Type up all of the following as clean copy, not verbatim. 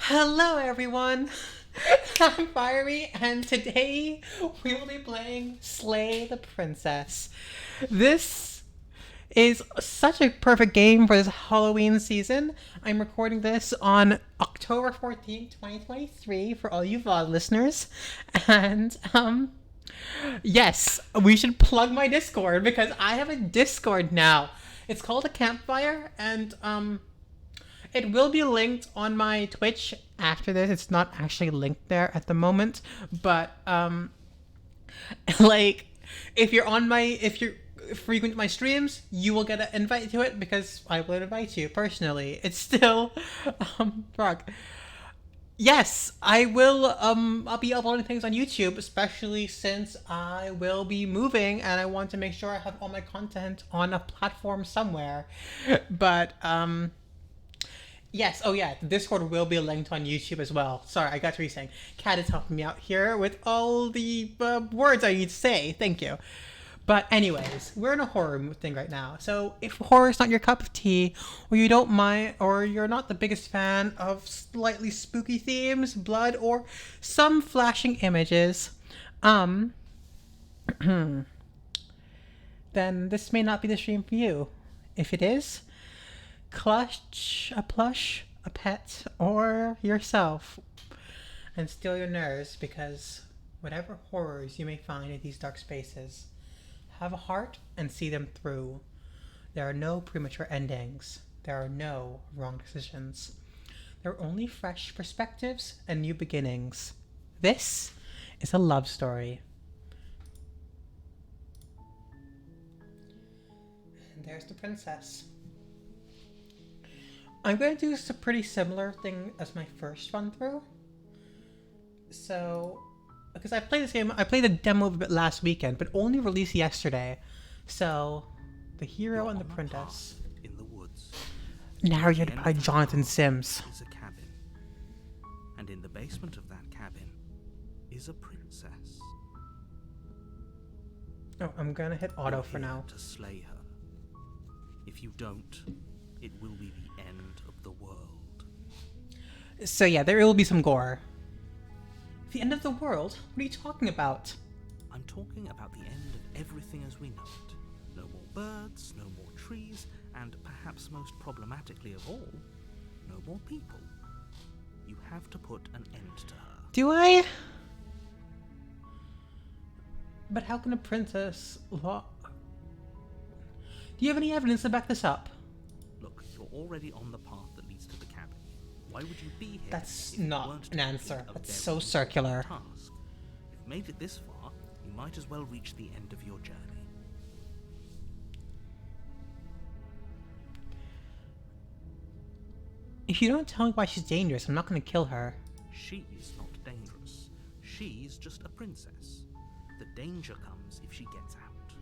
Hello, everyone. I'm Fyrie, and today we will be playing Slay the Princess. This is such a perfect game for this Halloween season. I'm recording this on October 14th, 2023, for all you VOD listeners. And, yes, we should plug my Discord because I have a Discord now. It's called a campfire, and, it will be linked on my Twitch after this. It's not actually linked there at the moment, but like if you're frequent to my streams, you will get an invite to it because I will invite you personally. It's still fuck. Yes, I will I'll be uploading things on YouTube, especially since I will be moving and I want to make sure I have all my content on a platform somewhere. But yes. Oh, yeah. The Discord will be linked on YouTube as well. Sorry, I got to be saying. Kat is helping me out here with all the words I need to say. Thank you. But anyways, we're in a horror thing right now. So if horror is not your cup of tea, or you don't mind, or you're not the biggest fan of slightly spooky themes, blood, or some flashing images, then this may not be the stream for you. If it is, clutch a plush, a pet, or yourself and steal your nerves because whatever horrors you may find in these dark spaces, have a heart and see them through. There are no premature endings. There are no wrong decisions. There are only fresh perspectives and new beginnings. This is a love story. And there's the princess. I'm going to do a pretty similar thing as my first run through. So, because I played this game, I played the demo a bit last weekend, but only released yesterday. So, the hero and the princess. In the woods. Narrated by Jonathan Sims. Is a cabin, and in the basement of that cabin is a princess. Oh, I'm gonna hit auto for now. To slay her. If you don't, it will be the end of the world. So yeah, there will be some gore. The end of the world? What are you talking about? I'm talking about the end of everything as we know it. No more birds, no more trees, and perhaps most problematically of all, no more people. You have to put an end to her. Do I? But how can a princess Do you have any evidence to back this up? Look, you're already on the path that leads to the cabin. Why would you be here? That's not an answer. That's so circular. Task. You've made it this far, you might as well reach the end of your journey. If you don't tell me why she's dangerous, I'm not gonna kill her. She's not dangerous. She's just a princess. The danger comes if she gets out.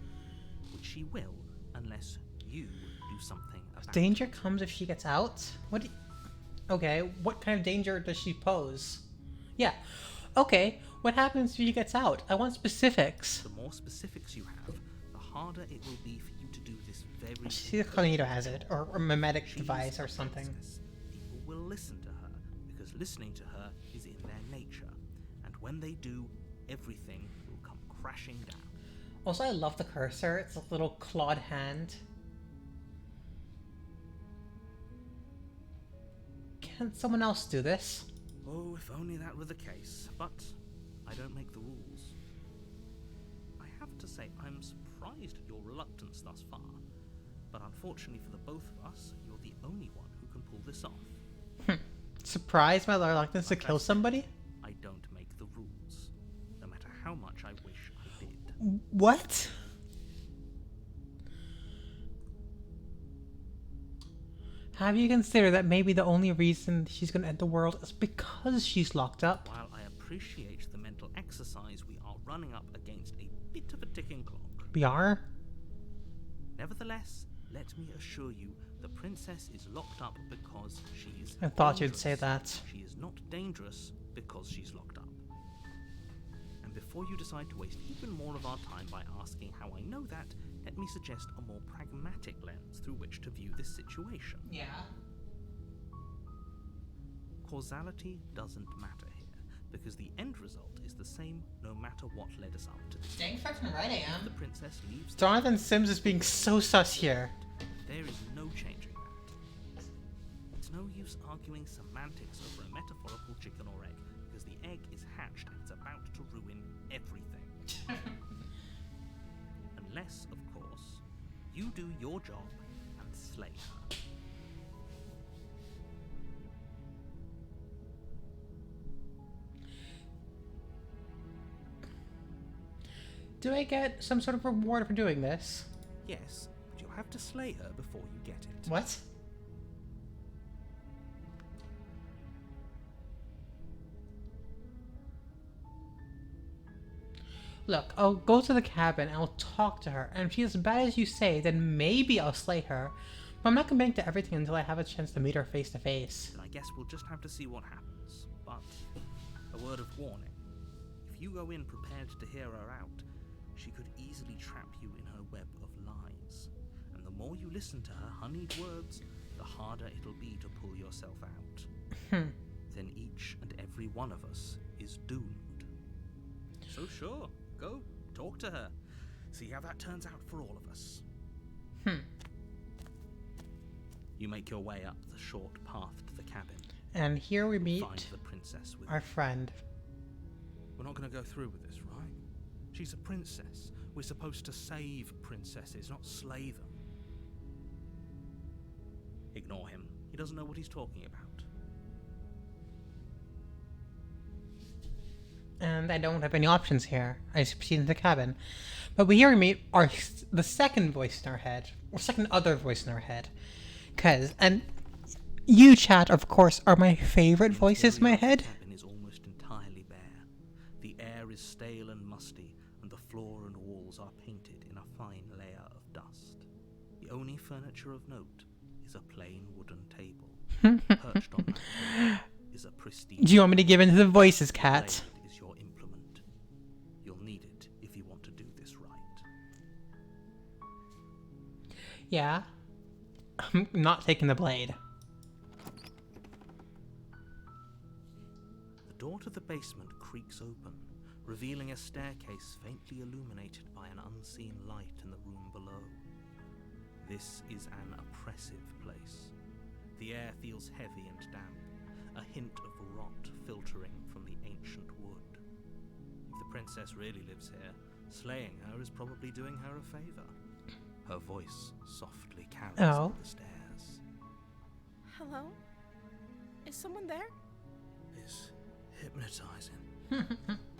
Which she will, unless you do something about Danger it. comes if she gets out? Okay, what kind of danger does she pose? Yeah. Okay, what happens if she gets out? I want specifics. The more specifics you have, the harder it will be for you to do this very... She's a tornado hazard, or a mimetic device or something. Princess. People will listen to her, because listening to her is in their nature. And when they do, everything will come crashing down. Also, I love the cursor. It's a little clawed hand. Can someone else do this? Oh, if only that were the case. But I don't make the rules. I have to say, I'm surprised at your reluctance thus far. But unfortunately for the both of us, you're the only one who can pull this off. Surprised by the reluctance to kill somebody? I don't make the rules, no matter how much I wish I did. What? Have you considered that maybe the only reason she's gonna end the world is because she's locked up? While I appreciate the mental exercise, we are running up against a bit of a ticking clock. We are? Nevertheless, let me assure you, the princess is locked up because she is I thought dangerous. you'd say that. She is not dangerous because she's locked up. And before you decide to waste even more of our time by asking how I know that, let me suggest a more pragmatic lens through which to view this situation. Yeah. Causality doesn't matter here, because the end result is the same no matter what led us up to this. Dang fucking right I The am. princess leaves. Jonathan Sims is being so sus here. There is no changing that. It's no use arguing semantics over a metaphorical chicken or egg, because the egg is hatched and it's about to ruin everything. Unless, of course, you do your job and slay her. Do I get some sort of reward for doing this? Yes, but you'll have to slay her before you get it. What? Look, I'll go to the cabin and I'll talk to her, and if she's as bad as you say, then maybe I'll slay her. But I'm not committing to everything until I have a chance to meet her face to face. Then I guess we'll just have to see what happens. But a word of warning. If you go in prepared to hear her out, she could easily trap you in her web of lies. And the more you listen to her honeyed words, the harder it'll be to pull yourself out. Then each and every one of us is doomed. So sure, go talk to her. See how that turns out for all of us. You make your way up the short path to the cabin. And here we meet Find the princess with our friend. We're not going to go through with this, right? She's a princess. We're supposed to save princesses, not slay them. Ignore him. He doesn't know what he's talking about. And I don't have any options here. I just proceed into the cabin. But here we meet the second voice in our head. Or second other voice in our head. And you, chat, of course, are my favorite voices in my head. The cabin is almost entirely bare. The air is stale and musty, and the floor and walls are painted in a fine layer of dust. The only furniture of note is a plain wooden table. Perched on that table is a pristine... Do you want me to give in to the voices, cat? Blade is your implement. You'll need it if you want to do this right. Yeah. I'm not taking the blade. The door to the basement creaks open, revealing a staircase faintly illuminated by an unseen light in the room below. This is an oppressive place. The air feels heavy and damp, a hint of rot filtering from the ancient wood. If the princess really lives here, slaying her is probably doing her a favor. Her voice softly carries up the stairs. Hello? Is someone there? It's hypnotizing.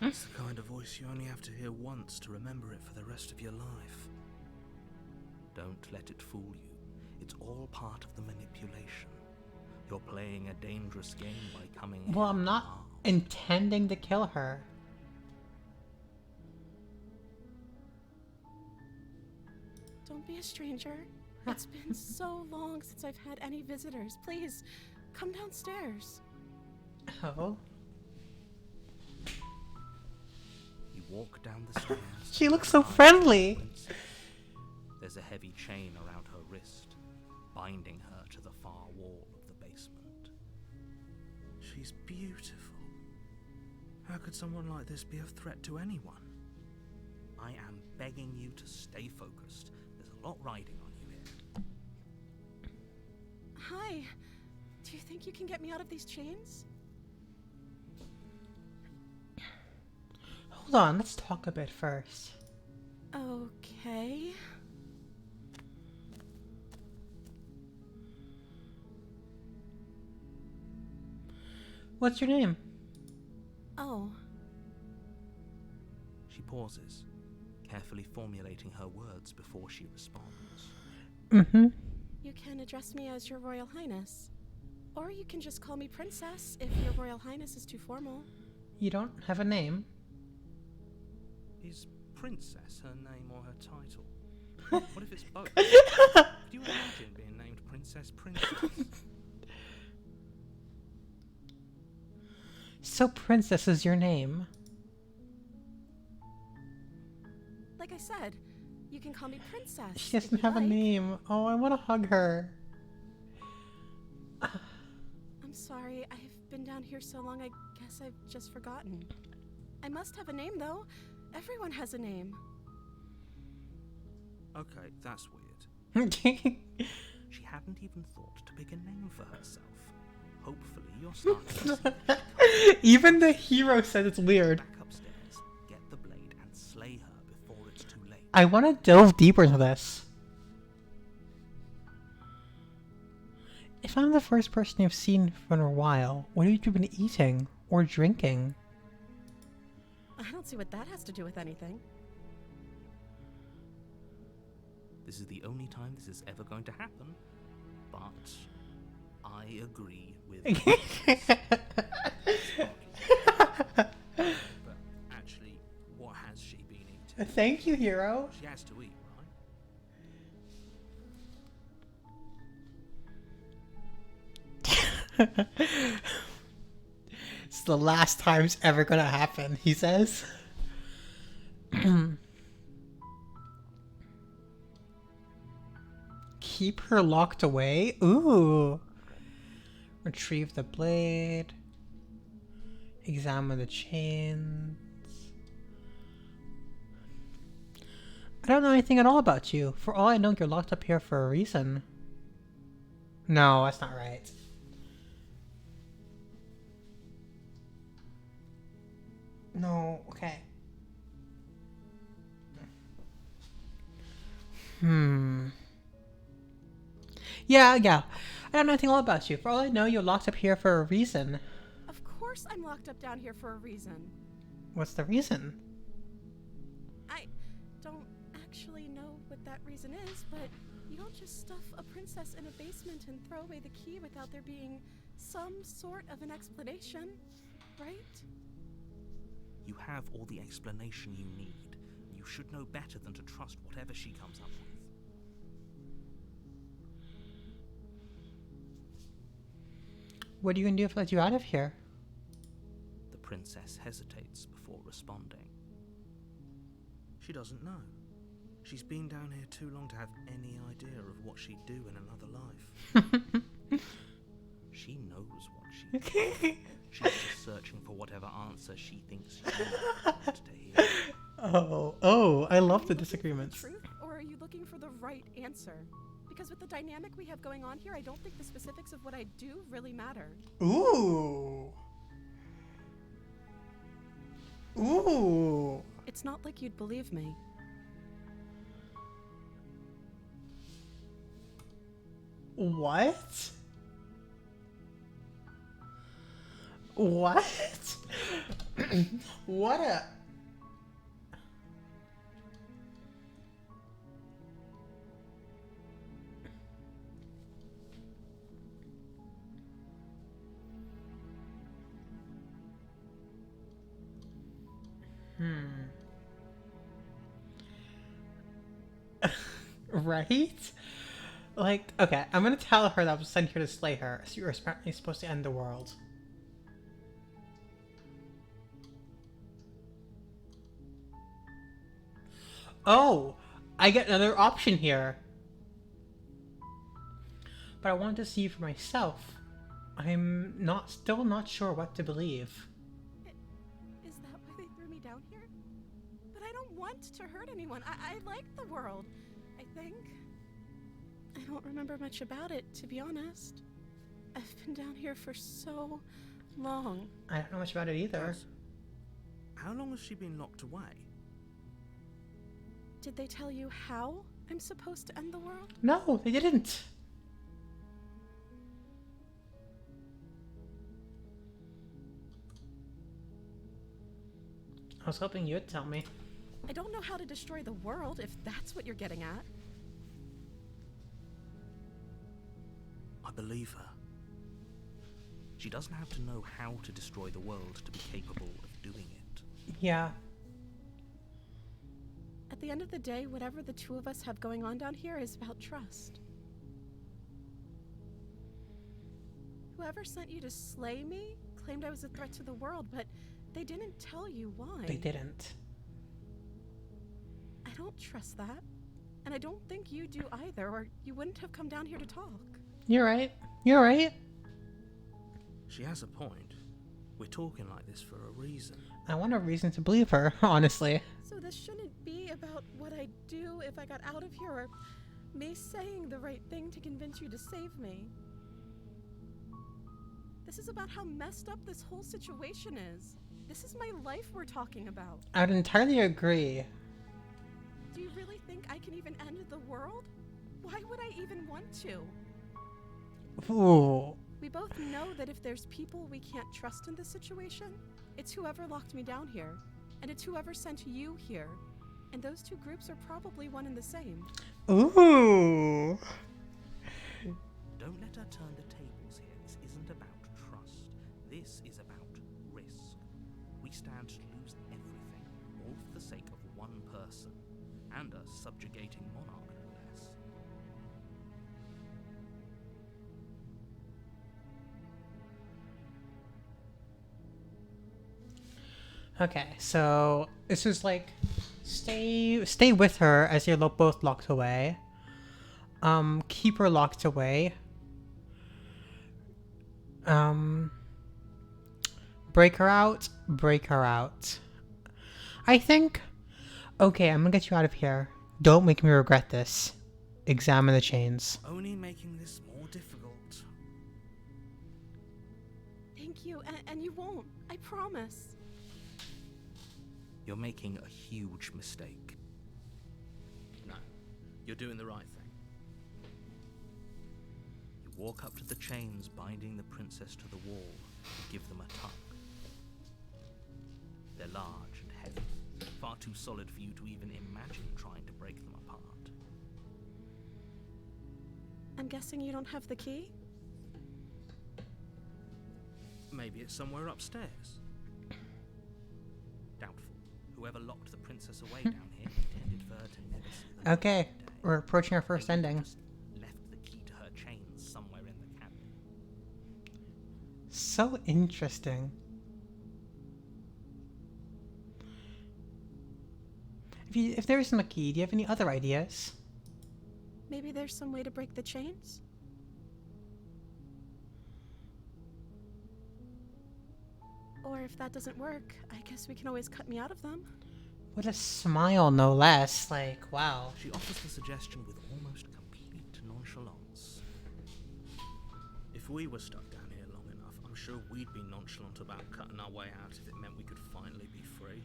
It's the kind of voice you only have to hear once to remember it for the rest of your life. Don't let it fool you. It's all part of the manipulation. You're playing a dangerous game by coming in. Well, I'm not intending to kill her. Don't be a stranger. It's been so long since I've had any visitors. Please, come downstairs. Oh. You walk down the stairs. She looks so friendly. There's a heavy chain around her wrist, binding her to the far wall of the basement. She's beautiful. How could someone like this be a threat to anyone? I am begging you to stay focused. There's a lot riding on you here. Hi. Do you think you can get me out of these chains? Hold on, let's talk a bit first. Okay. What's your name? Oh. She pauses, carefully formulating her words before she responds. Mm-hmm. You can address me as Your Royal Highness. Or you can just call me Princess if Your Royal Highness is too formal. You don't have a name? Is Princess her name or her title? What if it's both? Could you imagine being named Princess? So Princess is your name? Like I said, you can call me Princess. She doesn't have a name. Oh, I want to hug her. I'm sorry. I've been down here so long, I guess I've just forgotten. I must have a name, though. Everyone has a name. Okay, that's weird. She hadn't even thought to pick a name for herself. Hopefully you're starting to see. Even the hero said it's weird. Back upstairs, get the blade, and slay her before it's too late. I want to delve deeper into this. If I'm the first person you've seen for a while, what have you been eating or drinking? I don't see what that has to do with anything. This is the only time this is ever going to happen, but I agree with But actually, what has she been eating? Thank you, hero. She has to eat, right? It's the last time it's ever gonna happen, he says. Keep her locked away? Ooh. Retrieve the blade. Examine the chains. I don't know anything at all about you. For all I know, you're locked up here for a reason. No, that's not right. No, okay. Yeah. I don't know anything all about you. For all I know, you're locked up here for a reason. Of course I'm locked up down here for a reason. What's the reason? I don't actually know what that reason is, but you don't just stuff a princess in a basement and throw away the key without there being some sort of an explanation, right? You have all the explanation you need. You should know better than to trust whatever she comes up with. What are you gonna do if I let you out of here? The princess hesitates before responding. She doesn't know. She's been down here too long to have any idea of what she'd do in another life. She knows what she'd do. She's just searching for whatever answer she thinks you want to hear. Oh, I love the disagreements. Truth, or are you looking for the right answer? Because with the dynamic we have going on here, I don't think the specifics of what I do really matter. Ooh. It's not like you'd believe me. What? What? What a... Right? Like, okay, I'm gonna tell her that I was sent here to slay her, so you're apparently supposed to end the world. Oh, I get another option here. But I wanted to see for myself. I'm still not sure what to believe. Is that why they threw me down here? But I don't want to hurt anyone. I like the world, I think. I don't remember much about it, to be honest. I've been down here for so long. I don't know much about it either. How long has she been locked away? Did they tell you how I'm supposed to end the world? No, they didn't. I was hoping you'd tell me. I don't know how to destroy the world, if that's what you're getting at. I believe her. She doesn't have to know how to destroy the world to be capable of doing it. Yeah. At the end of the day, whatever the two of us have going on down here is about trust. Whoever sent you to slay me claimed I was a threat to the world, but they didn't tell you why. They didn't. I don't trust that. And I don't think you do either, or you wouldn't have come down here to talk. You're right. You're right. She has a point. We're talking like this for a reason. I want a reason to believe her, honestly. So this shouldn't be about what I'd do if I got out of here, or me saying the right thing to convince you to save me. This is about how messed up this whole situation is. This is my life we're talking about. I would entirely agree. Do you really think I can even end the world? Why would I even want to? Ooh. We both know that if there's people we can't trust in this situation, it's whoever locked me down here, and it's whoever sent you here. And those two groups are probably one and the same. Ooh. Don't let her turn the tables here. This isn't about trust. This is about risk. We stand to lose everything, all for the sake of one person, and a subjugating monarch, no less. Okay, so this is like stay with her as you're both locked away. Keep her locked away. Break her out. Break her out. I think. Okay, I'm gonna get you out of here. Don't make me regret this. Examine the chains. Only making this more difficult. Thank you, and you won't. I promise. You're making a huge mistake. No, you're doing the right thing. You walk up to the chains binding the princess to the wall and give them a tug. They're large and heavy, far too solid for you to even imagine trying to break them apart. I'm guessing you don't have the key? Maybe it's somewhere upstairs. Doubtful. Whoever locked the princess away down here intended for her to never see the light Okay, of day. we're approaching our first They ending. just left the key to her chains somewhere in the cabin. So interesting. If there isn't a key, do you have any other ideas? Maybe there's some way to break the chains? Or if that doesn't work, I guess we can always cut me out of them. With a smile, no less. Like, wow. She offers the suggestion with almost complete nonchalance. If we were stuck down here long enough, I'm sure we'd be nonchalant about cutting our way out if it meant we could finally be free.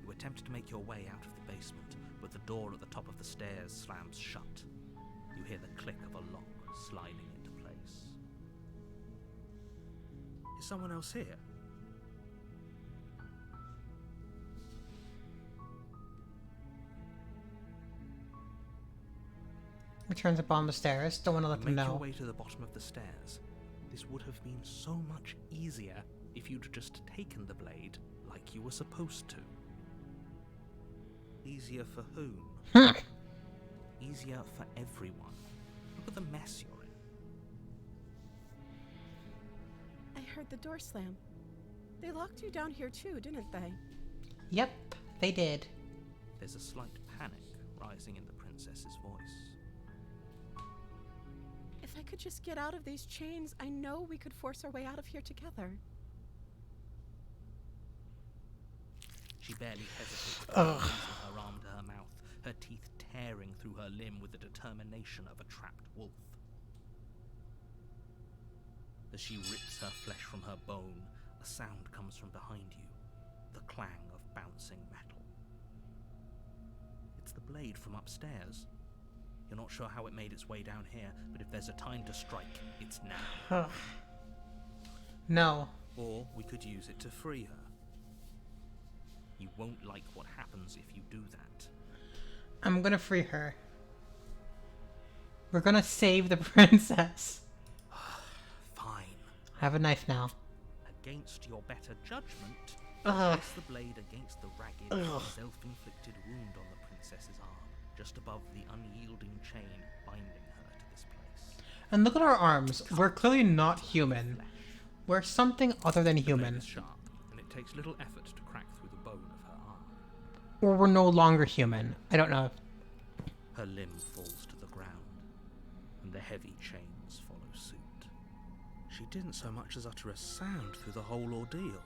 You attempt to make your way out of the basement, but the door at the top of the stairs slams shut. You hear the click of a lock sliding into place. Is someone else here? Returns up on the stairs. Don't want to let You them make your know. way to the bottom of the stairs. This would have been so much easier if you'd just taken the blade like you were supposed to. Easier for whom? Easier for everyone. Look at the mess you're in. I heard the door slam. They locked you down here too, didn't they? Yep, they did. There's a slight panic rising in the princess's voice. If I could just get out of these chains, I know we could force our way out of here together. She barely hesitates, Ugh. raising her arm to her mouth, her teeth tearing through her limb with the determination of a trapped wolf. As she rips her flesh from her bone, a sound comes from behind you, the clang of bouncing metal. It's the blade from upstairs. You're not sure how it made its way down here, but if there's a time to strike, it's now. No. Or we could use it to free her. You won't like what happens if you do that. I'm gonna free her. We're gonna save the princess. Fine. I have a knife now. Against your better judgment, Ugh. press the blade against the ragged, Ugh. self-inflicted wound on the princess's arm, just above the unyielding chain binding her to this place. And look at our arms. We're clearly not human. Flesh. We're something other than The blade human. is sharp, and it takes little effort to crack through the bone of her arm. Or we're no longer human. I don't know. Her limb falls to the ground, and The heavy chains follow suit. She didn't so much as utter a sound through the whole ordeal.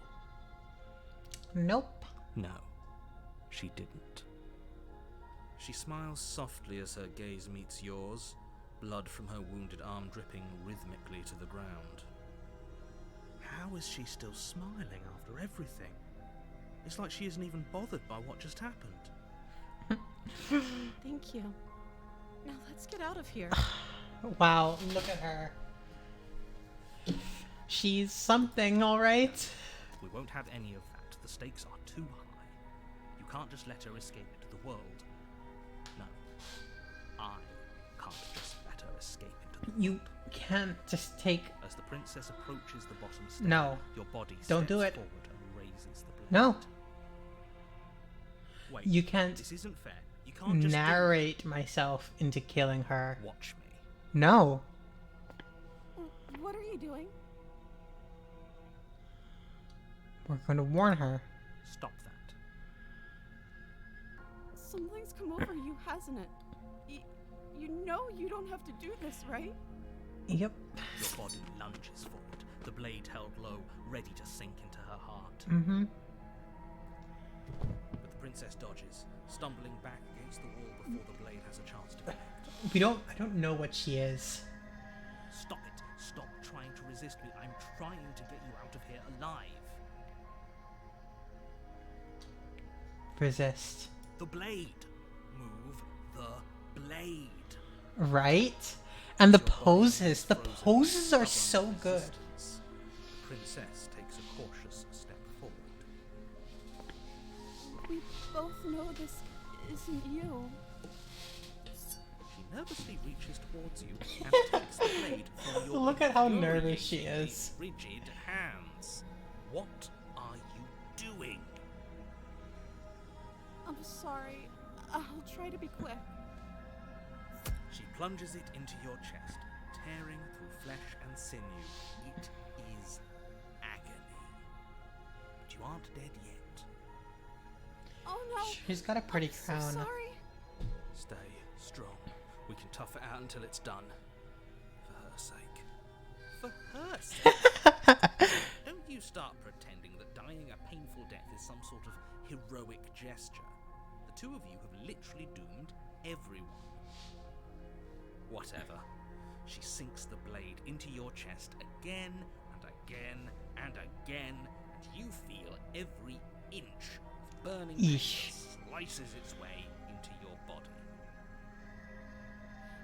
Nope. No, she didn't. She smiles softly as her gaze meets yours, blood from her wounded arm dripping rhythmically to the ground. How is she still smiling after everything? It's like she isn't even bothered by what just happened. Thank you. Now let's get out of here. Wow, look at her. She's something, alright? We won't have any of that. The stakes are too high. You can't just let her escape into the world. No, I can't just let her escape into the You world. can't just take... As the princess approaches the bottom step, No. your body Don't steps do it. forward and raises the blade. No. Wait, You can't this isn't fair. You can't just narrate myself into killing her. Watch me. No. What are you doing? We're going to warn her. Stop that. Something's come over you, hasn't it? You know you don't have to do this, right? Yep. Your body lunges forward, the blade held low, ready to sink into her heart. Mm-hmm. But the princess dodges, stumbling back against the wall before the blade has a chance to connect. I don't know what she is. Stop it. Stop trying to resist me. I'm trying to get you out of here alive. Resist. The blade. Move the blade. Right? And the Your body poses. The frozen, poses are stubborn so good. resistance. The princess takes a cautious step forward. We both know this isn't you. She nervously reaches towards you and takes the blade from your Look at how nervous she infuriatingly is. rigid hands. What are you doing? I'm sorry. I'll try to be quick. She plunges it into your chest, tearing through flesh and sinew. It is agony. But you aren't dead yet. Oh no! She's got a pretty I'm crown. So sorry. Stay strong. We can tough it out until it's done. For her sake. For her sake. Don't you start pretending that dying a painful death is some sort of heroic gesture. The two of you have literally doomed everyone. Whatever. She sinks the blade into your chest again and again and again, and you feel every inch of burning pain Eesh. that slices its way into your body.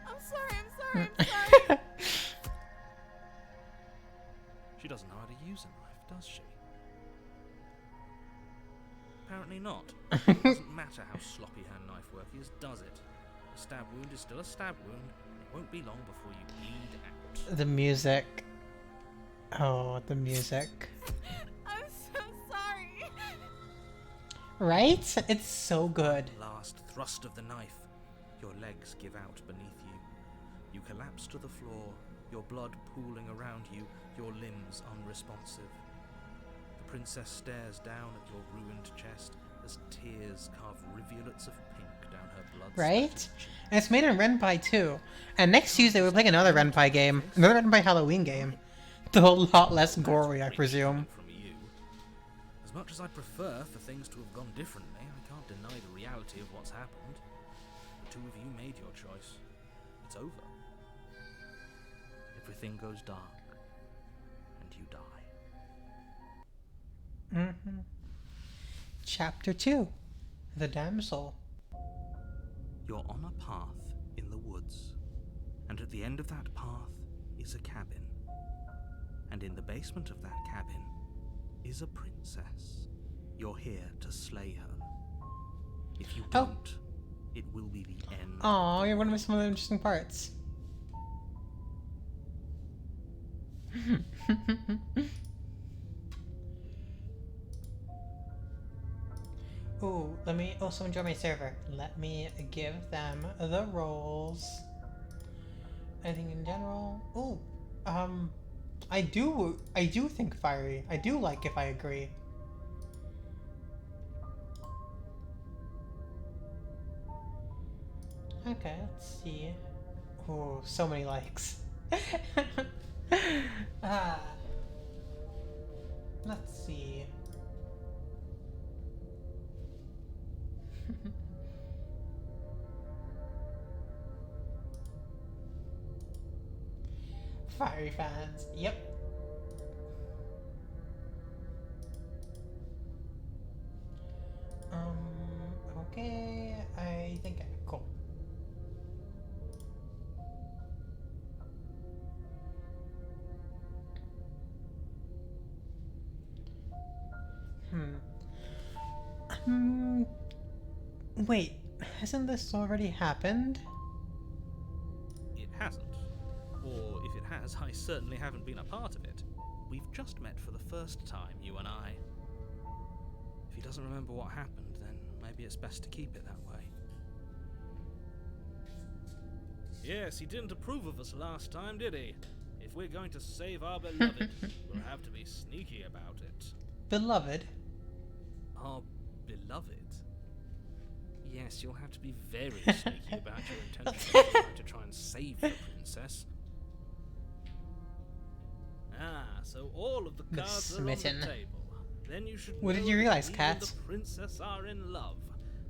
I'm sorry. I'm sorry. She doesn't know how to use a knife, does she? Apparently not. It doesn't matter how sloppy her knife work is, does it? A stab wound is still a stab wound. It won't be long before you bleed out. The music. Oh, the music. I'm so sorry. Right? It's so good. Last thrust of the knife. Your legs give out beneath you. You collapse to the floor, your blood pooling around you, your limbs unresponsive. The princess stares down at your ruined chest as tears carve rivulets of pink down her blood. Right? And it's made in Renpai too. And next Tuesday we're playing another Renpai game. Another Renpai Halloween game. Though a lot less gory, I presume. From you. As much as I'd prefer for things to have gone differently, I can't deny the reality of what's happened. The two of you made your choice. It's over. Everything goes dark, and you die. Mm-hmm. Chapter 2. The Damsel. You're on a path in the woods, and at the end of that path is a cabin. And in the basement of that cabin is a princess. You're here to slay her. If you Oh. don't, it will be the end. Aw, you're one of some of the interesting parts. Ooh, someone join my server. Let me give them the roles. Anything in general? Ooh, I do think Fyrie. I do like if I agree. Okay, let's see. Oh, so many likes. ah, let's see. Fyrie fans. Yep. Okay. I think cool. Hmm. Wait, hasn't this already happened? It hasn't. Or if it has, I certainly haven't been a part of it. We've just met for the first time, you and I. If he doesn't remember what happened, then maybe it's best to keep it that way. Yes, he didn't approve of us last time, did he? If we're going to save our beloved, we'll have to be sneaky about it. Beloved? Our beloved? Yes, you'll have to be very sneaky about your intentions to try and save the princess. Ah, so all of the cards are on the table. Then you should what know did you realize, that Kat? the princess are in love,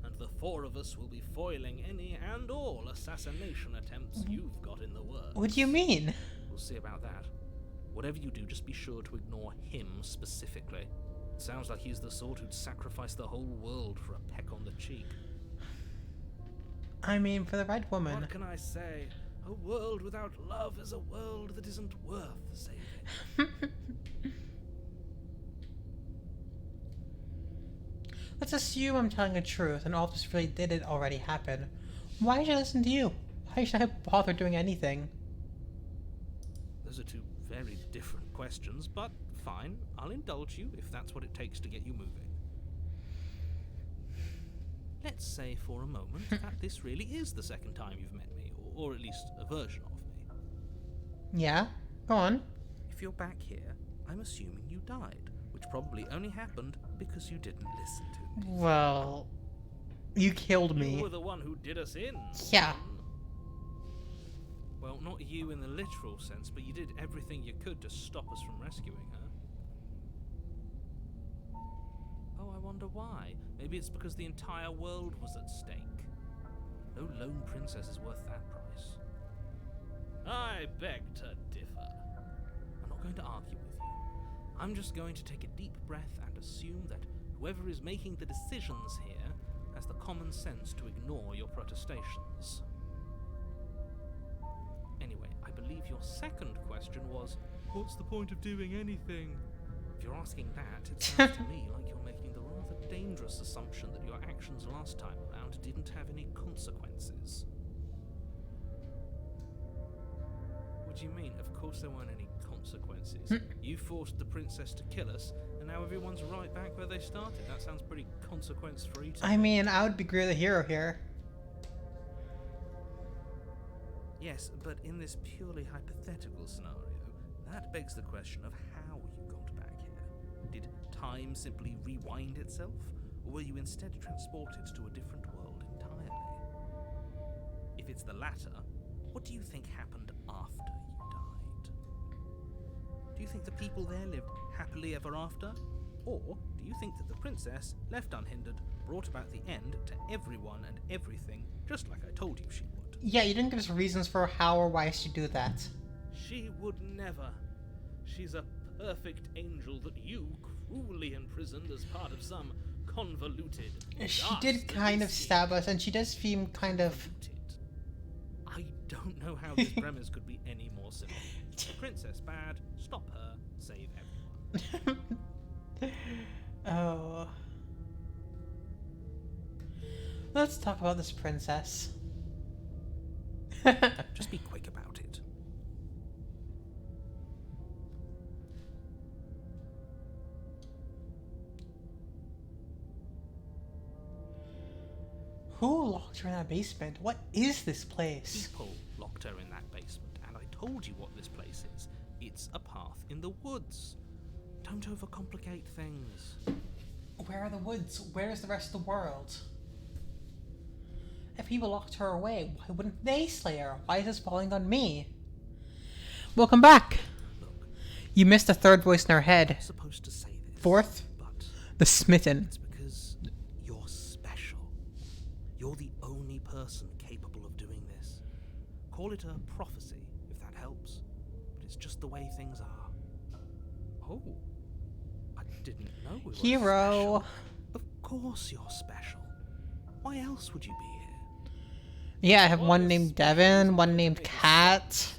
and the four of us will be foiling any and all assassination attempts you've got in the works. What do you mean? We'll see about that. Whatever you do, just be sure to ignore him specifically. It sounds like he's the sort who'd sacrifice the whole world for a peck on the cheek. I mean, for the right woman. What can I say? A world without love is a world that isn't worth saving. Let's assume I'm telling the truth and all this really did already happen. Why should I listen to you? Why should I bother doing anything? Those are two very different questions, but fine. I'll indulge you if that's what it takes to get you moving. Let's say for a moment that this really is the second time you've met me, or at least a version of me. Yeah? Go on. If you're back here, I'm assuming you died, which probably only happened because you didn't listen to me. Well, you killed me. You were the one who did us in. Yeah. Well, not you in the literal sense, but you did everything you could to stop us from rescuing her. Oh, I wonder why. Maybe it's because the entire world was at stake. No lone princess is worth that price. I beg to differ. I'm not going to argue with you. I'm just going to take a deep breath and assume that whoever is making the decisions here has the common sense to ignore your protestations. Anyway, I believe your second question was, what's the point of doing anything? If you're asking that, it sounds to me like you're making the rather dangerous assumption that your actions last time around didn't have any consequences. What do you mean? Of course there weren't any consequences. You forced the princess to kill us, and now everyone's right back where they started. That sounds pretty consequence-free to me. I mean, I would be the hero here. Yes, but in this purely hypothetical scenario, that begs the question of how you got back here. Did time simply rewind itself, or were you instead transported to a different world entirely? If it's the latter, what do you think happened after you died? Do you think the people there lived happily ever after? Or do you think that the princess, left unhindered, brought about the end to everyone and everything, just like I told you she would? Yeah, you didn't give us reasons for how or why she do that. She would never. She's a perfect angel that you cruelly imprisoned as part of some convoluted... She did kind of stab us, and she does seem kind of... I don't know how this premise could be any more simple. The princess bad, stop her, save everyone. Oh. Let's talk about this princess. Just be quick about it. Who locked her in that basement? What is this place? People locked her in that basement, and I told you what this place is. It's a path in the woods. Don't overcomplicate things. Where are the woods? Where is the rest of the world? If people locked her away, why wouldn't they slay her? Why is this falling on me? Welcome back. Look, You missed the third voice in our head. I'm supposed to say this. Fourth, But the smitten. it's because you're special. You're the only person capable of doing this. Call it a prophecy, if that helps. But it's just the way things are. Oh, I didn't know we were Hero. special. Of course you're special. Why else would you be here? Yeah, I have one named Devin, one named Kat,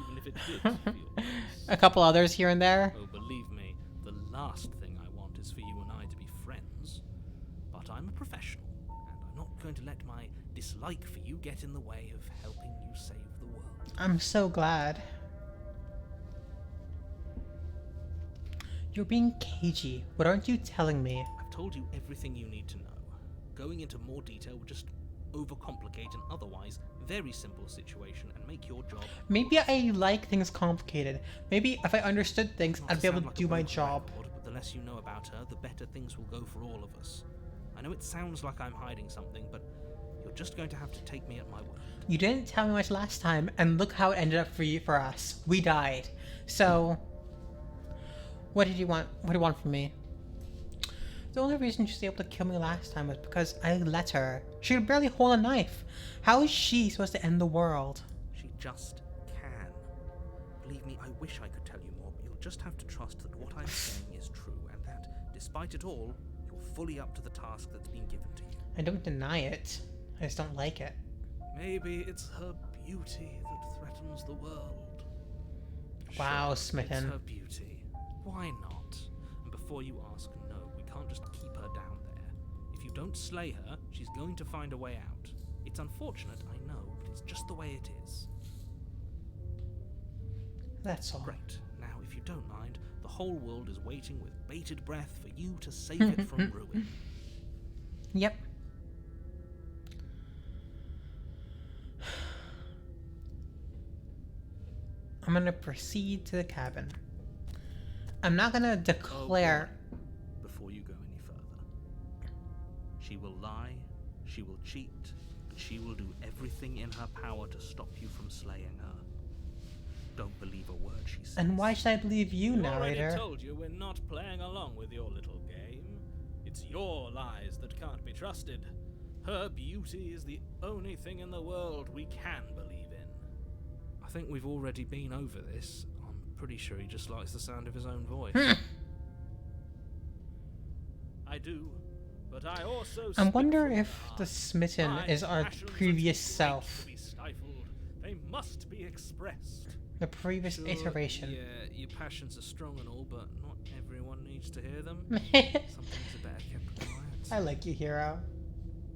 Even if it did feel nice. a couple others here and there. Oh, believe me, the last thing I want is for you and I to be friends. But I'm a professional, and I'm not going to let my dislike for you get in the way of helping you save the world. I'm so glad. You're being cagey. What aren't you telling me? I've told you everything you need to know. Going into more detail would just overcomplicate an otherwise very simple situation and make your job... Maybe I like things complicated. Maybe if I understood things, Not I'd be able sound to like do a my broken job. record, but the less you know about her, the better things will go for all of us. I know it sounds like I'm hiding something, but you're just going to have to take me at my word. You didn't tell me much last time, and look how it ended up for us. We died. So, what did you want? What do you want from me? The only reason she was able to kill me last time was because I let her. She could barely hold a knife. How is she supposed to end the world? She just can. Believe me, I wish I could tell you more, but you'll just have to trust that what I'm saying is true, and that, despite it all, you're fully up to the task that's been given to you. I don't deny it. I just don't like it. Maybe it's her beauty that threatens the world. Wow, Sure, smitten. It's her beauty. Why not? And before you ask, no, we can't just keep her down there. If you don't slay her, she's going to find a way out. It's unfortunate, I know, but it's just the way it is. That's all. Great. Now, if you don't mind, the whole world is waiting with bated breath for you to save it from ruin. Yep. I'm gonna proceed to the cabin. I'm not gonna declare. Before you go any further, she will lie, she will cheat, and she will do everything in her power to stop you from slaying her. Don't believe a word she says. And why should I believe you, I narrator? already told you we're not playing along with your little game. It's your lies that can't be trusted. Her beauty is the only thing in the world we can believe in. I think we've already been over this. I'm pretty sure he just likes the sound of his own voice. I do, but I also I speak wonder from if the the heart. smitten My is our passions are previous too great self. to be stifled. They must be expressed. The previous Sure, iteration. Yeah, your passions are strong and all, but not everyone needs to hear them. Some things are better kept quiet. I like you, hero.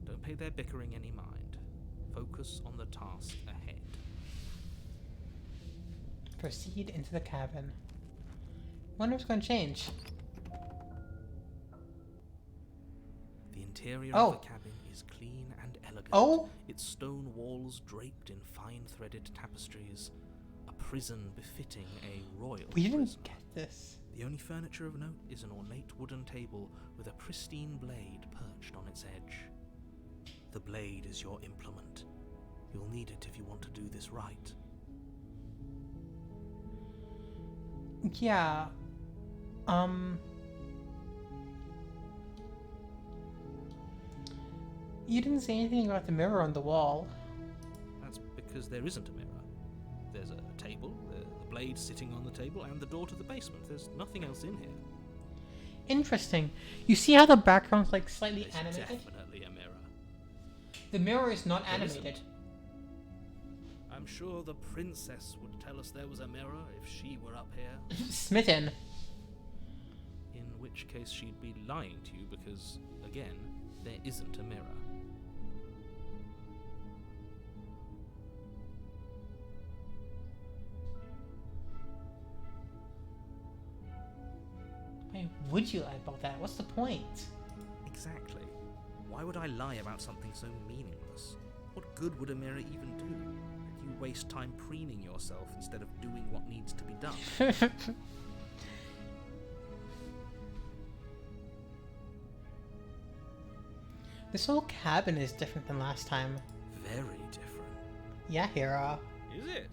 Don't pay their bickering any mind. Focus on the task ahead. Proceed into the cabin. Wonder what's gonna change. The interior Oh. of the cabin is clean and elegant. Oh? Its stone walls draped in fine threaded tapestries. A prison befitting a royal We didn't prison. get this. The only furniture of note is an ornate wooden table with a pristine blade perched on its edge. The blade is your implement. You'll need it if you want to do this right. Yeah. You didn't say anything about the mirror on the wall. That's because there isn't a mirror. There's a table, the blade sitting on the table, and the door to the basement. There's nothing else in here. Interesting. You see how the background's like slightly There's animated? definitely a mirror. The mirror is not There isn't. animated. I'm sure the princess would tell us there was a mirror if she were up here. Smitten. In which case she'd be lying to you because, again, there isn't a mirror. Why would you lie about that? What's the point? Exactly. Why would I lie about something so meaningless? What good would a mirror even do? You waste time preening yourself instead of doing what needs to be done. This whole cabin is different than last time. very different. Yeah, hero. Is it?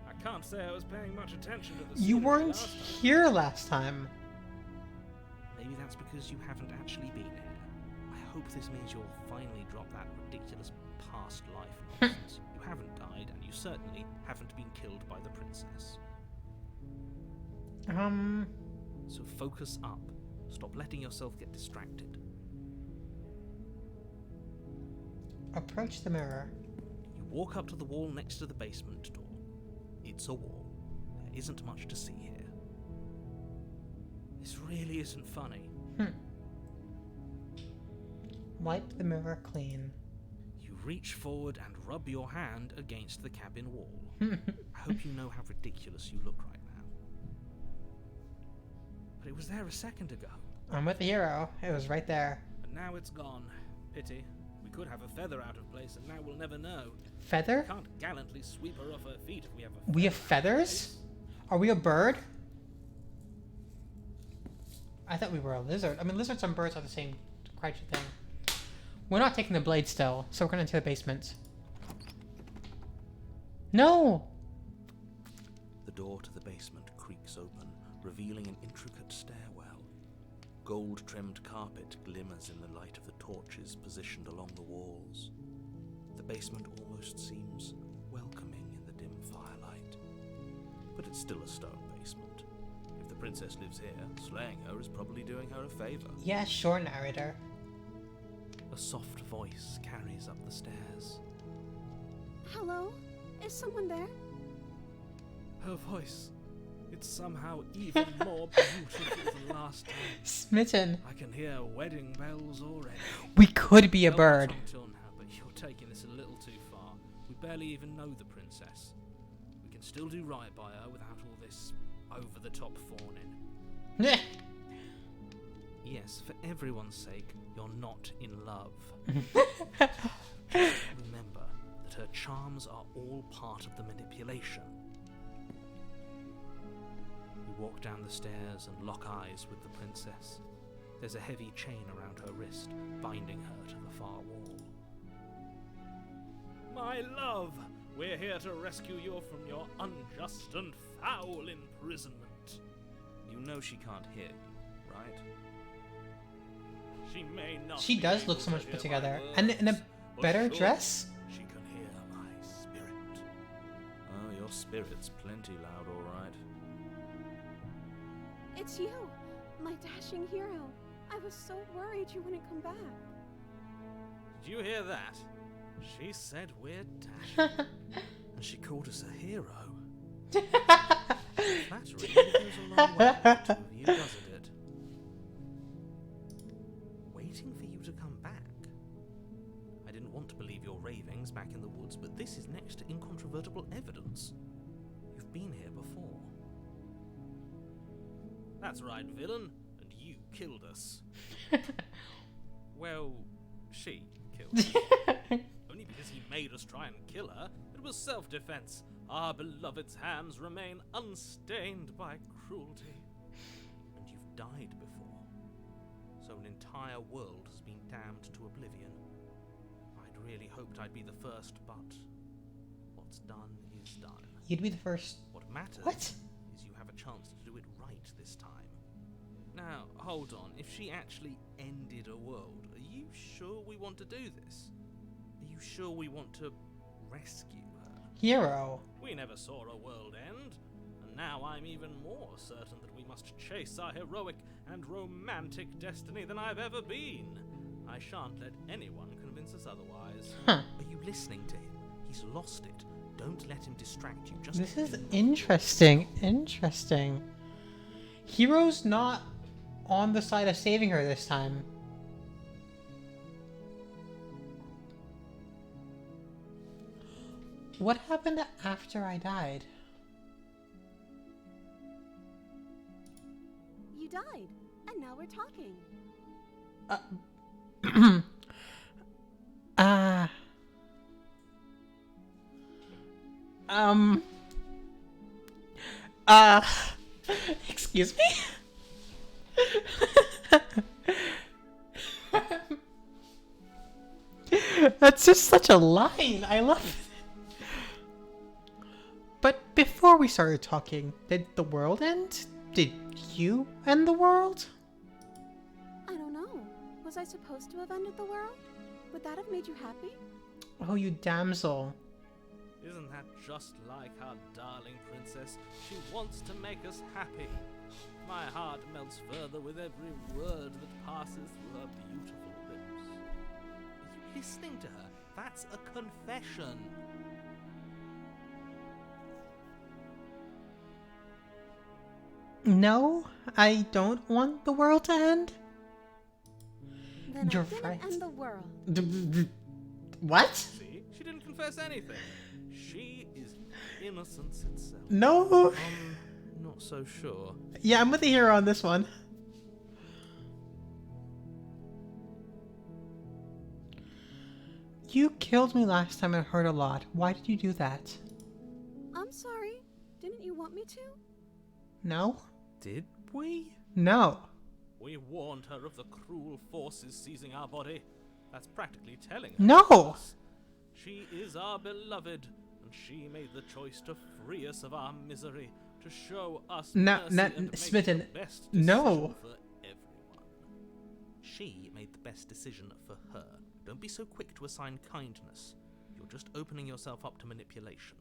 I can't say I was paying much attention to the You scenery weren't last time. here last time. Maybe that's because you haven't actually been here. I hope this means you'll finally drop that ridiculous past life nonsense. You haven't died, and you certainly haven't been killed by the princess. So focus up. Stop letting yourself get distracted. Approach the mirror. You walk up to the wall next to the basement door. It's a wall. There isn't much to see here. This really isn't funny. Wipe the mirror clean. You reach forward and rub your hand against the cabin wall. I hope you know how ridiculous you look right now. But it was there a second ago. I'm with the hero. It was right there. And now it's gone. Pity. We could have a feather out of place, and now we'll never know. Feather? We can't gallantly sweep her off her feet if we have a We have feather out of feathers? place. Are we a bird? I thought we were a lizard. I mean, lizards and birds are the same crunchy thing. We're not taking the blade still, so we're going into the basement. No! The door to the basement creaks open, revealing an intricate stairwell. Gold-trimmed carpet glimmers in the light of the torches positioned along the walls. The basement almost seems welcoming in the dim firelight. But it's still a stone basement. If the princess lives here, slaying her is probably doing her a favor. Yeah, sure, narrator. A soft voice carries up the stairs. Hello? Is someone there? Her voice. It's somehow even more beautiful than last time. Smitten. I can hear wedding bells already. We could be a Held bird. my tongue till now, but you're taking this a little too far. We barely even know the princess. We can still do right by her without all this over-the-top fawning. Yes, for everyone's sake, you're not in love. Remember that her charms are all part of the manipulation. You walk down the stairs and lock eyes with the princess. There's a heavy chain around her wrist, binding her to the far wall. My love, we're here to rescue you from your unjust and foul imprisonment. You know she can't hear you, right? She may not. She be does able look so to much put hear my together. And in a words, but better surely dress? She can hear my spirit. Oh, your spirit's plenty loud, all right. It's you, my dashing hero. I was so worried you wouldn't come back. Did you hear that? She said we're dashing. And she called us a hero. Flattery really goes a long way with the two of you, doesn't it? Waiting for you to come back. I didn't want to believe your ravings back in the woods, but this is next to incontrovertible evidence. You've been here before. That's right, villain. And you killed us. Well, she killed us. Only because he made us try and kill her. It was self-defense. Our beloved's hands remain unstained by cruelty. And you've died before. So an entire world has been damned to oblivion. I'd really hoped I'd be the first, but what's done is done. You'd be the first. What matters What? is you have a chance to do it right this time. Now, hold on. If she actually ended a world, are you sure we want to do this? Are you sure we want to rescue her? Hero. We never saw a world end, and now I'm even more certain that we must chase our heroic and romantic destiny than I've ever been. I shan't let anyone convince us otherwise. Huh. Are you listening to him? He's lost it. Don't let him distract you. Just This is lean on him. interesting. Interesting. Hero's not on the side of saving her this time. What happened after I died? You died, and now we're talking. Um. Uh. Excuse me? That's just such a line. I love it. But before we started talking, did the world end? Did you end the world? I don't know. Was I supposed to have ended the world? Would that have made you happy? Oh, you damsel. Isn't that just like our darling princess? She wants to make us happy. My heart melts further with every word that passes through her beautiful lips. Are you listening to her? That's a confession. No, I don't want the world to end. Then You're I didn't right. end the world. What? See? She didn't confess anything. She is innocence itself. No. Not so sure. Yeah, I'm with the hero on this one. You killed me last time and hurt a lot. Why did you do that? I'm sorry. Didn't you want me to? No? Did we? No. We warned her of the cruel forces seizing our body. That's practically telling her. No! She is our beloved, and she made the choice to free us of our misery, to show us mercy and make Smitten. the best No. decision for everyone. She made the best decision for her. Don't be so quick to assign kindness. You're just opening yourself up to manipulation.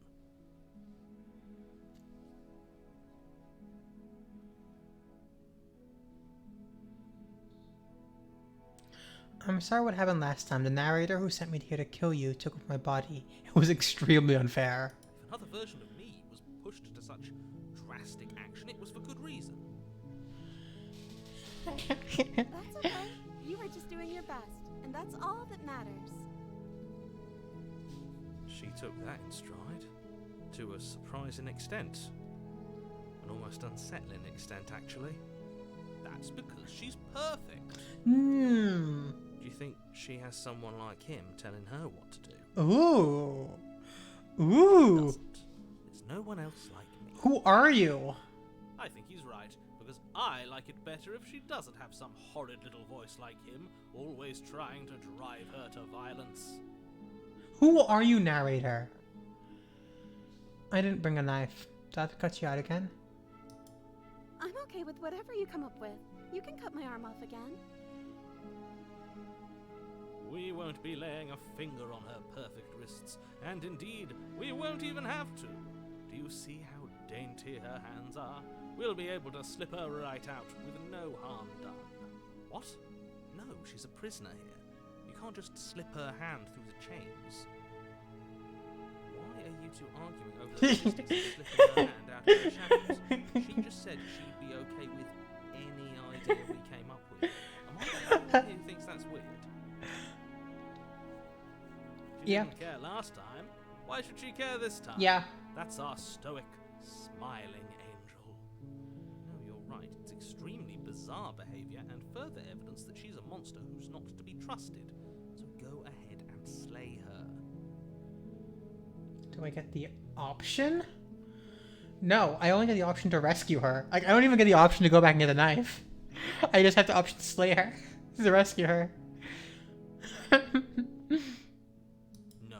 I'm sorry what happened last time. The narrator who sent me here to kill you took over my body. It was extremely unfair. If another version of me was pushed to such drastic action, it was for good reason. That's okay. You were just doing your best, and that's all that matters. She took that in stride, to a surprising extent. An almost unsettling extent, actually. That's because she's perfect. Do you think she has someone like him telling her what to do? Ooh. She Ooh. doesn't. There's no one else like me. Who are you? I think he's right, because I like it better if she doesn't have some horrid little voice like him, always trying to drive her to violence. Who are you, narrator? I didn't bring a knife. Do I have to cut you out again? I'm okay with whatever you come up with. You can cut my arm off again. We won't be laying a finger on her perfect wrists, and indeed, we won't even have to. Do you see how dainty her hands are? We'll be able to slip her right out with no harm done. What? No, she's a prisoner here. You can't just slip her hand through the chains. Why are you two arguing over the logistics of slipping her hand out of the shackles? She just said she'd be okay with any idea we came up with. Am I the only one who thinks that's weird? She Yeah. didn't care last time. Why should she care this time? Yeah. That's our stoic, smiling angel. No, you're right. It's extremely bizarre behavior and further evidence that she's a monster who's not to be trusted. So go ahead and slay her. Do I get the option? No, I only get the option to rescue her. Like, I don't even get the option to go back and get the knife. I just have the option to slay her. To rescue her. No,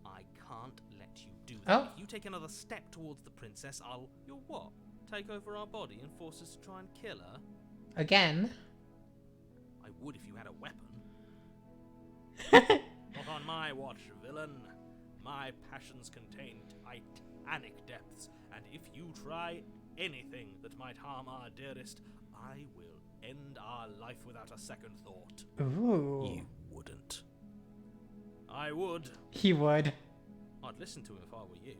I can't let you do that. Oh. If you take another step towards the princess, You'll what? Take over our body and force us to try and kill her? Again. I would if you had a weapon. Not on my watch, villain. My passions contain titanic depths, and if you try anything that might harm our dearest, I will end our life without a second thought. Ooh. You wouldn't. I would. He would. I'd listen to him if I were you.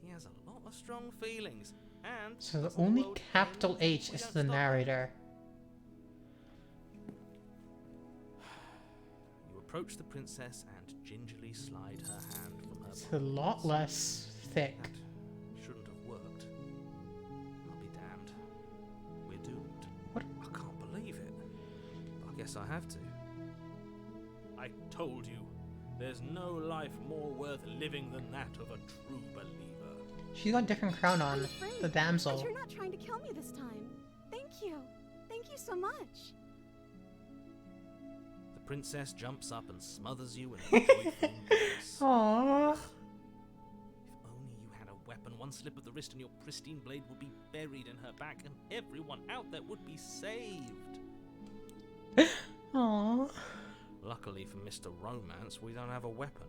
He has a lot of strong feelings, and So the as only world capital ends, H we is don't the stop. narrator. You approach the princess and gingerly slide her hand from her It's a body. lot less thick. That shouldn't have worked. I'll be damned. We're doomed. What? I can't believe it. I guess I have to. I told you, there's no life more worth living than that of a true believer. She's got a different crown on. I'm afraid, The but damsel. you're not trying to kill me this time. Thank you. Thank you so much. The princess jumps up and smothers you in a joyful embrace. Aww. If only you had a weapon, one slip of the wrist and your pristine blade would be buried in her back, and everyone out there would be saved. Aww. Luckily for Mr. Romance, we don't have a weapon.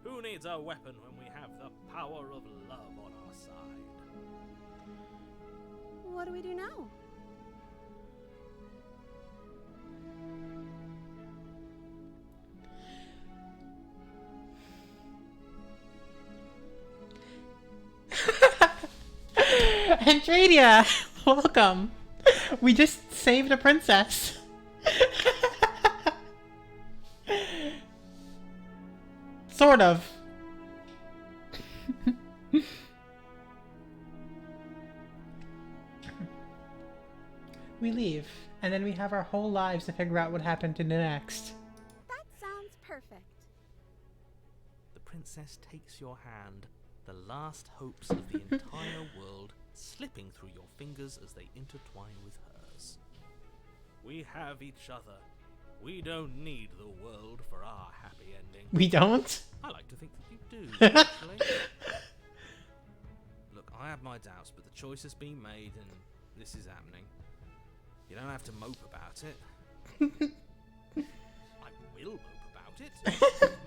Who needs a weapon when we have the power of love on our side? What do we do now? Andradia, welcome. We just saved a princess. Sort of. We leave, and then we have our whole lives to figure out what happened to the next. That sounds perfect. The princess takes your hand, the last hopes of the entire world slipping through your fingers as they intertwine with hers. We have each other. We don't need the world for our happy ending. We don't? I like to think that you do, actually. Look, I have my doubts, but the choice has been made and this is happening. You don't have to mope about it. I will mope about it.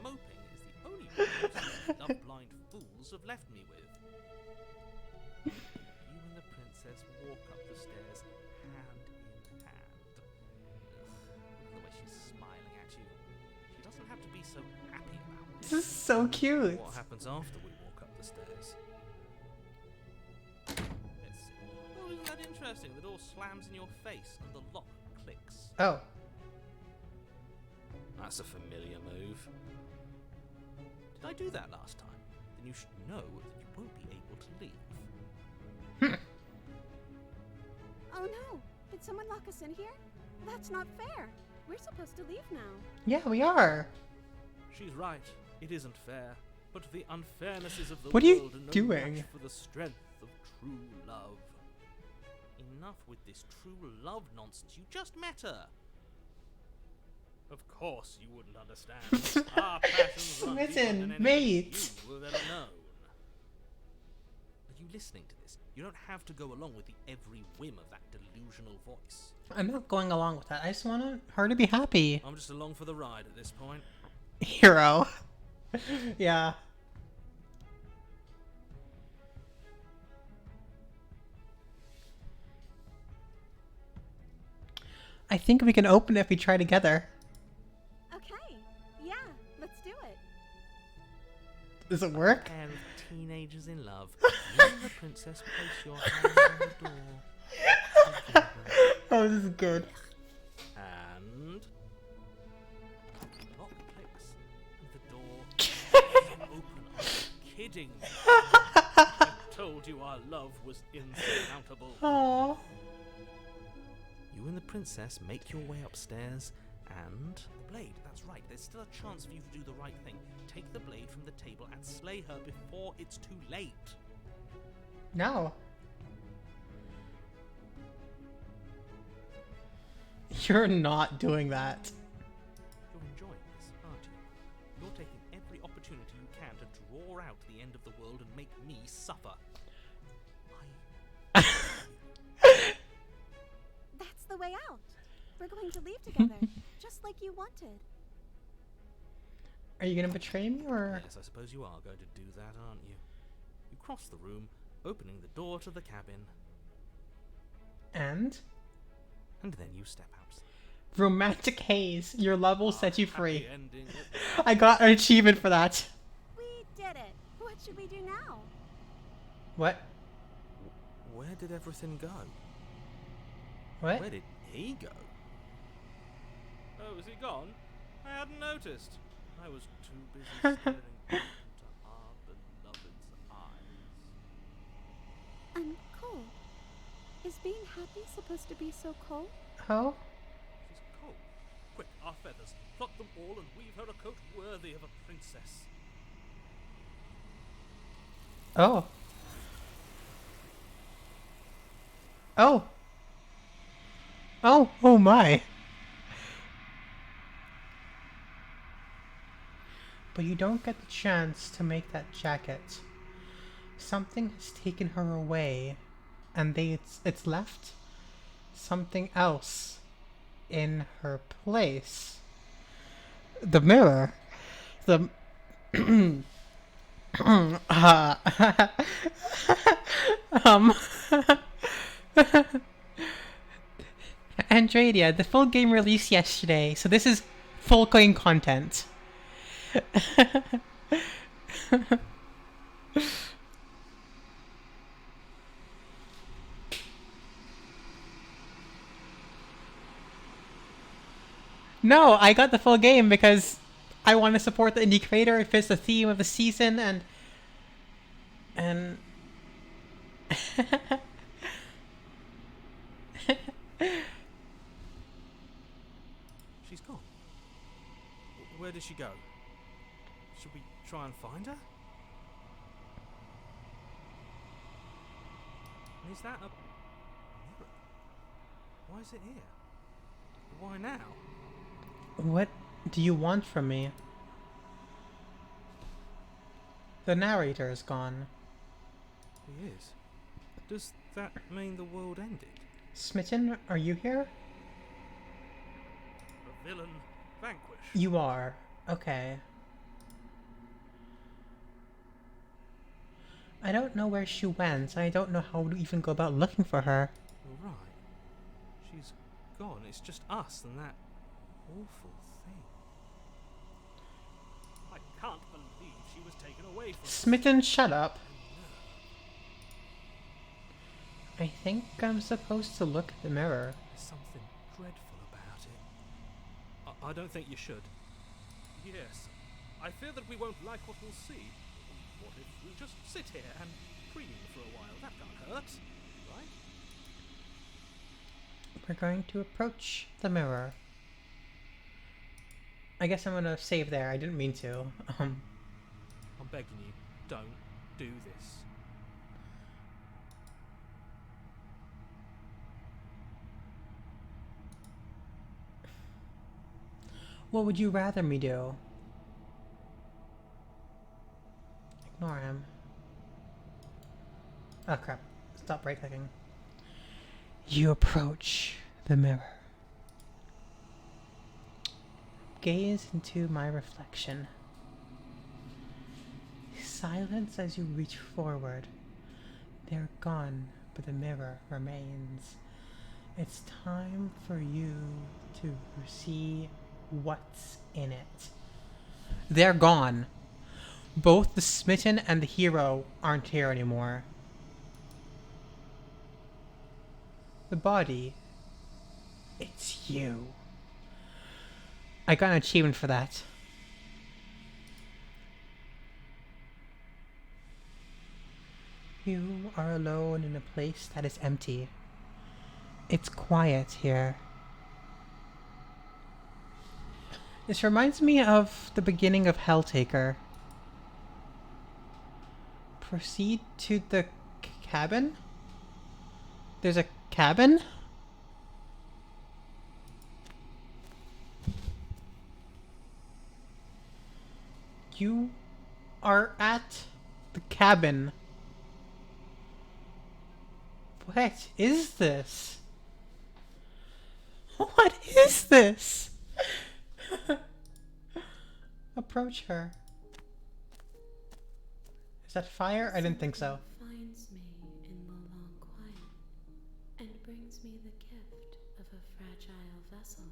Moping is the only reason love-blind fools have left me with. You and the princess walk up the stairs hand in hand. Ugh, look at the way she's smiling at you. She doesn't have to be so happy about This this. is so cute. What happens after we walk up the stairs? Let's see. Oh, isn't that interesting? The door slams in your face and the lock clicks. Oh. That's a familiar move. Did I do that last time? Then you should know that you won't be able to leave. Oh no! Did someone lock us in here? That's not fair. We're supposed to leave now. Yeah, we are. She's right. It isn't fair. But the unfairnesses of the What are you world are no doing? match for the strength of true love. Enough with this true love nonsense. You just met her. Of course you wouldn't understand. Our passions run deeper Smitten, than anything mate. you have ever known. Are you listening to this? You don't have to go along with the every whim of that delusional voice. I'm not going along with that. I just want her to be happy. I'm just along for the ride at this point. Hero. Yeah. I think we can open it if we try together. Okay. Yeah, let's do it. Does it work? Pair of teenagers in love. You and the princess place your hands on the door. Oh, this is good. And the lock clicks and the door open. Are you kidding? I told you our love was insurmountable. Aww. You and the princess make your way upstairs, and the blade. That's right. There's still a chance for you to do the right thing. Take the blade from the table and slay her before it's too late. No. You're not doing that. You're enjoying this, aren't you? You're taking every opportunity you can to draw out the end of the world and make me suffer. That's the way out. We're going to leave together, just like you wanted. Are you gonna betray me or? Yes, I suppose you are going to do that, aren't you? You cross the room, opening the door to the cabin, And? and then you step out. Romantic haze. Your love will set you Happy free. ending. I got an achievement for that. We did it. What should we do now? What? Where did everything go? What? Where did he go? Oh, is he gone? I hadn't noticed. I was too busy staring into our beloved's eyes. I'm cold. Is being happy supposed to be so cold? Oh? She's cold. Quick, our feathers. Pluck them all and weave her a coat worthy of a princess. Oh. Oh. Oh, oh my. but you don't get the chance to make that jacket. Something has taken her away, and it's left something else in her place. The mirror. The um Andradia, the full game released yesterday, so this is full game content. No, I got the full game because I want to support the indie creator. It fits the theme of the season, and She's gone. Where did she go? Should we try and find her? Is that a mirror? Why is it here? Why now? what do you want from me? The narrator is gone. He is. Does that mean the world ended? Smitten, are you here? A villain vanquished. You are. Okay. I don't know where she went. I don't know how to even go about looking for her. You're right. She's gone. It's just us and that awful thing. I can't believe she was taken away from us. Smitten, shut up. I think I'm supposed to look at the mirror. There's something dreadful about it. I don't think you should. Yes. I fear that we won't like what we'll see. What if we just sit here and preen for a while? That can't hurt, right? We're going to approach the mirror. I guess I'm gonna save there. I didn't mean to. I'm begging you, don't do this. What would you rather me do? Ignore him. Oh crap. Stop right clicking. You approach the mirror. Gaze into my reflection. Silence as you reach forward. They're gone, but the mirror remains. It's time for you to see what's in it. They're gone. Both the smitten and the hero aren't here anymore. The body, it's you. I got an achievement for that. You are alone in a place that is empty. It's quiet here. This reminds me of the beginning of Helltaker. Proceed to the cabin? There's a cabin? You are at the cabin. What is this? What is this? Approach her. Is that fire? I didn't think so. Finds me in the long quiet and brings me the gift of a fragile vessel.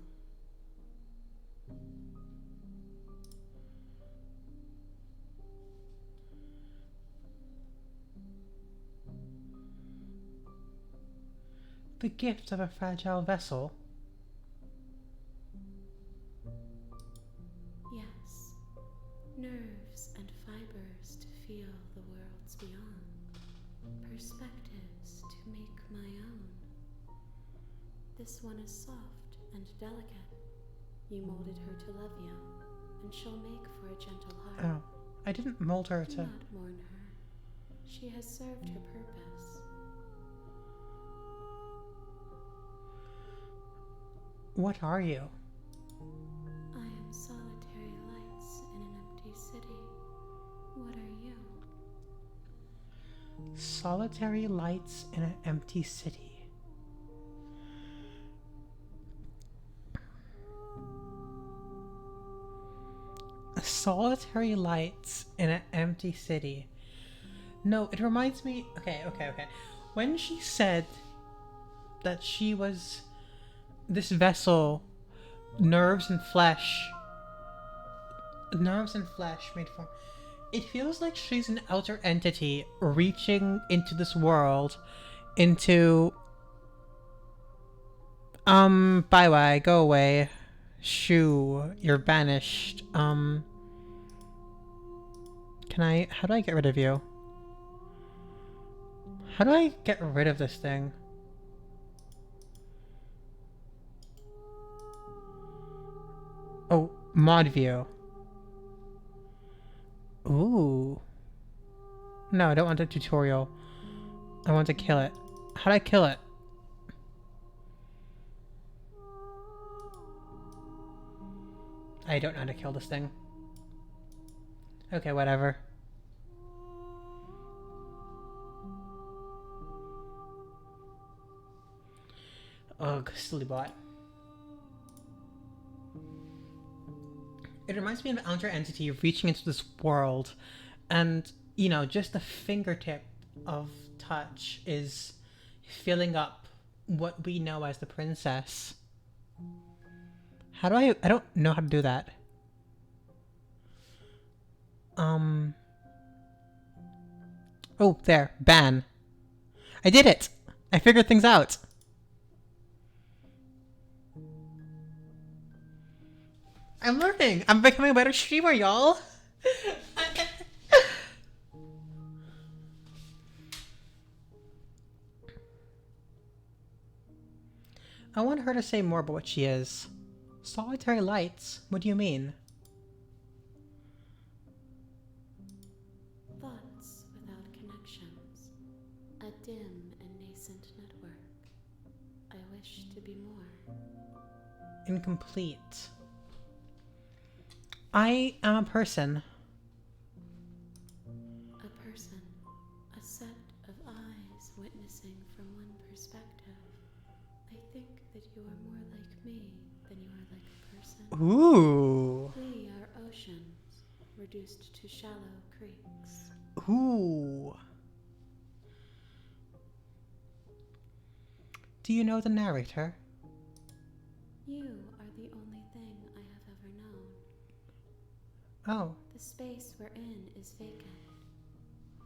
The gift of a fragile vessel? Yes, nerves and fibers to feel the worlds beyond, perspectives to make my own. This one is soft and delicate. You molded her to love you, and she'll make for a gentle heart. Oh, I didn't mold her Do to... not mourn her. She has served her purpose. What are you? I am solitary lights in an empty city. Solitary lights in an empty city. Solitary lights in an empty city. No, it reminds me. Okay. When she said that she was this vessel, nerves and flesh made from. It feels like she's an outer entity reaching into this world, into. Bye bye, go away. Shoo, you're banished. How do I get rid of you? How do I get rid of this thing? Oh, mod view. Ooh. No, I don't want a tutorial. I want to kill it. How do I kill it? I don't know how to kill this thing. Okay, whatever. Ugh, silly bot. It reminds me of an outer entity reaching into this world, and, you know, just the fingertip of touch is filling up what we know as the princess. How do I don't know how to do that. Oh, there. Ban. I did it! I figured things out! I'm learning! I'm becoming a better streamer, y'all! I want her to say more about what she is. Solitary lights? What do you mean? Thoughts without connections. A dim and nascent network. I wish to be more. Incomplete. I am a person. A person. A set of eyes witnessing from one perspective. I think that you are more like me than you are like a person. Ooh. We are oceans, reduced to shallow creeks. Ooh. Do you know the narrator? You are the only thing I have ever known. Oh. The space we're in is vacant.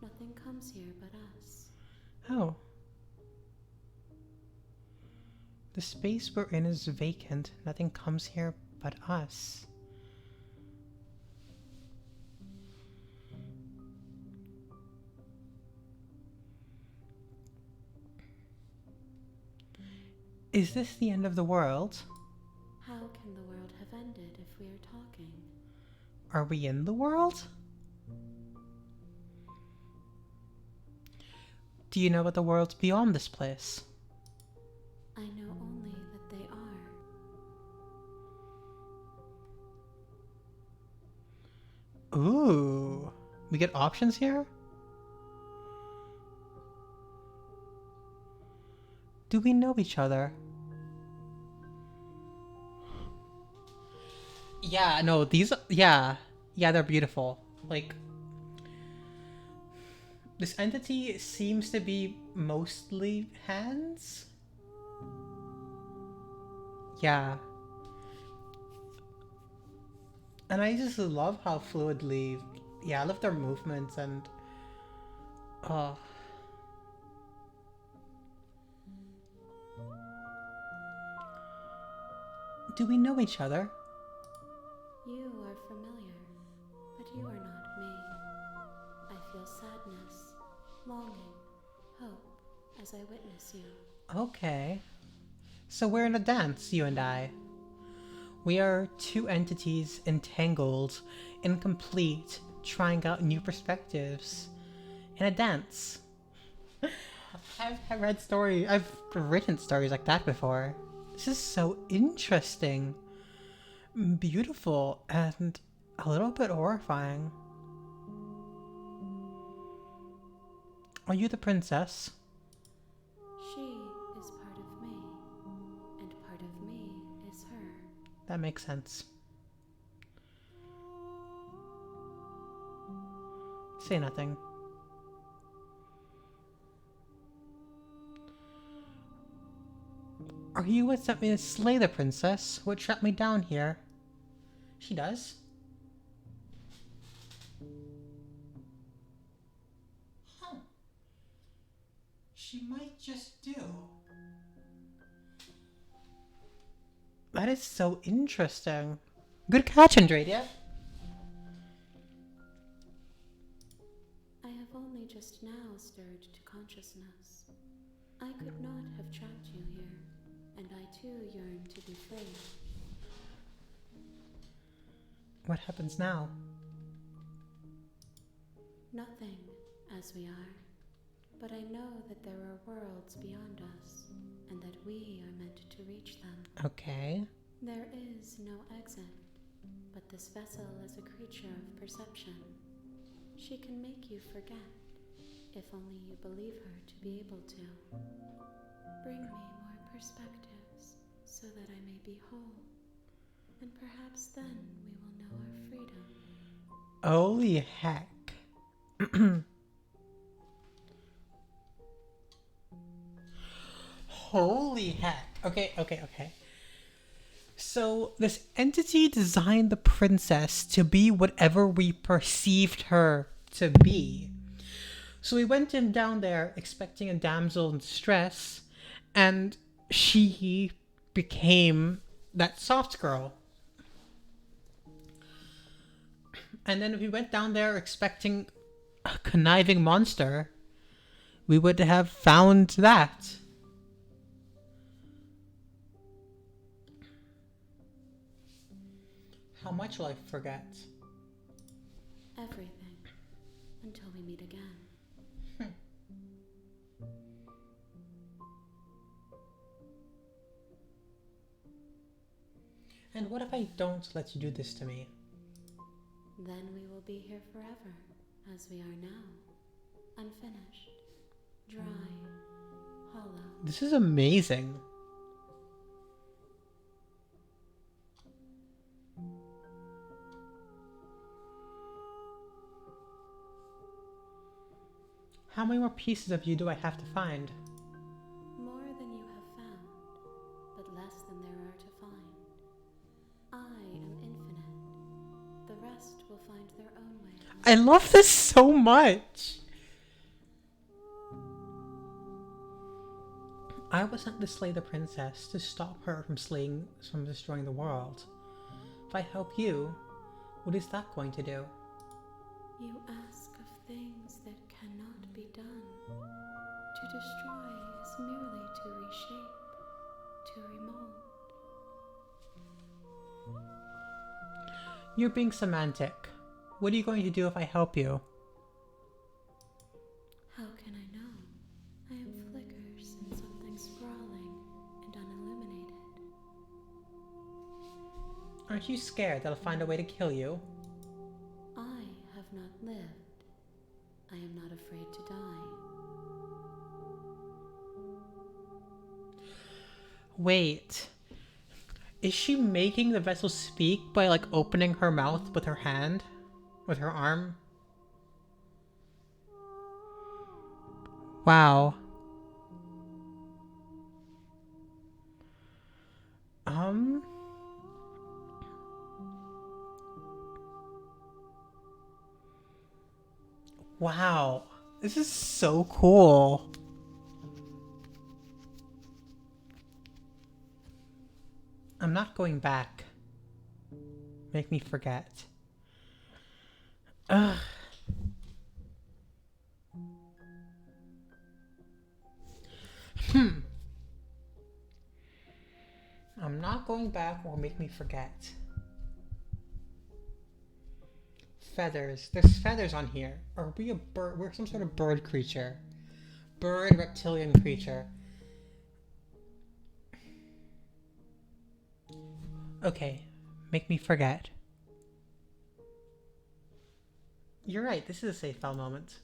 Nothing comes here but us. Oh. The space we're in is vacant. Nothing comes here but us. Is this the end of the world? How can the world have ended if we are talking? Are we in the world? Do you know about the worlds beyond this place? I know only that they are. Ooh. We get options here? Do we know each other? Yeah, no, these, yeah, they're beautiful. Like, this entity seems to be mostly hands? Yeah. And I just love how fluidly, yeah, I love their movements and, oh. Do we know each other? You are familiar, but you are not me. I feel sadness, longing, hope as I witness you. Okay. So we're in a dance, you and I. We are two entities entangled, incomplete, trying out new perspectives. In a dance. I've written stories like that before. This is so interesting. Beautiful and a little bit horrifying. Are you the princess? She is part of me, and part of me is her. That makes sense. Say nothing. Are you what sent me to slay the princess? What trapped me down here? She does. Huh. She might just do. That is so interesting. Good catch, Andradia. I have only just now stirred to consciousness. I could not have trapped you here, and I too yearn to be free. What happens now? Nothing, as we are. But I know that there are worlds beyond us, and that we are meant to reach them. Okay. There is no exit, but this vessel is a creature of perception. She can make you forget, if only you believe her to be able to. Bring me more perspectives, so that I may be whole, and perhaps then we will know our freedom. Holy heck. Holy heck. Okay. So, this entity designed the princess to be whatever we perceived her to be. So we went in down there expecting a damsel in distress, and she became that soft girl. And then if we went down there expecting a conniving monster, we would have found that. How much will I forget? Everything, until we meet again. And what if I don't let you do this to me? Then we will be here forever, as we are now. Unfinished, dry, hollow. This is amazing. How many more pieces of you do I have to find? More than you have found, but less than there are to find. I am infinite. The rest will find their own way. I love this so much. I was sent to slay the princess to stop her from destroying the world. If I help you, what is that going to do? You ask of things that cannot be done. To destroy is merely to reshape, to remold. You're being semantic. What are you going to do if I help you? How can I know? I am flickers in something sprawling and unilluminated. Aren't you scared that I'll find a way to kill you? I have not lived. I am not afraid to die. Wait. Is she making the vessel speak by like opening her mouth with her hand? With her arm? Wow. Wow. This is so cool. I'm not going back. Make me forget. Ugh. I'm not going back or make me forget. Feathers. There's feathers on here. Are we a bird? We're some sort of bird creature. Bird reptilian creature. Okay. Make me forget. You're right. This is a safe file moment.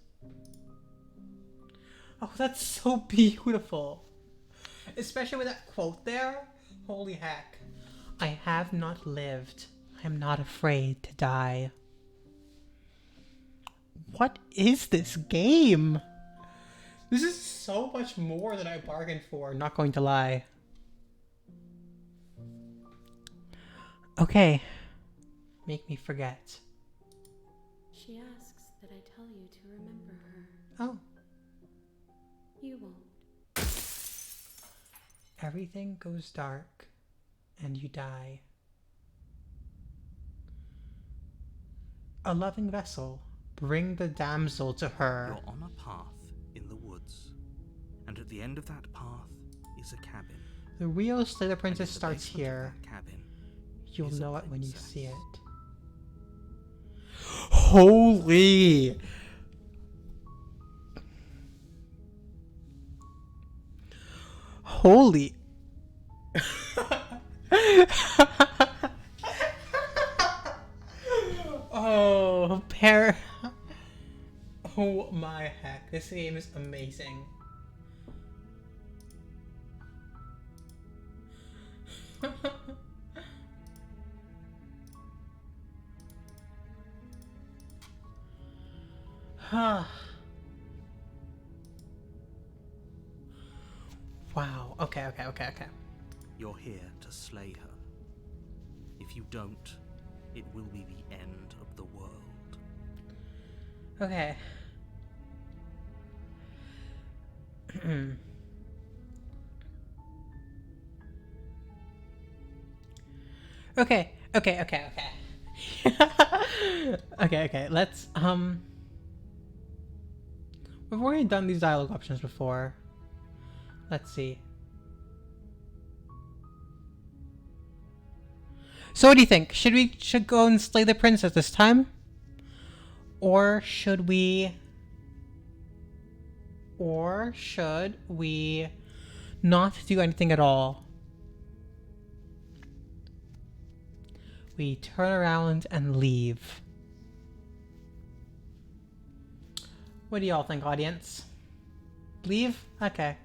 Oh, that's so beautiful. Especially with that quote there. Holy heck. I have not lived. I am not afraid to die. What is this game? This is so much more than I bargained for, not going to lie. Okay. Make me forget. She asks that I tell you to remember her. Oh. You won't. Everything goes dark, and you die. A loving vessel, bring the damsel to her. You're on a path in the woods, and at the end of that path is a cabin. The real Slay the Princess And in the starts basement of here. that cabin You'll is a know it when you princess. see it. Holy! Holy! Oh, pair. Oh my heck, this game is amazing. Wow, okay. You're here to slay her. If you don't, it will be the end of the world. Okay. Okay. Okay, let's, we've already done these dialogue options before. Let's see. So what do you think? Should go and slay the princess this time? Or should we not do anything at all? We turn around and leave. What do y'all think, audience? Leave? Okay.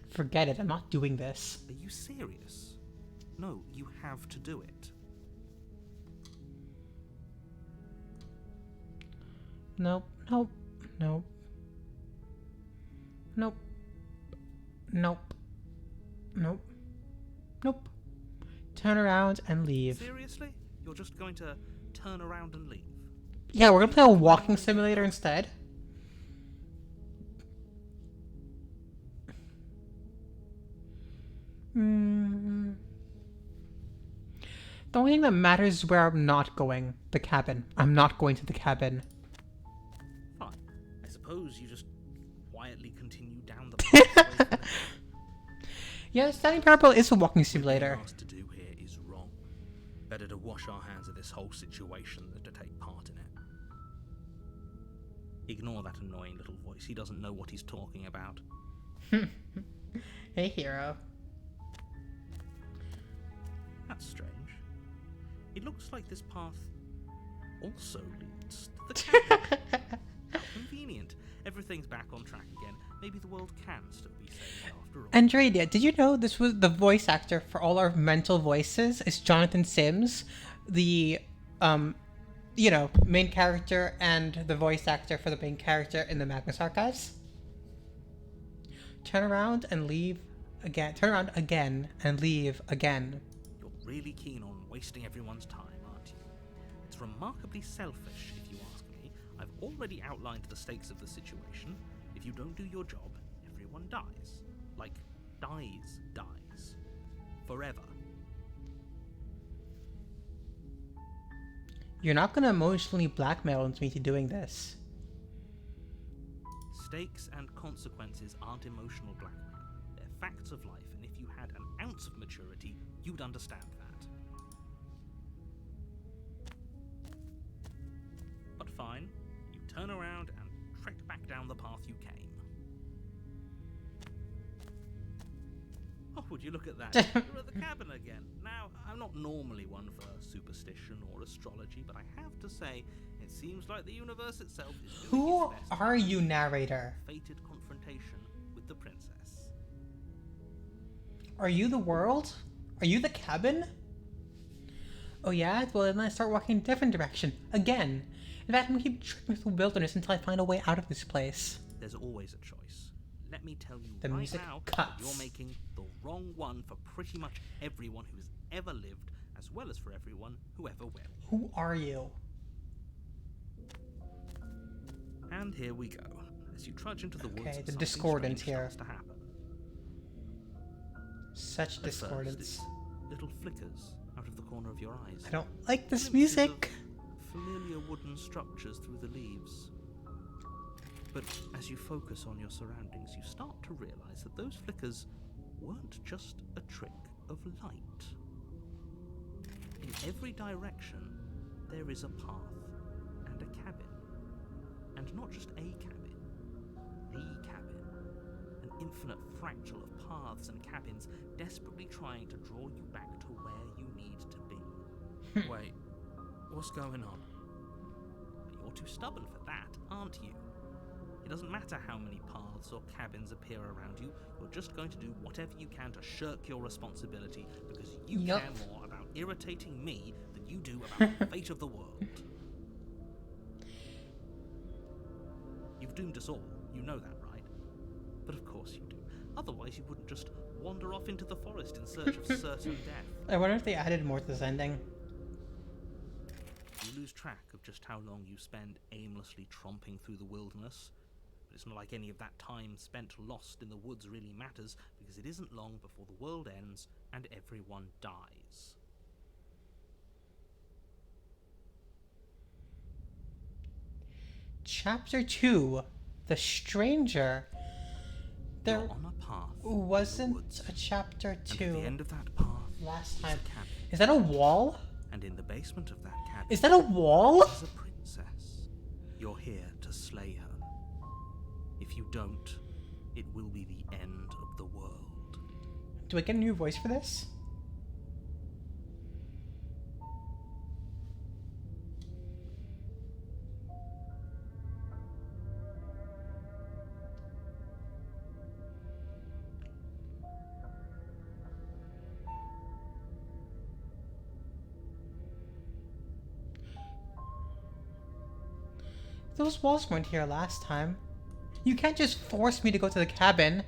Forget it, I'm not doing this. Are you serious? No, you have to do it. Nope. Turn around and leave. Seriously? You're just going to turn around and leave? Yeah, we're gonna play a walking simulator instead. The only thing that matters is where I'm not going. The cabin. I'm not going to the cabin. Fine. I suppose you just quietly continue down the path away from it. Yeah, Standing Parable is a walking What simulator. we're asked to do here is wrong. Better to wash our hands of this whole situation than to take part in it. Ignore that annoying little voice. He doesn't know what he's talking about. Hey, hero. That's strange. It looks like this path also leads to the cabin. How convenient. Everything's back on track again. Maybe the world can still be saved after all. Andrea, did you know this was the voice actor for all our mental voices is Jonathan Sims, the main character and the voice actor for the main character in the Magnus Archives? Turn around and leave again. Turn around again and leave again. You're really keen on wasting everyone's time, aren't you? It's remarkably selfish, if you ask me. I've already outlined the stakes of the situation. If you don't do your job, everyone dies. Like, dies. Forever. You're not gonna emotionally blackmail me into doing this. Stakes and consequences aren't emotional blackmail. They're facts of life, and if you had an ounce of maturity, you'd understand that. But fine, you turn around and trek back down the path you came. Oh, would you look at that? You're at the cabin again. Now, I'm not normally one for superstition or astrology, but I have to say, It seems like the universe itself is doing Who its best are to you, narrator? fated confrontation with the princess. Are you the world? Are you the cabin? Oh yeah? Well then let's start walking in a different direction. Again. In fact, I'm gonna keep tripping through the wilderness until I find a way out of this place. There's always a choice. Let me tell you The right music now, cuts. you're making the wrong one for pretty much everyone who's ever lived, as well as for everyone who ever will. Who are you? And here we go. As you trudge into the woods, Okay, the something discordance strange here. starts to happen. Such At first, discordance. it's little flickers out of the corner of your eyes. I don't like this Glimpses music. of familiar wooden structures through the leaves. But as you focus on your surroundings, you start to realize that those flickers weren't just a trick of light. In every direction, there is a path and a cabin. And not just a cabin, the cabin. An infinite fractal of paths and cabins desperately trying to draw you back to where you need to be. Wait, what's going on? You're too stubborn for that, aren't you? It doesn't matter how many paths or cabins appear around you, you're just going to do whatever you can to shirk your responsibility because you Yup. care more about irritating me than you do about the fate of the world. You've doomed us all, you know that, right? But of course you do. Otherwise you wouldn't just wander off into the forest in search of certain death. I wonder if they added more to this ending. You lose track of just how long you spend aimlessly tromping through the wilderness. But it's not like any of that time spent lost in the woods really matters, because it isn't long before the world ends and everyone dies. Chapter 2. The Stranger. There You're on a path in the wasn't woods, a chapter and at 2 the end of that path last is time. a cabin. Is that a wall? And in the basement of that cabin Is that a wall? is a princess. You're here to slay her. If you don't, it will be the end of the world. Do I get a new voice for this? Those walls weren't here last time. You can't just force me to go to the cabin.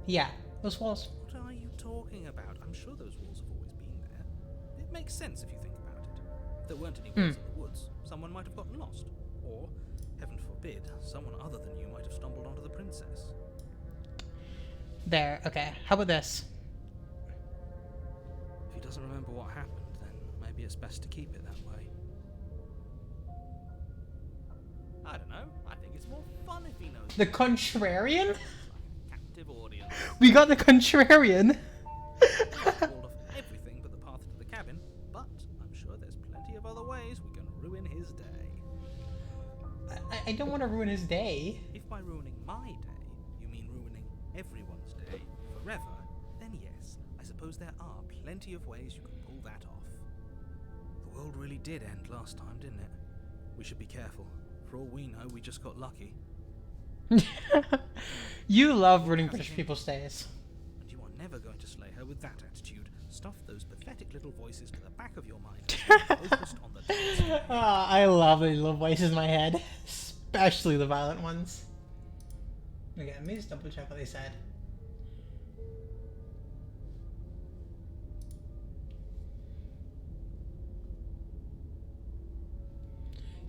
Yeah, those walls. What are you talking about? I'm sure those walls have always been there. It makes sense if you think about it. If there weren't any walls in the woods, someone might have gotten lost. Or, heaven forbid, someone other than you might have stumbled onto the princess. There, okay. How about this? If he doesn't remember what happened, then maybe it's best to keep it that way. I don't know. I think it's more fun if he knows. The contrarian? Captive audience. We got the contrarian. All of everything but the path to the cabin, but I'm sure there's plenty of other ways we can ruin his day. I don't want to ruin his day. If by ruining my day, you mean ruining everyone's day forever, then yes, I suppose there are plenty of ways you can pull that off. The world really did end last time, didn't it? We should be careful. For all we know, we just got lucky. You love ruining British people's days. And you are never going to slay her with that attitude. Stuff those pathetic little voices to the back of your mind and stay focused on the task. I love the little voices in my head. Especially the violent ones. Okay, let me just double check what they said.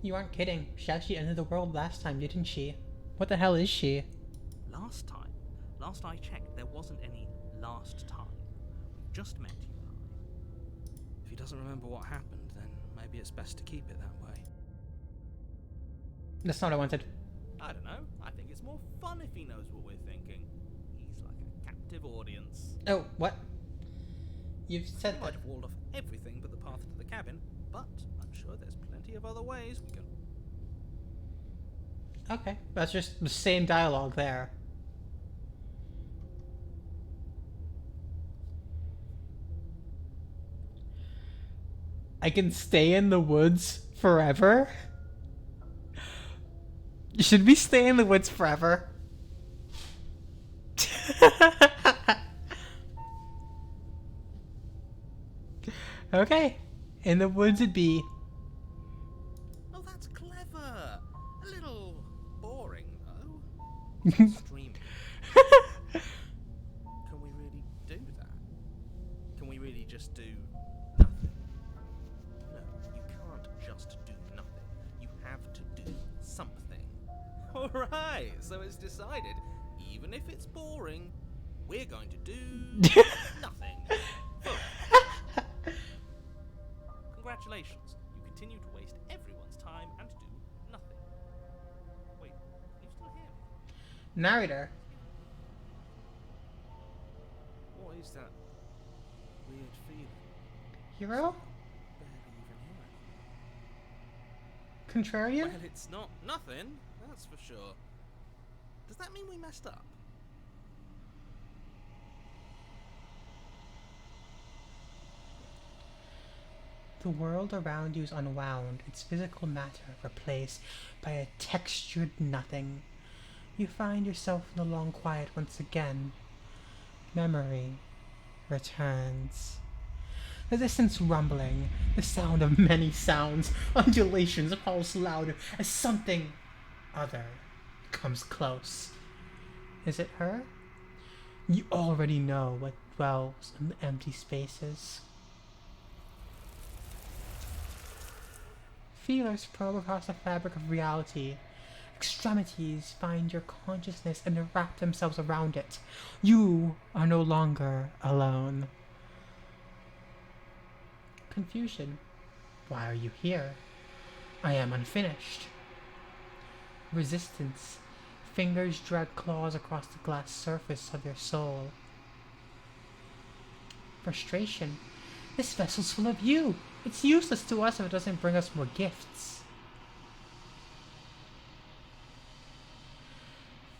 You aren't kidding. She actually ended the world last time, didn't she? What the hell is she? Last time, last I checked, there wasn't any last time. We've just met, you and I. If he doesn't remember what happened, then maybe it's best to keep it that way. That's not what I wanted. I don't know. I think it's more fun if he knows what we're thinking. He's like a captive audience. Oh, what? You've said We that. might have walled off everything but the path to the cabin, but I'm sure there's plenty of other ways we can. Okay, that's just the same dialogue there. I can stay in the woods forever? Should we stay in the woods forever? Okay. In the woods it be. Oh, that's clever. A little boring, though. Extremely. Can we really do that? Can we really just do nothing? No, you can't just do nothing. You have to do something. Alright, so it's decided. Even if it's boring, we're going to do nothing. Congratulations, you continue to waste everyone's time and do nothing. Wait, can you still hear me? Narrator. What is that weird feeling? Hero? Barely even hear Contrarian? it. Well, it's not nothing, that's for sure. Does that mean we messed up? The world around you is unwound, its physical matter replaced by a textured nothing. You find yourself in the long quiet once again. Memory returns. The distance rumbling, the sound of many sounds, undulations pulse louder as something other comes close. Is it her? You already know what dwells in the empty spaces. Feelers probe across the fabric of reality. Extremities find your consciousness and wrap themselves around it. You are no longer alone. Confusion. Why are you here? I am unfinished. Resistance. Fingers drag claws across the glass surface of your soul. Frustration. This vessel's full of you. It's useless to us if it doesn't bring us more gifts.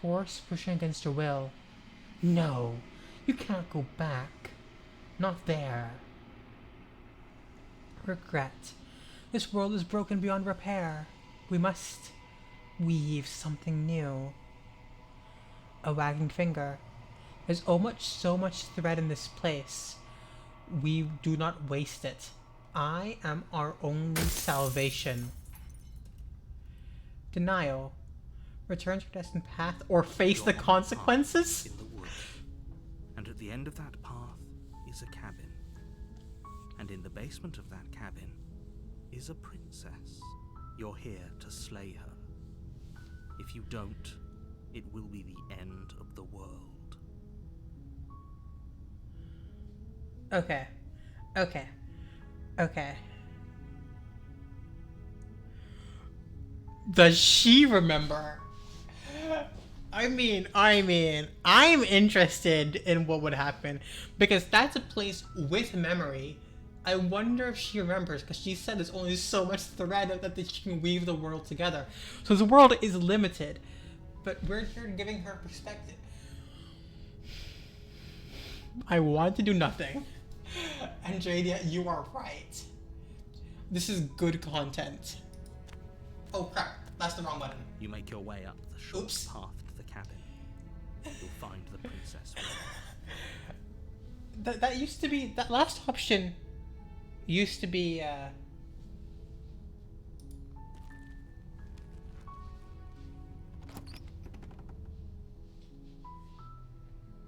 Force pushing against your will. No, you cannot go back. Not there. Regret. This world is broken beyond repair. We must weave something new. A wagging finger. There's so much thread in this place. We do not waste it. I am our only salvation. Denial. Return to your destined path or face the consequences? In the woods. And at the end of that path is a cabin. And in the basement of that cabin is a princess. You're here to slay her. If you don't, it will be the end of the world. Okay. Does she remember? I mean, I'm interested in what would happen because that's a place with memory. I wonder if she remembers because she said there's only so much thread that she can weave the world together. So the world is limited, but we're here giving her perspective. I want to do nothing. And Jadia, you are right. This is good content. Oh crap, that's the wrong button. You make your way up the short Oops. path to the cabin. You'll find the princess. That used to be, that last option used to be,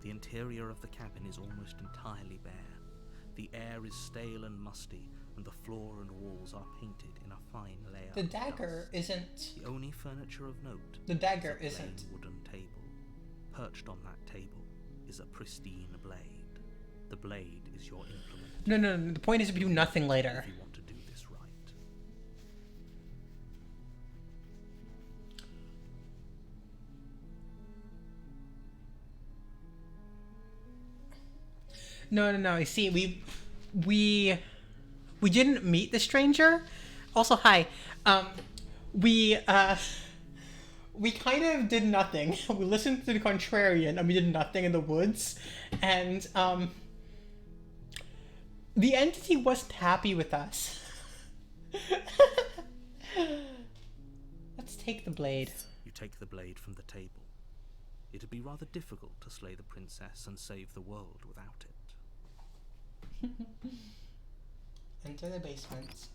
The interior of the cabin is almost entirely bare. The air is stale and musty, and the floor and walls are painted in a fine layer the of dagger dust. isn't, The only furniture of note the dagger is a plain isn't. wooden table. Perched on that table is a pristine blade. The blade is your implement No, the point is we do nothing later. if you want to do this right. No, you see, we didn't meet the stranger. Also, hi. We kind of did nothing. We listened to the Contrarian and we did nothing in the woods. And, the entity wasn't happy with us. Let's take the blade. You take the blade from the table. It'd be rather difficult to slay the princess and save the world without it. Enter the basement.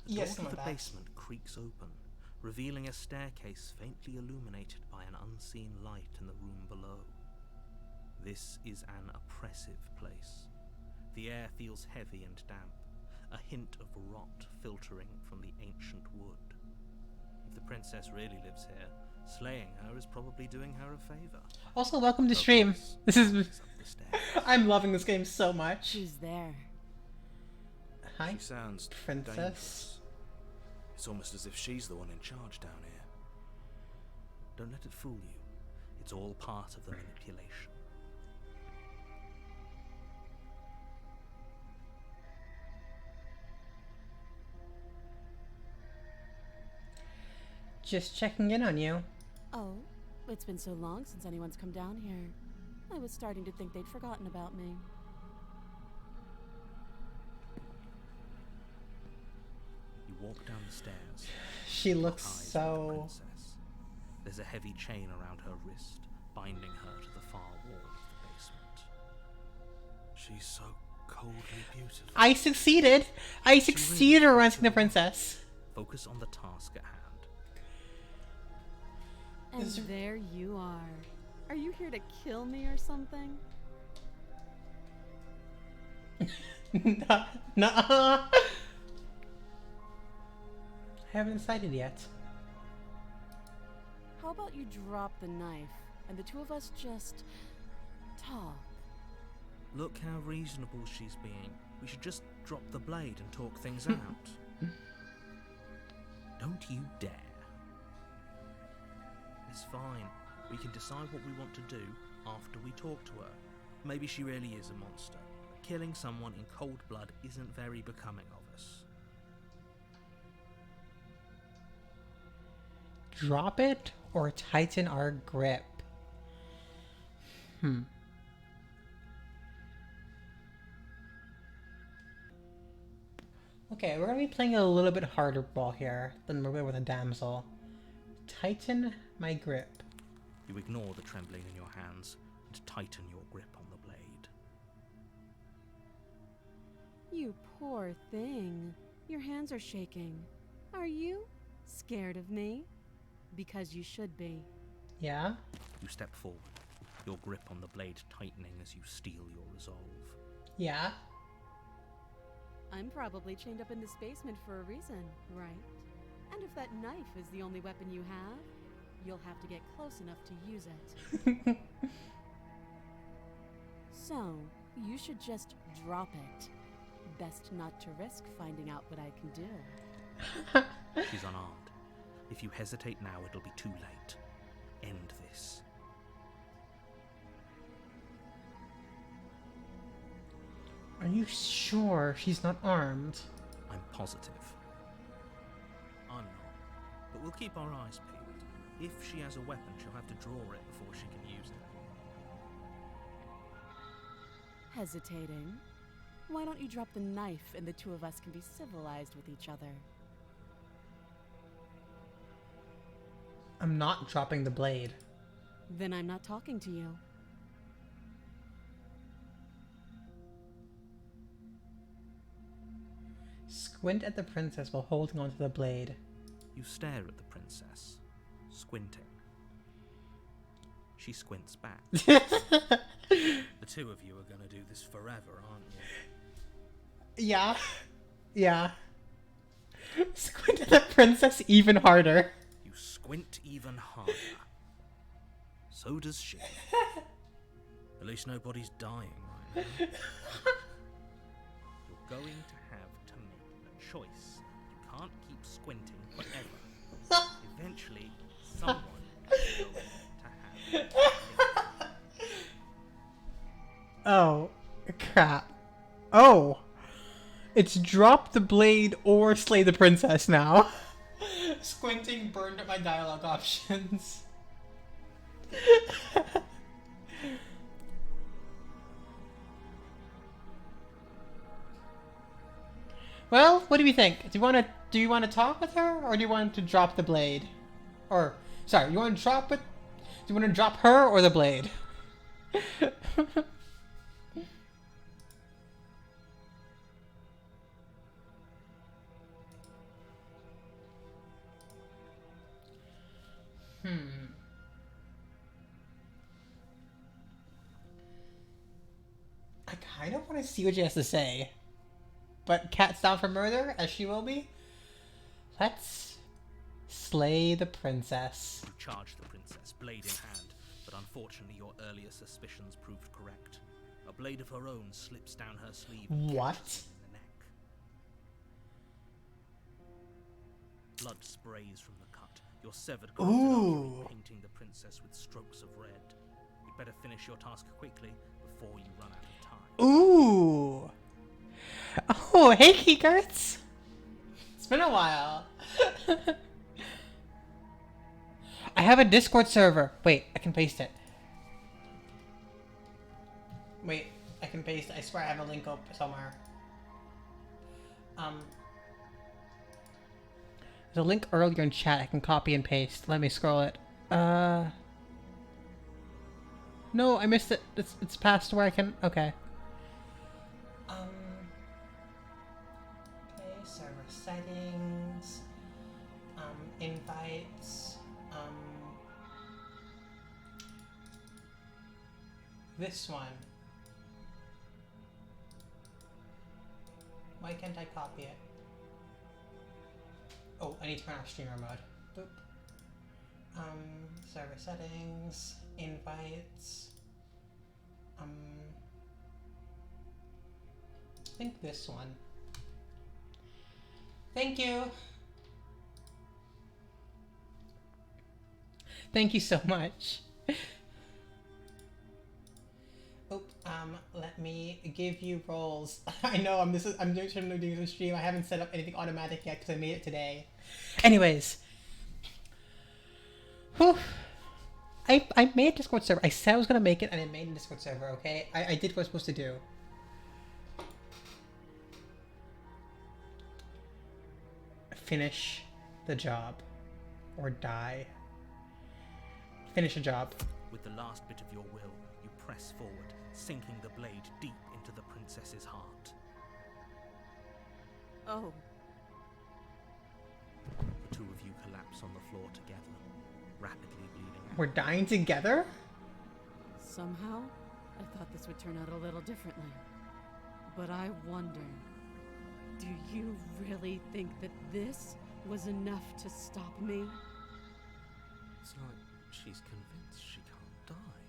The Yes, door some to of the that. basement creaks open, revealing a staircase faintly illuminated by an unseen light in the room below. This is an oppressive place. The air feels heavy and damp, a hint of rot filtering from the ancient wood. If the princess really lives here, slaying her is probably doing her a favor. Also, welcome to Her stream. voice This is. echoes up the stairs. I'm loving this game so much. Who's there? Hi, She sounds princess. dangerous. It's almost as if she's the one in charge down here. Don't let it fool you. It's all part of the manipulation. Just checking in on you. Oh, it's been so long since anyone's come down here. I was starting to think they'd forgotten about me. You walk down the stairs. She looks eyes on the so. princess. There's a heavy chain around her wrist, binding her to the far wall of the basement. She's so coldly beautiful. I succeeded! I succeeded at arresting the princess. Focus on the task at hand. And Is there- there you are. Are you here to kill me or something? Nuh-uh. I haven't decided yet. How about you drop the knife and the two of us just talk? Look how reasonable she's being. We should just drop the blade and talk things out. Don't you dare. It's fine. We can decide what we want to do after we talk to her. Maybe she really is a monster. Killing someone in cold blood isn't very becoming of us. Drop it or tighten our grip? Okay, we're gonna be playing a little bit harder ball here than we're with a damsel. Tighten my grip. You ignore the trembling in your hands and tighten your grip on the blade. You poor thing. Your hands are shaking. Are you scared of me? Because you should be. Yeah? You step forward, your grip on the blade tightening as you steel your resolve. Yeah? I'm probably chained up in this basement for a reason, right? And if that knife is the only weapon you have, you'll have to get close enough to use it. So, you should just drop it. Best not to risk finding out what I can do. She's unarmed. If you hesitate now, it'll be too late. End this. Are you sure she's not armed? I'm positive. I'm not. But we'll keep our eyes peeled. If she has a weapon, she'll have to draw it before she can use it. Hesitating? Why don't you drop the knife and the two of us can be civilized with each other? I'm not dropping the blade. Then I'm not talking to you. Squint at the princess while holding onto the blade. You stare at the princess, squinting. She squints back. The two of you are gonna do this forever, aren't you? Yeah. Yeah. Squint at the princess even harder. You squint even harder. So does she. At least nobody's dying right now. You're going to have to make a choice. You can't keep squinting forever. Eventually, someone is going to have to. Oh, crap. Oh. It's drop the blade or slay the princess now. Squinting burned up my dialogue options. Well, what do you think? Do you want to talk with her, or do you want to drop the blade? Or sorry, you want to drop it? Do you want to drop her or the blade? I kind of want to see what she has to say. But cat's down for murder, as she will be. Let's slay the princess. You charged the princess, blade in hand, but unfortunately your earlier suspicions proved correct. A blade of her own slips down her sleeve and What? catches in the neck. Blood sprays from the cut. Your severed corrupted artery painting the princess with strokes of red. You'd better finish your task quickly before you run out of time. Ooh. Oh, hey, Keekerts. It's been a while. I have a Discord server. Wait, I can paste it. Wait, I can paste it. I swear I have a link up somewhere. There's a link earlier in chat I can copy and paste. Let me scroll it. No, I missed it. It's past where I can... Okay. Okay, server settings. Invites. This one. Why can't I copy it? Oh, I need to turn off streamer mode. Boop. Server settings, invites. I think this one. Thank you. Thank you so much. Oop, let me give you roles. I know I'm doing some stream. I haven't set up anything automatic yet because I made it today. Anyways. Whew. I made a Discord server. I said I was gonna make it and I made a Discord server, okay? I did what I was supposed to do. Finish the job. Or die. Finish the job. With the last bit of your will, you press forward, sinking the blade deep into the princess's heart. Oh. The two of you collapse on the floor together, rapidly bleeding out. We're dying together? Somehow, I thought this would turn out a little differently. But I wonder, do you really think that this was enough to stop me? It's like she's convinced she can't die.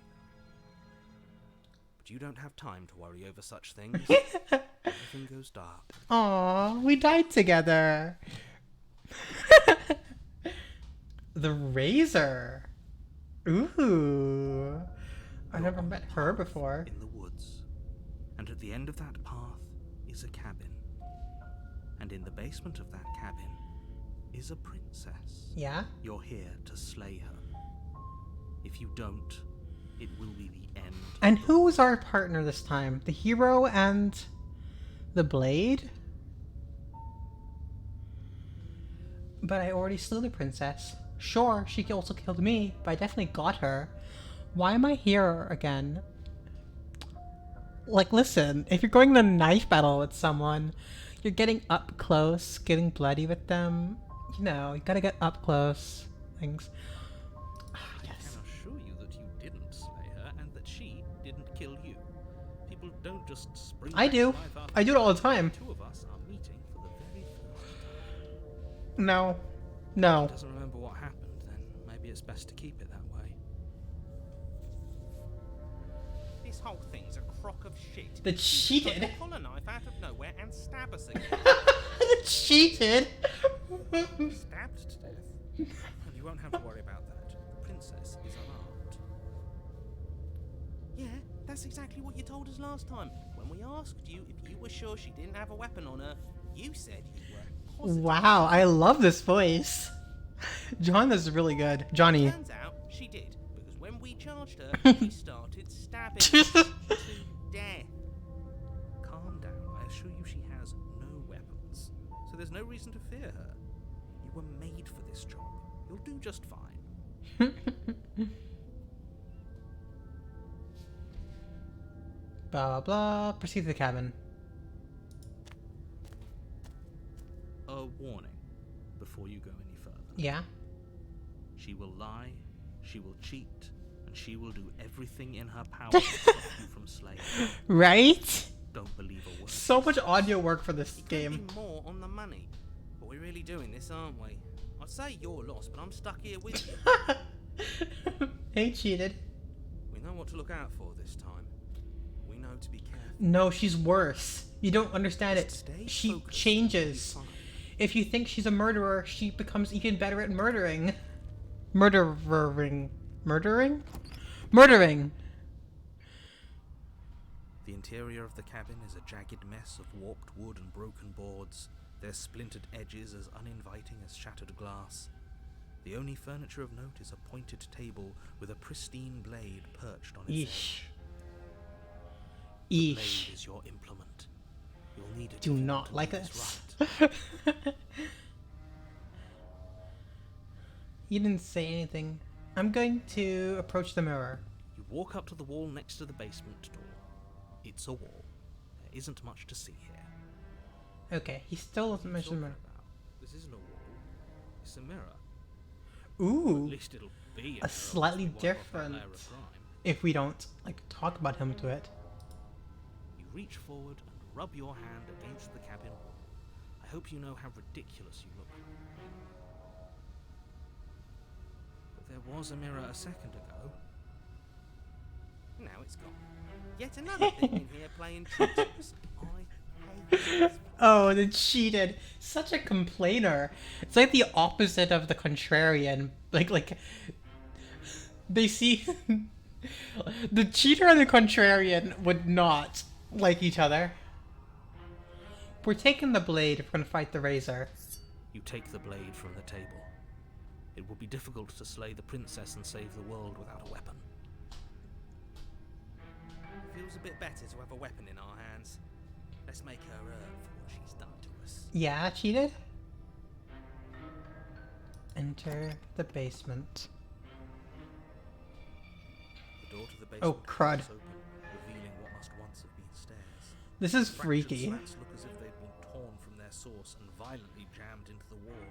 But you don't have time to worry over such things. Everything goes dark. Aww, we died together. The Razor. Ooh. I never met her before. In the woods. And at the end of that path is a cabin. And in the basement of that cabin is a princess. Yeah? You're here to slay her. If you don't, it will be the end. And who was our partner this time? The hero and the blade? But I already slew the princess. Sure, she also killed me, but I definitely got her. Why am I here again? Like, listen, if you're going to knife battle with someone, you're getting up close, getting bloody with them. You know, you gotta get up close. Things. I can assure you that you didn't slay her and that she didn't kill you. People don't just spring I back to do. life after I do it all the time. two of us are meeting for the very first. No. No. Doesn't remember what happened, then maybe it's best to keep it that way. This whole thing's a crock of shit. The cheated. Pull a knife out of nowhere and stab us again. The cheated. Stabbed to death. Well, you won't have to worry about that. The princess is unarmed. Yeah, that's exactly what you told us last time. When we asked you if you were sure she didn't have a weapon on her, you said you were positive. Wow, I love this voice. John is really good. Johnny. Turns out she did, because when we charged her, she started stabbing us to death. Calm down. I assure you she has no weapons. reason to fear her. You were made for this job. You'll do just fine. Blah, blah, blah. Proceed to the cabin. A warning before you go any further. Yeah? She will lie, she will cheat, and she will do everything in her power to stop you from slaying her. Right? Don't believe a word. So much audio work for this It could game. be more on the money. But we're really doing this, aren't we? I'd say you're lost, but I'm stuck here with you. Ain't cheated. We know what to look out for this time. We know to be careful. No, she's worse. You don't understand it. Stay She focused, changes. you'll be fine. If you think she's a murderer, she becomes even better at murdering. Murdering. Murdering! The interior of the cabin is a jagged mess of warped wood and broken boards, their splintered edges as uninviting as shattered glass. The only furniture of note is a pointed table with a pristine blade perched on its Eesh. edge. The Eesh. blade is your implement. You'll need it. Do if you not want to like do this. right. You didn't say anything. I'm going to approach the mirror. You walk up to the wall next to the basement door. It's a wall. There isn't much to see here. Okay, he still doesn't What are you mention the talking mirror. about? This isn't a wall. It's a mirror. Ooh, At least it'll be a mirror slightly once we wipe off that different. layer of grime. if we don't like talk about him to it. You reach forward and rub your hand against the cabin wall. I hope you know how ridiculous you look. But there was a mirror a second ago. Now it's gone. Yet another thing in here playing tricks. I hate this. Oh, they cheated. Such a complainer. It's like the opposite of the contrarian. Like they see the cheater and the contrarian would not like each other. We're taking the blade if we're gonna fight the razor. You take the blade from the table. It will be difficult to slay the princess and save the world without a weapon. Feels a bit better to have a weapon in our hands. Let's make her earn for what she's done to us. Yeah, cheated. Enter the basement. The door to the Oh, basement crud. is open, revealing what must once have been stairs. This is Fractured freaky. slats look as if they'd been torn from their source and violently jammed into the wall.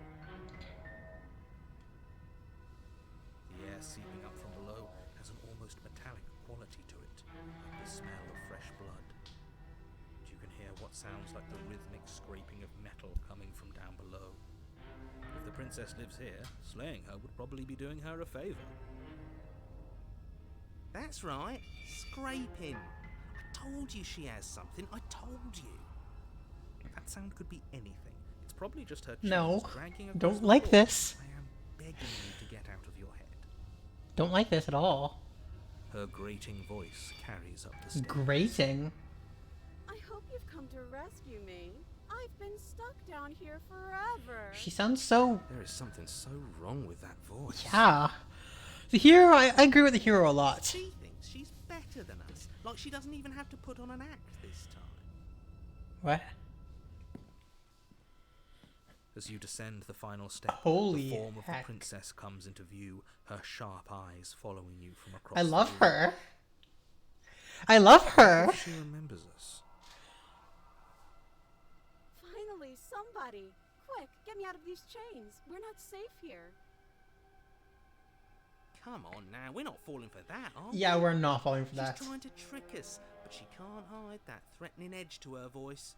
The air seeping up from below has an almost metallic quality to it, like the smell of fresh blood. And you can hear what sounds like the rhythmic scraping of metal coming from down below. If the princess lives here, slaying her would probably be doing her a favor. That's right. Scraping. I told you she has something. I told you. That sound could be anything. It's probably just her No, chains dragging across don't the like floor. this. I am begging you to get out of your head. Don't like this at all. Her grating voice carries up the stairs. Grating. I hope you've come to rescue me. I've been stuck down here forever. She sounds so. There is something so wrong with that voice. Yeah. The hero, I agree with the hero a lot. She thinks she's better than us. Like she doesn't even have to put on an act this time. What? As you descend the final step, Holy the form of heck. the princess comes into view, her sharp eyes following you from across I the love room. her. I love her. She remembers us. Finally, somebody. Quick, get me out of these chains. We're not safe here. Come on now, we're not falling for that, are we? Yeah, we're not falling for She's that. trying to trick us, but she can't hide that threatening edge to her voice.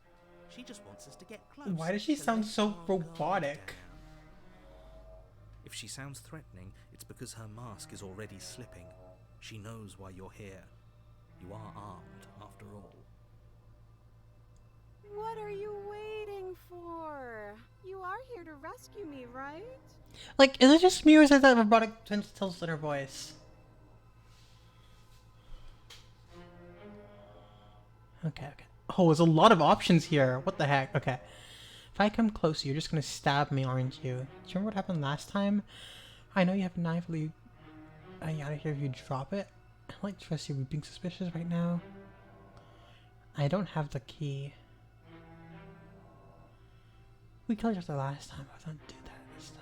She just wants us to get close. Why does she to sound let so our guard robotic? down. If she sounds threatening, it's because her mask is already slipping. She knows why you're here. You are armed, after all. What are you waiting for? You are here to rescue me, right? Like, is it just me or is it that robotic tilts in her voice? Okay. Oh, there's a lot of options here. What the heck? Okay. If I come closer, you're just gonna stab me, aren't you? Do you remember what happened last time? I know you have a knife, but you... I out of here if you drop it. I don't like trust you being suspicious right now. I don't have the key. We killed each other last time. I don't do that this time.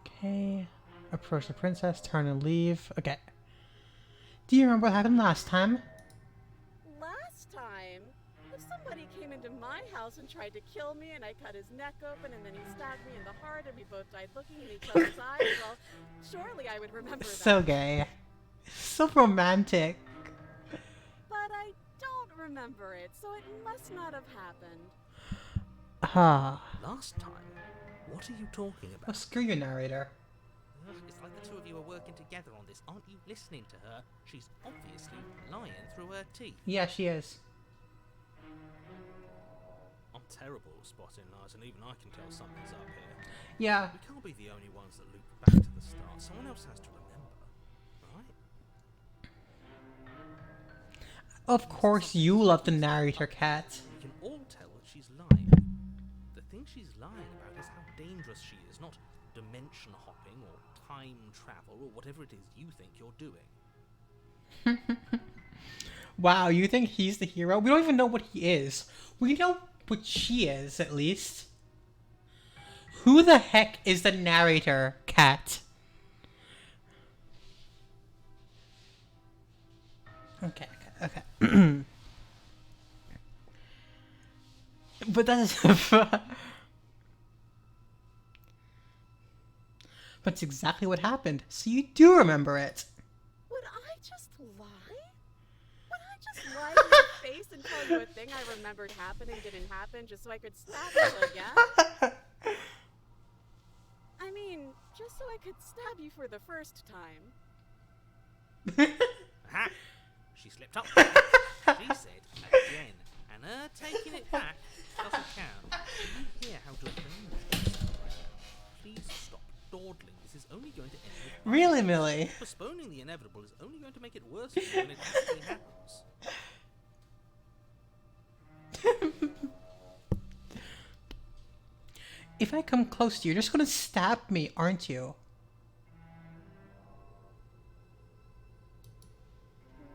Okay. Approach the princess, turn and leave. Okay. Do you remember what happened last time? Last time, if somebody came into my house and tried to kill me and I cut his neck open and then he stabbed me in the heart and we both died looking in each other's eyes, well, surely I would remember that. So gay. So romantic. But I don't remember it, so it must not have happened. Ah. Last time? What are you talking Oh, about? screw you, narrator. Ugh, it's like the two of you are working together on this. Aren't you listening to her? She's obviously lying through her teeth. Yeah, she is. I'm terrible at spotting lies, and even I can tell something's up here. Yeah. We can't be the only ones that loop back to the start. Someone else has to remember, right? Of course you love the narrator, Cat. We can all tell that she's lying. The thing she's lying about is how dangerous she is, not dimension hopping or time travel or whatever it is you think you're doing. Wow, you think he's the hero? We don't even know what he is. We know what she is, at least. Who the heck is the narrator, Cat? Okay. But that is... That's exactly what happened, so you do remember it. Would I just lie? Would I just lie to your face and tell you a thing I remembered happening didn't happen just so I could stab you again? I mean, just so I could stab you for the first time. Aha! She slipped up. She said again, and her taking it back doesn't count. Do you hear how deranged? Please stop dawdling. This is only going to end with Really, Millie? postponing the inevitable is only going to make it worse for you when it actually happens. If I come close to you, you're just gonna stab me, aren't you?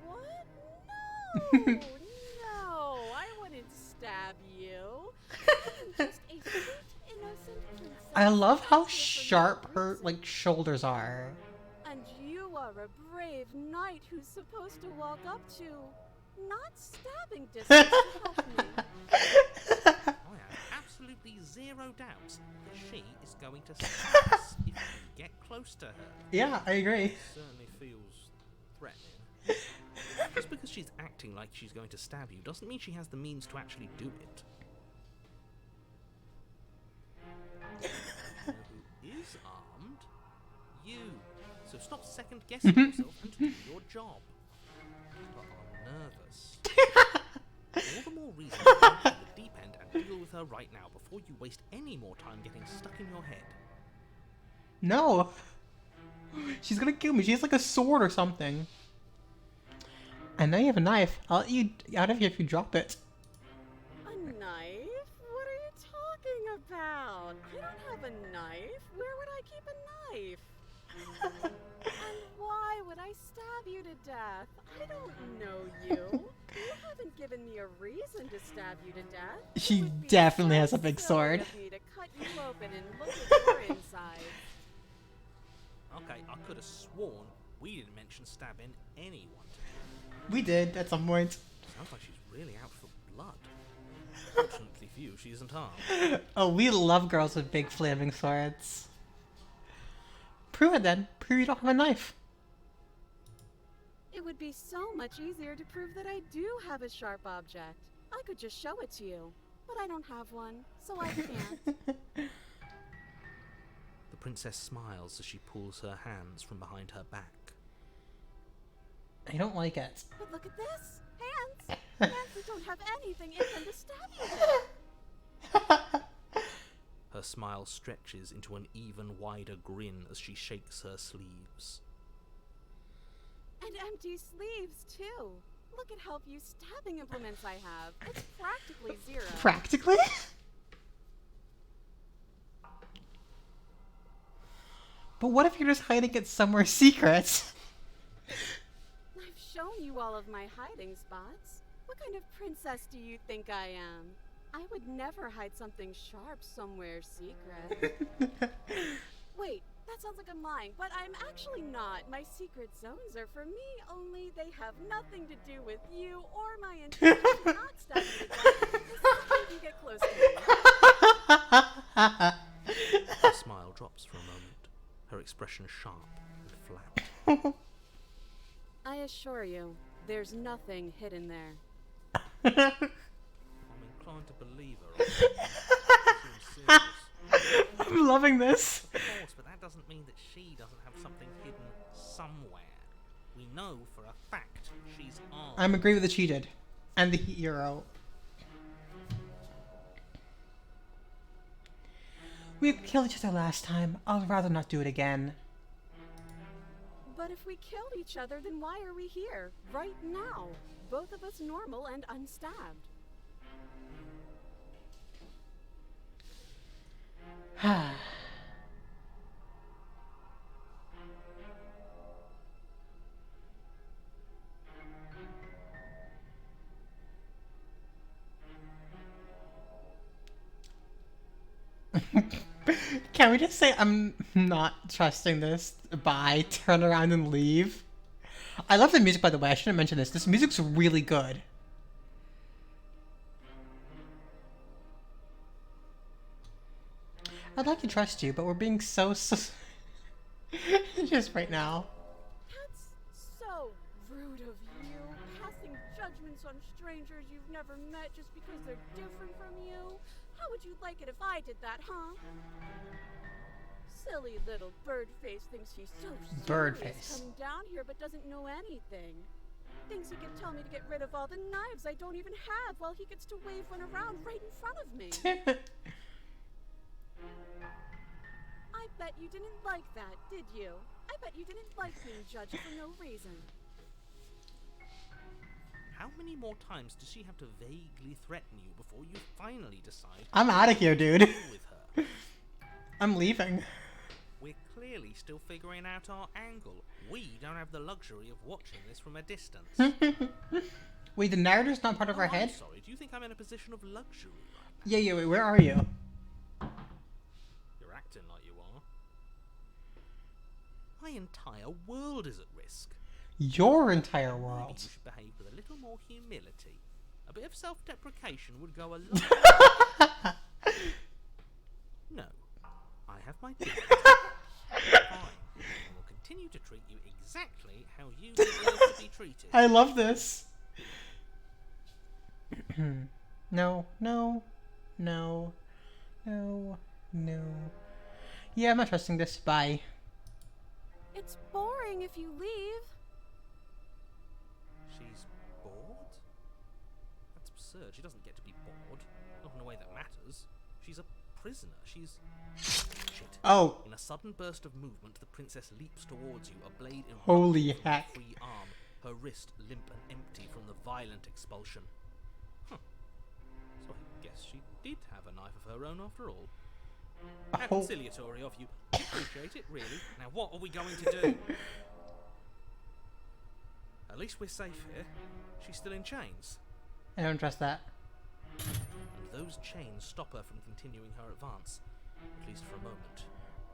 What? No! No! I wouldn't stab you. I'm just a sweet, innocent princess. I love how asking for no sharp her, reason. like, shoulders are. And you are a brave knight who's supposed to walk up to, not stabbing distance to help me. I have absolutely zero doubts that she is going to stab us if you get close to her. Yeah, I agree. Certainly feels threatening. Just because she's acting like she's going to stab you doesn't mean she has the means to actually do it. You know who is armed? You. So stop second guessing yourself and do your job. But I'm nervous. All the more reason to jump in the deep end and deal with her right now before you waste any more time getting stuck in your head. No. She's gonna kill me. She has like a sword or something. I know you have a knife. I'll let you out of here if you drop it. A knife? What are you talking about? I don't have a knife. Where would I keep a knife? And why would I stab you to death? I don't know you. You haven't given me a reason to stab you to death. It She would be definitely so has a big silly sword. of me to cut you open and look at your insides. Okay, I could have sworn we didn't mention stabbing anyone today. We did at some point. Sounds like she's really out for blood. Fortunately for you, she isn't armed. Oh, we love girls with big flaming swords. Prove it then. Prove you don't have a knife. It would be so much easier to prove that I do have a sharp object. I could just show it to you. But I don't have one, so I can't. The princess smiles as she pulls her hands from behind her back. I don't like it. But look at this! Hands! Hands that don't have anything in them to stab you with! Her smile stretches into an even wider grin as she shakes her sleeves. And empty sleeves, too! Look at how few stabbing implements I have. It's practically zero. Practically? But what if you're just hiding it somewhere secret? shown you all of my hiding spots. What kind of princess do you think I am? I would never hide something sharp somewhere secret. Wait, that sounds like I'm lying, but I'm actually not. My secret zones are for me, only they have nothing to do with you or my intention to not stab you to death the second you get close to me. Her smile drops for a moment, her expression sharp and flat. I assure you, there's nothing hidden there. I'm inclined to believe her. She's serious. I'm loving this. Of course, but that doesn't mean that she doesn't have something hidden somewhere. We know for a fact she's armed. I'm agree with the cheated. And the hero. We killed each other last time. I'd rather not do it again. But if we killed each other, then why are we here? Right now. Both of us normal and unstabbed. Can we just say I'm not trusting this? Bye, turn around and leave? I love the music, by the way. I shouldn't mention this. This music's really good. I'd like to trust you, but we're being so just right now. That's so rude of you, passing judgments on strangers you've never met just because they're different from you. How would you like it if I did that, huh? Silly little Birdface thinks he's so serious Birdface. coming down here but doesn't know anything. Thinks he can tell me to get rid of all the knives I don't even have while he gets to wave one around right in front of me. I bet you didn't like that, did you? I bet you didn't like being judged for no reason. How many more times does she have to vaguely threaten you before you finally decide I'm out of here, dude. to deal with her? I'm leaving. We're clearly still figuring out our angle. We don't have the luxury of watching this from a distance. Wait, the narrative's not part of our I'm head? sorry, do you think I'm in a position of luxury right now? Yeah, wait, where are you? You're acting like you are. My entire world is at risk. Your entire Maybe world. you should behave with a little more humility. A bit of self-deprecation would go a long No. I have my dignity. Fine. I will continue to treat you exactly how you deserve to be treated. I love this. No. Yeah, I'm not trusting this. Bye. It's boring if you leave. She's bored? That's absurd. She doesn't get to be bored. Not in a way that matters. She's a prisoner. She's... Shit. Oh, In a sudden burst of movement, the princess leaps towards you, a blade in holy her heck. free arm, her wrist limp and empty from the violent expulsion. Huh. So I guess she did have a knife of her own after all. How Oh. conciliatory of you. I appreciate it, really. Now what are we going to do? At least we're safe here. She's still in chains. I don't trust that. And those chains stop her from continuing her advance. At least for a moment.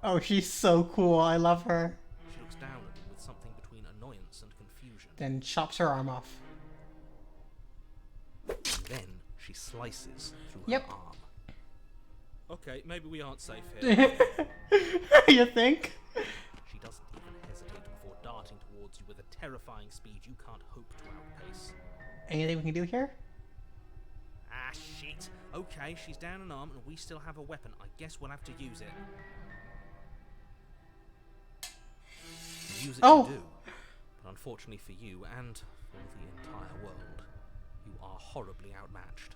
Oh, she's so cool. I love her. She looks down at me with something between annoyance and confusion. Then chops her arm off. And then she slices through Yep. her arm. Okay, maybe we aren't safe here. You think? She doesn't even hesitate before darting towards you with a terrifying speed you can't hope to outpace. Anything we can do here? Ah, shit. Okay, she's down an arm and we still have a weapon. I guess we'll have to use it. Use it Oh. to do. But unfortunately for you and for the entire world, you are horribly outmatched.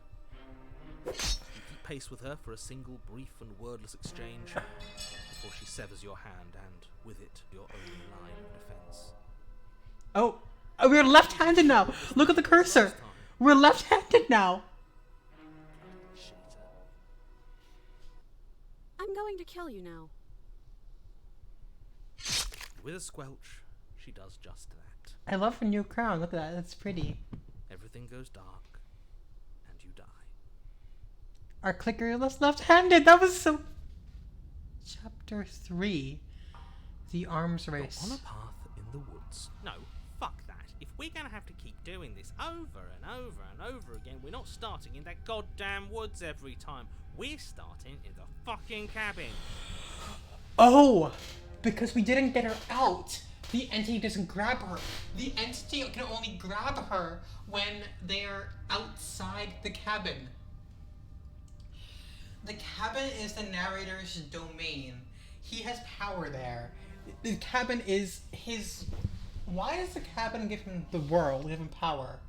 You keep pace with her for a single brief and wordless exchange before she severs your hand and, with it, your only line of defense. Oh, we're left-handed now. Look at the cursor. We're left-handed now. Cheater. I'm going to kill you now. With a squelch, she does just that. I love her new crown. Look at that. That's pretty. Everything goes dark, and you die. Our clicker was left-handed. That was so... Chapter 3. The arms You're race. on a path in the woods. No, fuck that. If we're gonna have to keep doing this over and over and over again, we're not starting in that goddamn woods every time. We're starting in the fucking cabin. Oh! Because we didn't get her out. The entity doesn't grab her. The entity can only grab her when they're outside the cabin. The cabin is the narrator's domain. He has power there. The cabin is his... Why does the cabin give him the world, give him power?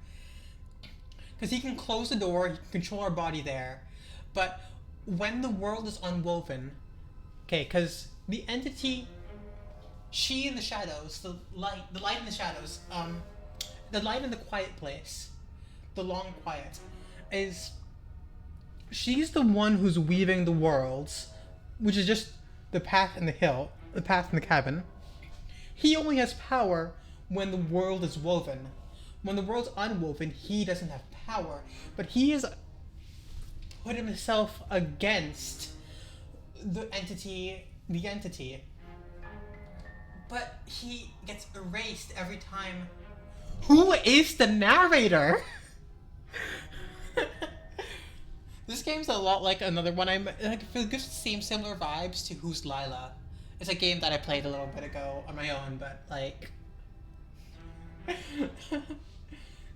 Because he can close the door, he can control our body there. But when the world is unwoven... Okay, because the entity... She in the shadows, the light in the shadows, the light in the quiet place, the long quiet, is... She's the one who's weaving the worlds, which is just the path and the hill, the path and the cabin. He only has power when the world is woven. When the world's unwoven, he doesn't have power. But he has put himself against the entity. But he gets erased every time. Who is the narrator? This game's a lot like another one. It gives the same similar vibes to Who's Lila. It's a game that I played a little bit ago on my own, but like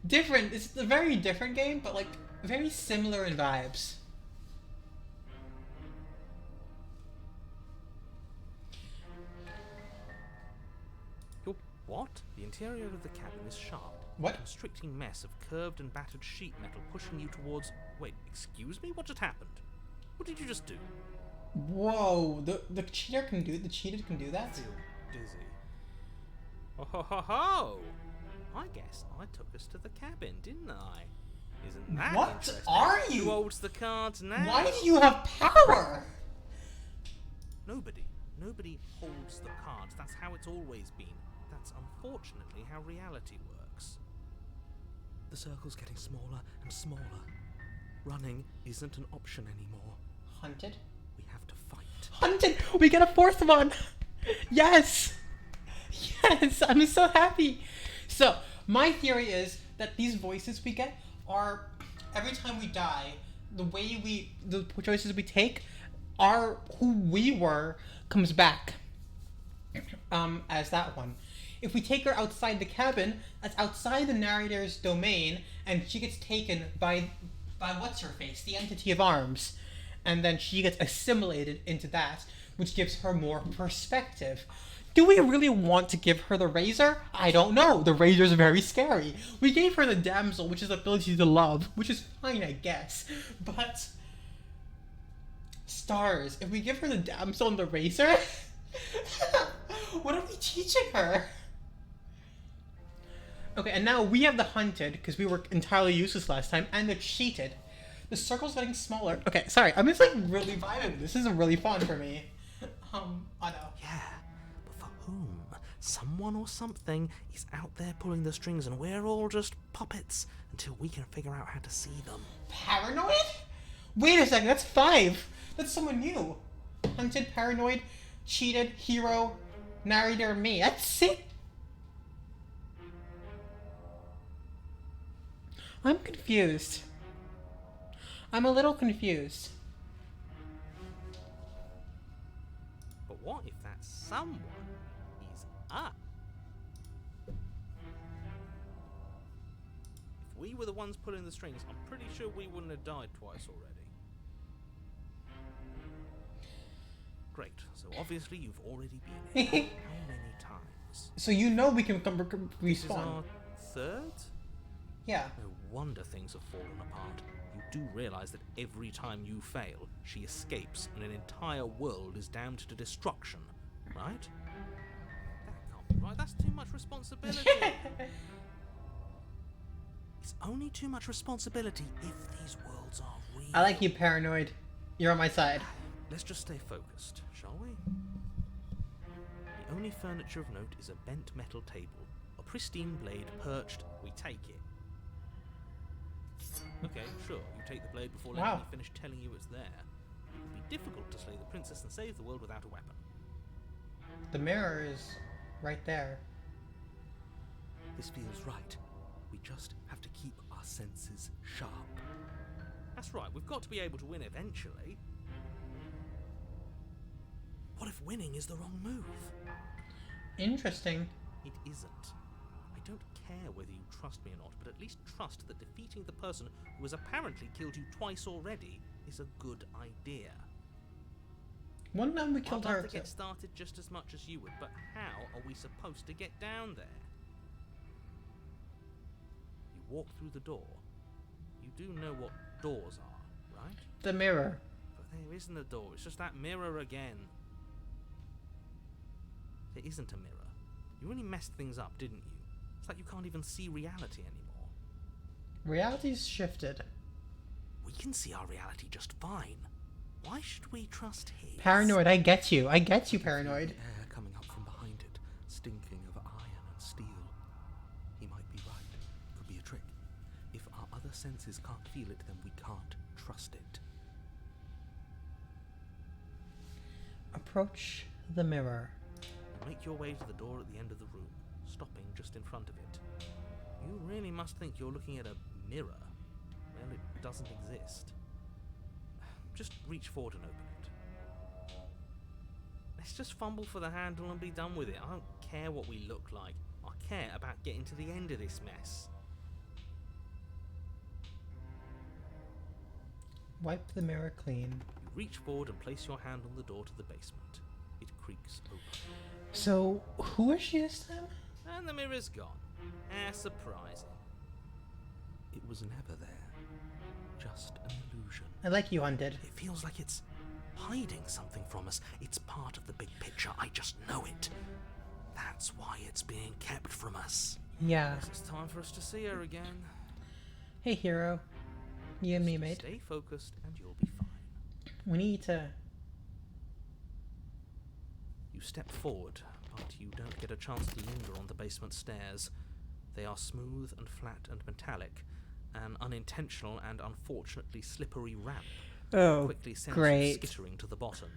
different. It's a very different game, but like very similar in vibes. What? The interior of the cabin is sharp. What? A constricting mess of curved and battered sheet metal pushing you towards... Wait, excuse me? What just happened? What did you just do? Whoa, the cheater can do that? I feel dizzy. Oh ho ho ho! I guess I took us to the cabin, didn't I? Isn't that What interesting? are Who you? holds the cards now? Why do you have power? Nobody holds the cards. That's how it's always been. That's unfortunately how reality works. The circle's getting smaller and smaller. Running isn't an option anymore. Hunted? We have to fight. Hunted! We get a fourth one! Yes! Yes! I'm so happy! So, my theory is that these voices we get are, every time we die, the choices we take are who we were comes back. As that one. If we take her outside the cabin, that's outside the narrator's domain, and she gets taken by what's-her-face, the entity of arms. And then she gets assimilated into that, which gives her more perspective. Do we really want to give her the razor? I don't know. The razor's very scary. We gave her the damsel, which is the ability to love, which is fine, I guess. But... Stars, if we give her the damsel and the razor... what are we teaching her? Okay, and now we have the hunted, because we were entirely useless last time, and the cheated. The circle's getting smaller. Okay, sorry, I'm just like really vibing. This is really fun for me. I know. Yeah, but for whom? Someone or something is out there pulling the strings and we're all just puppets until we can figure out how to see them. Paranoid? Wait a second, that's 5. That's someone new. Hunted, paranoid, cheated, hero, narrator, me. That's 6. I'm confused. I'm a little confused. But what if that someone is us? If we were the ones pulling the strings, I'm pretty sure we wouldn't have died twice already. Great, so obviously you've already been here. How many times? So you know we can This is respawn. our third? Yeah. No wonder things have fallen apart. You do realize that every time you fail, she escapes and an entire world is damned to destruction, right? That can't be right. That's too much responsibility. It's only too much responsibility if these worlds are real. I like you, paranoid. You're on my side. Let's just stay focused, shall we? The only furniture of note is a bent metal table. A pristine blade perched. We take it. Okay, sure, you take the blade before letting Wow. me finish telling you it's there. It would be difficult to slay the princess and save the world without a weapon. The mirror is right there. This feels right. We just have to keep our senses sharp. That's right, we've got to be able to win eventually. What if winning is the wrong move? Interesting. It isn't. I don't care whether you trust me or not, but at least trust that defeating the person who has apparently killed you twice already is a good idea. One time we I'd killed love her to too. get started just as much as you would, but how are we supposed to get down there? You walk through the door. You do know what doors are, right? The mirror. But there isn't a door, it's just that mirror again. There isn't a mirror. You really messed things up, didn't you? It's like you can't even see reality anymore. Reality's shifted. We can see our reality just fine. Why should we trust his? Paranoid, I get you. I get you, paranoid. The air coming up from behind it, stinking of iron and steel. He might be right. Could be a trick. If our other senses can't feel it, then we can't trust it. Approach the mirror. Make your way to the door at the end of the room, stopping just in front of it. You really must think you're looking at a mirror. Well, it doesn't exist. Just reach forward and open it. Let's just fumble for the handle and be done with it. I don't care what we look like. I care about getting to the end of this mess. Wipe the mirror clean. You reach forward and place your hand on the door to the basement. It creaks open. So, who is she this time? And the mirror's gone. How surprising. It was never there. Just an illusion. I like you undid. It feels like it's hiding something from us. It's part of the big picture. I just know it. That's why it's being kept from us. Yeah. Guess it's time for us to see her again. Hey, hero. You and me, mate. Stay focused and you'll be fine. We need to... You step forward, but you don't get a chance to linger on the basement stairs. They are smooth and flat and metallic. An unintentional and unfortunately slippery ramp quickly sends you great. skittering to the bottom.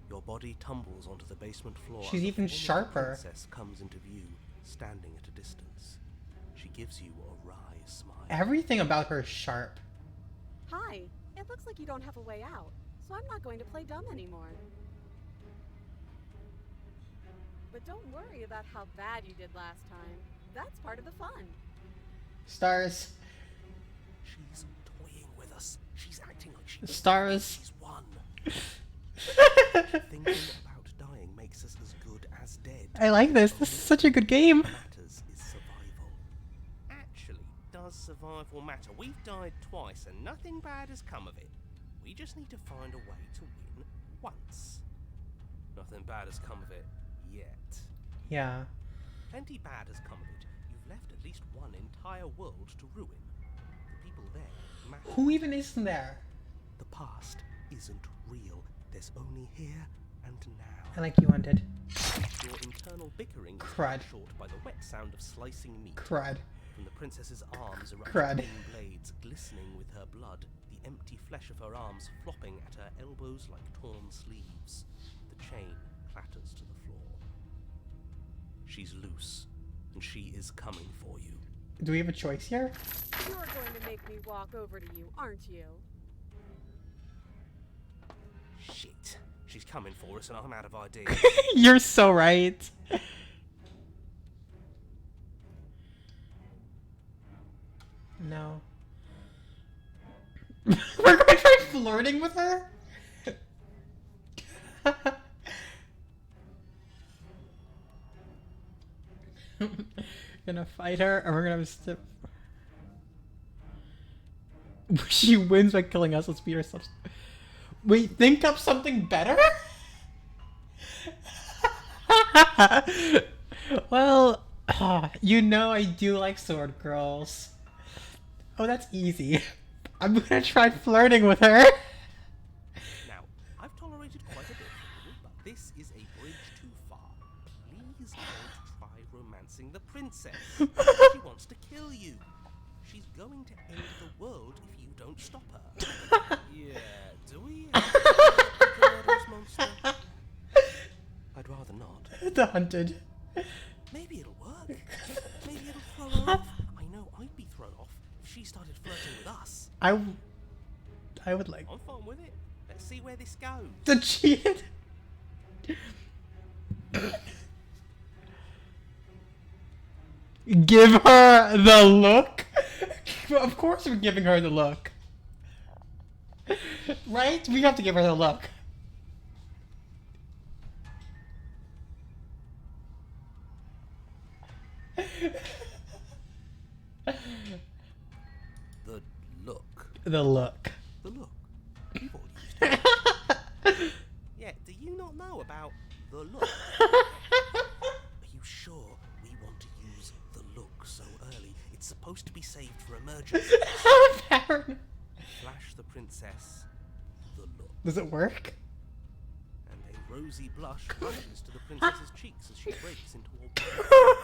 Your body tumbles onto the basement floor. She's and the even form of the sharper. princess comes into view, standing at a distance. She gives you a wry smile. Everything about her is sharp. Hi. It looks like you don't have a way out, so I'm not going to play dumb anymore. But don't worry about how bad you did last time. That's part of the fun. Stars. She's toying with us. She's acting like she Stars. she's won. Thinking about dying makes us as good as dead. I like this. This is such a good game. What matters is survival. Actually, does survival matter? We've died twice and nothing bad has come of it. We just need to find a way to win once. Nothing bad has come of it yet. Yeah. Plenty bad has come of it. You've left at least one entire world to ruin. The people there matter. Who even is in there? The past isn't real. There's only here and I now. like you undid. Your internal bickering is Crud. cut short by the wet sound of slicing meat. Crud. From the princess's arms erupt Crud. green blades glistening with her blood, the empty flesh of her arms flopping at her elbows like torn sleeves. The chain clatters to the floor. She's loose, and she is coming for you. Do we have a choice here? You're going to make me walk over to you, aren't you? Shit. She's coming for us and I'm out of ideas. You're so right. No. We're going to try flirting with her? Gonna fight her, and we're gonna have a step. She wins by killing us. Let's beat ourselves. Wait, think up something better? Well, you know I do like sword girls. Oh, that's easy. I'm gonna try flirting with her. Now, I've tolerated tolerated quite a bit from you, but this is a bridge too far. Please don't try romancing the princess. She wants to kill you. She's going to end the world if you don't stop her. Yeah, do we? Murderous monster. I'd rather not. The hunted. Maybe it'll work. Maybe it'll throw her off. I know I'd be thrown off if she started flirting with us. I would like I'm fine with it. Let's see where this goes. to cheat. Give her the look. Of course we're giving her the look. Right? We have to give her the look. The look. The look. The look. We've all used it. Yeah, do you not know about the look? Are you sure we want to use the look so early? It's supposed to be saved for emergency. Flash the princess the look. Does it work? And a rosy blush rushes to the princess's cheeks as she breaks into all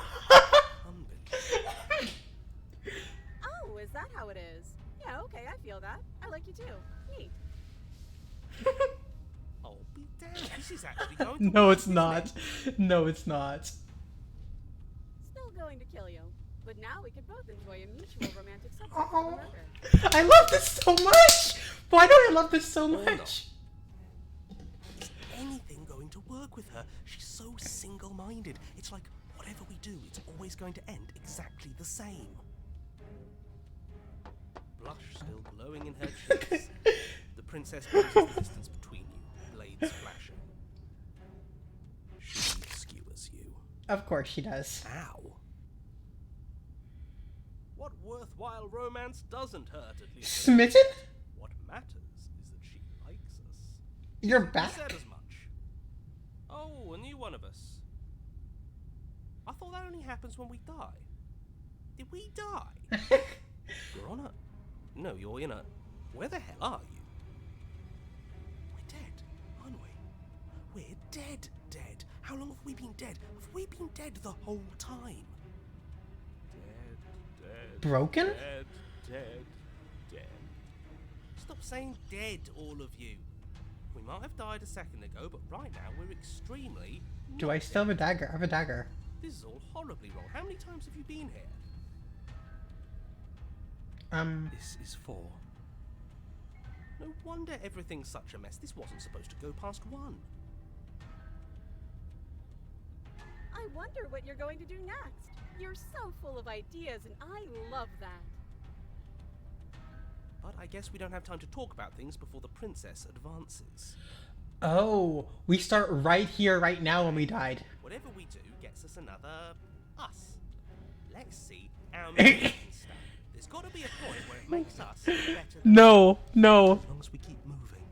unbelievable. Oh, is that how it is? Yeah, okay, I feel that. I like you too. Neat. Oh, be damned. This is actually going to No, work, it's isn't not. it? No, it's not. Still going to kill you. But now we could both enjoy a mutual romantic sunset Oh. for the murder. I love this so much. Why do I love this so no. much? Is anything going to work with her? She's so single-minded. It's like whatever we do, it's always going to end exactly the same. Blush still glowing in her cheeks. The princess closes the distance between you, blades flashing. She skewers you. Of course she does. Ow. What worthwhile romance doesn't hurt, at least? Smitten? What matters is that she likes us. You're He back? said as much. Oh, a new one of us. I thought that only happens when we die. Did we die? You're on a... No, you're in a... Where the hell are you? We're dead, aren't we? We're dead. How long have we been dead? Have we been dead the whole time? Dead. Broken? Dead. Stop saying dead, all of you. We might have died a second ago, but right now we're extremely... Do I still have a dagger? I have a dagger. This is all horribly wrong. How many times have you been here? This is 4. No wonder everything's such a mess. This wasn't supposed to go past 1. I wonder what you're going to do next. You're so full of ideas, and I love that. But I guess we don't have time to talk about things before the princess advances. Oh, we start right here, right now when we died. Whatever we do gets us another us. Let's see how many we can stand. There's got to be a point where it makes us better than No. as long as we keep moving.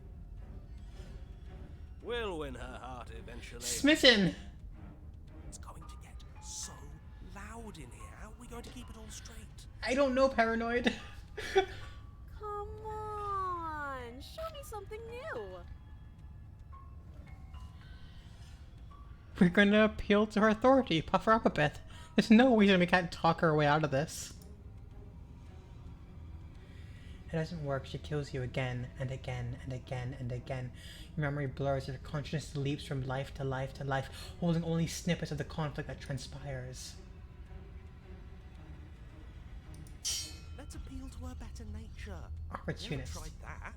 We'll win her heart eventually. Smitten. It's going to get so loud in here. How are we going to keep it all straight? I don't know, Paranoid. Come on, show me something new. We're gonna appeal to her authority, puff her up a bit. There's no reason we can't talk her way out of this. It doesn't work. She kills you again and again and again and again. Your memory blurs as your consciousness leaps from life to life to life, holding only snippets of the conflict that transpires. Let's appeal to her better nature. Opportunist. Never tried that.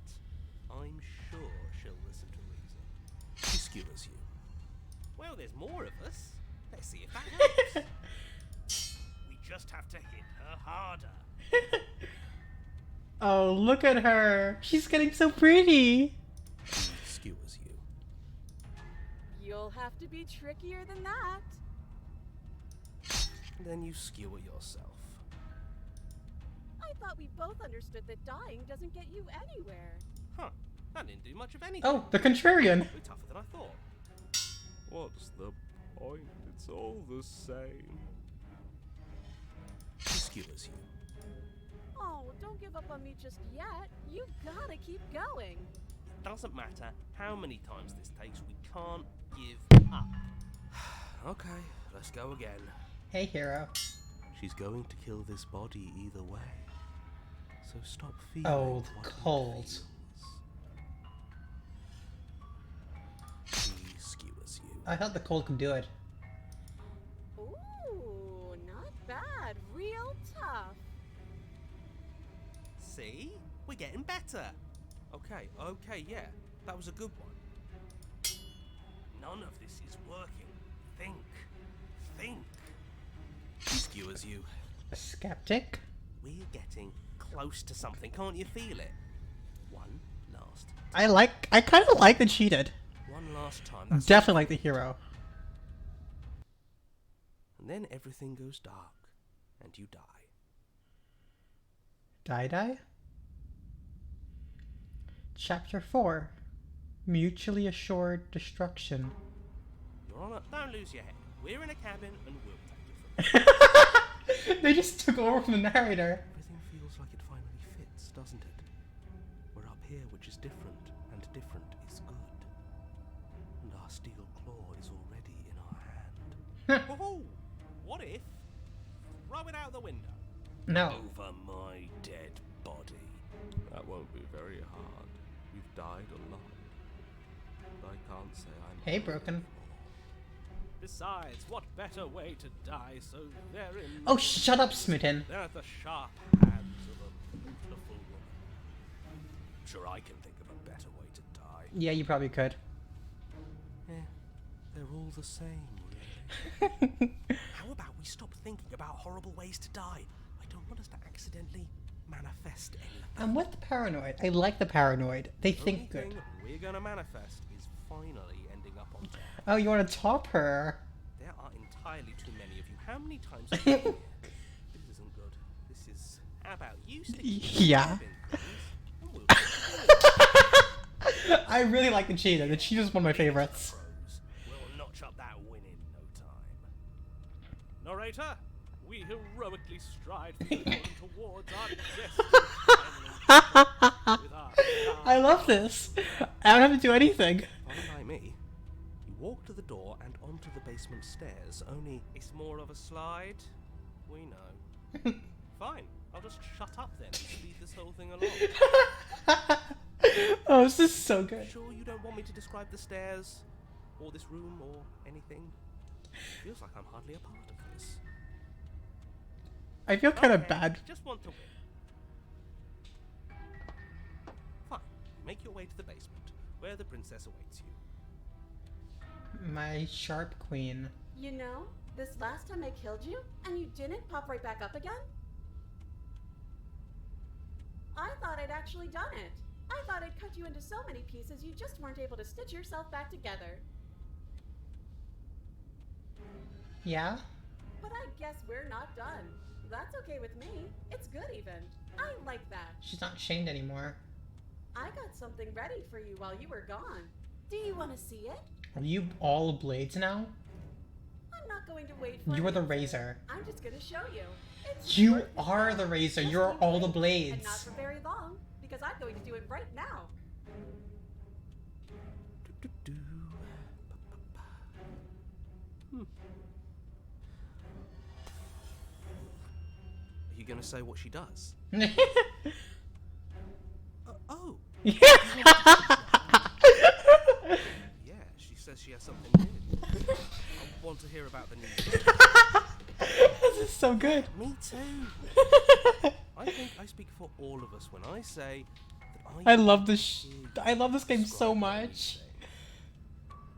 I'm sure she'll listen to reason. She skewers you. Well, there's more of us. Let's see if that helps. We just have to hit her harder. Oh, look at her. She's getting so pretty. She skewers you. You'll have to be trickier than that. Then you skewer yourself. I thought we both understood that dying doesn't get you anywhere. Huh. That didn't do much of anything. Oh, the contrarian. We're tougher than I thought. What's the point? It's all the same. She skewers you. Oh, don't give up on me just yet. You've gotta keep going. doesn't matter how many times this takes, we can't give up. Okay, let's go again. Hey, hero. She's going to kill this body either way. So stop feeling Oh, the what it cold. feels. She skewers you. I thought the cold could do it. Ooh, not bad. Real tough. See? We're getting better. Okay, yeah. That was a good one. None of this is working. Think. She skewers you. Skeptic? We're getting close to something. Can't you feel it? One last. I kind of like that she did. One last time. That's Definitely like the hero. And then everything goes dark, and you die. Die? Chapter 4. Mutually Assured Destruction. Your Honor, don't lose your head. We're in a cabin, and we'll take it from here. They just took over from the narrator. Everything feels like it finally fits, doesn't it? We're up here, which is different, and different is good. And our steel claw is already in our hand. Woohoo! What if? Throw it out the window. No. Over my dead body. That won't be very hard. You've died a lot. But I can't say I'm... Hey, Broken. Besides, what better way to die so very... Oh, shut up, Smitten. than at the sharp hands of a beautiful woman. Sure, I can think of a better way to die. Yeah, you probably could. Yeah, they're all the same, really. How about we stop thinking about horrible ways to die? I don't want us to accidentally manifest anything. I'm with the paranoid. I like the paranoid. They The think only good. thing we're gonna manifest is finally ending up on top. Oh, you want to top her? There are entirely too many of you. How many times have you been here? This isn't good. This is... How about you stick to Yeah. and we'll pros. I really like the cheetah. The cheetah's one of my favorites. We'll notch up that win in no time. Narrator, we heroically stride towards our destiny. With our I love this. I don't have to do anything. Fine by me. You walk to the door and onto the basement stairs, only it's more of a slide. We know. Fine, I'll just shut up then and speed this whole thing along. Oh, this is so good. Sure you don't want me to describe the stairs, or this room, or anything? Feels like I'm hardly a part of this. I feel kind of Okay, bad. Just want to win. Fine. Make your way to the basement, where the princess awaits you. My sharp queen. You know, this last time I killed you, and you didn't pop right back up again? I thought I'd actually done it. I thought I'd cut you into so many pieces you just weren't able to stitch yourself back together. Yeah? But I guess we're not done. That's okay with me. It's good even. I like that. She's not chained anymore. I got something ready for you while you were gone. Do you want to see it? Are you all blades now? I'm not going to wait for You are an the answer. razor. I'm just going to show you. It's You worth it. are the razor. Just You're you all the wait, And not blades. for very long, because I'm going to do it right now. Do-do-do. Ba-ba-ba. Are you going to say what she does? Oh! Yeah, she says she has something new. I want to hear about the news. This is so good. Me too. I think I speak for all of us when I say that I love this. hear you I love this game describe so what much.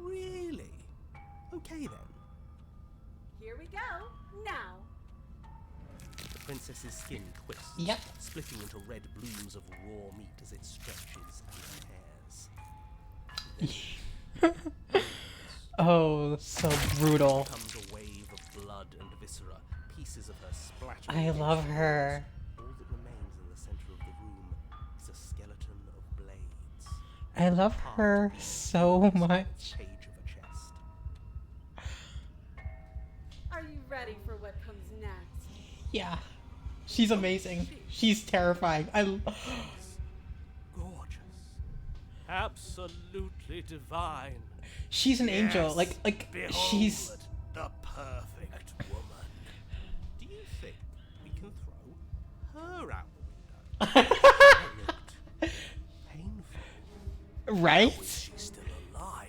you say. Really? Okay then. Here we go. Now. The princess's skin twists, Yep. splitting into red blooms of raw meat as it stretches and tears. Oh, so brutal. Comes a wave of blood and viscera, pieces of her splattering. I love against her. the walls. All that remains in the center of the room is a skeleton of blades. I love her so much. Page of a chest. Are you ready for what comes next? Yeah. She's amazing. She's terrifying. Gorgeous. Absolutely divine. She's an angel. Like Behold she's. the perfect woman. Do you think we can throw her out the window? That looked painful. Right? How is she still alive?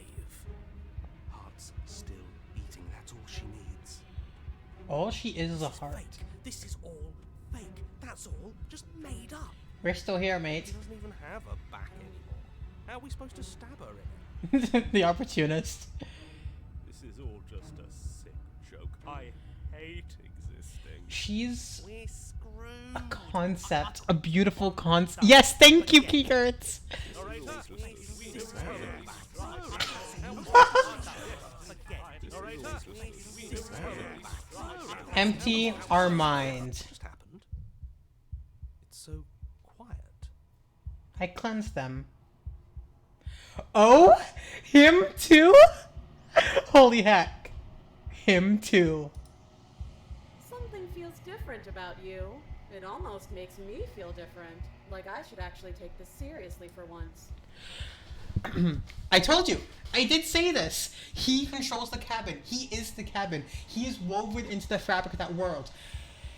Heart's still beating, that's all she needs. All she is a This is heart. fake. This is all fake. That's all just made up. We're still here, She mate. doesn't even have a back anymore. How are we supposed to stab her in it? The opportunist. This is all just a sick joke. I hate existing. She's We're screwed. a concept, a beautiful concept. Yes, thank you, Keegerts. Empty our mind. Just happened. It's so quiet. I cleansed them. Oh, him too? Holy heck, him too. Something feels different about you. It almost makes me feel different. Like I should actually take this seriously for once. I told you. I did say this. He controls the cabin. He is the cabin. He is woven into the fabric of that world.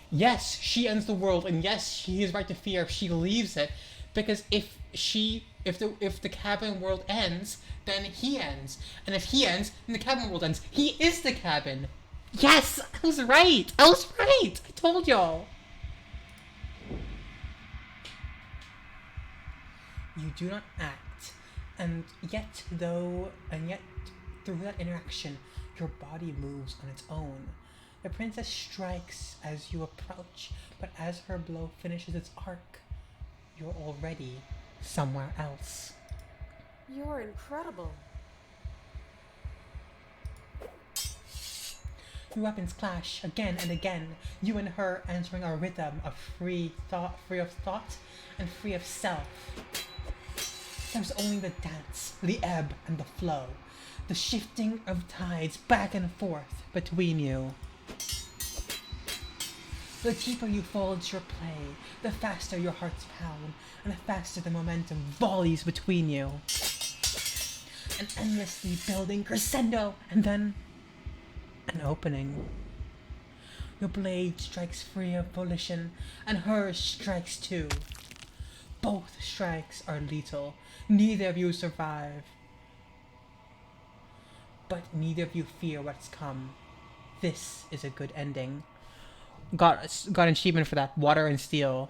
Yes, she ends the world, and yes, she is right to fear if she leaves it. Because if the cabin world ends, then he ends. And if he ends, then the cabin world ends. He is the cabin. Yes, I was right. I was right. I told y'all. You do not act. And yet through that interaction, your body moves on its own. The princess strikes as you approach, but as her blow finishes its arc, you're already somewhere else. You're incredible. Your weapons clash again and again, you and her entering a rhythm of free of thought, and free of self. There's only the dance, the ebb and the flow, the shifting of tides back and forth between you. The deeper you fall into your play, the faster your hearts pound, and the faster the momentum volleys between you. An endlessly building crescendo, and then an opening. Your blade strikes free of volition, and hers strikes too. Both strikes are lethal. Neither of you survive. But neither of you fear what's come. This is a good ending. Got an achievement for that. Water and Steel.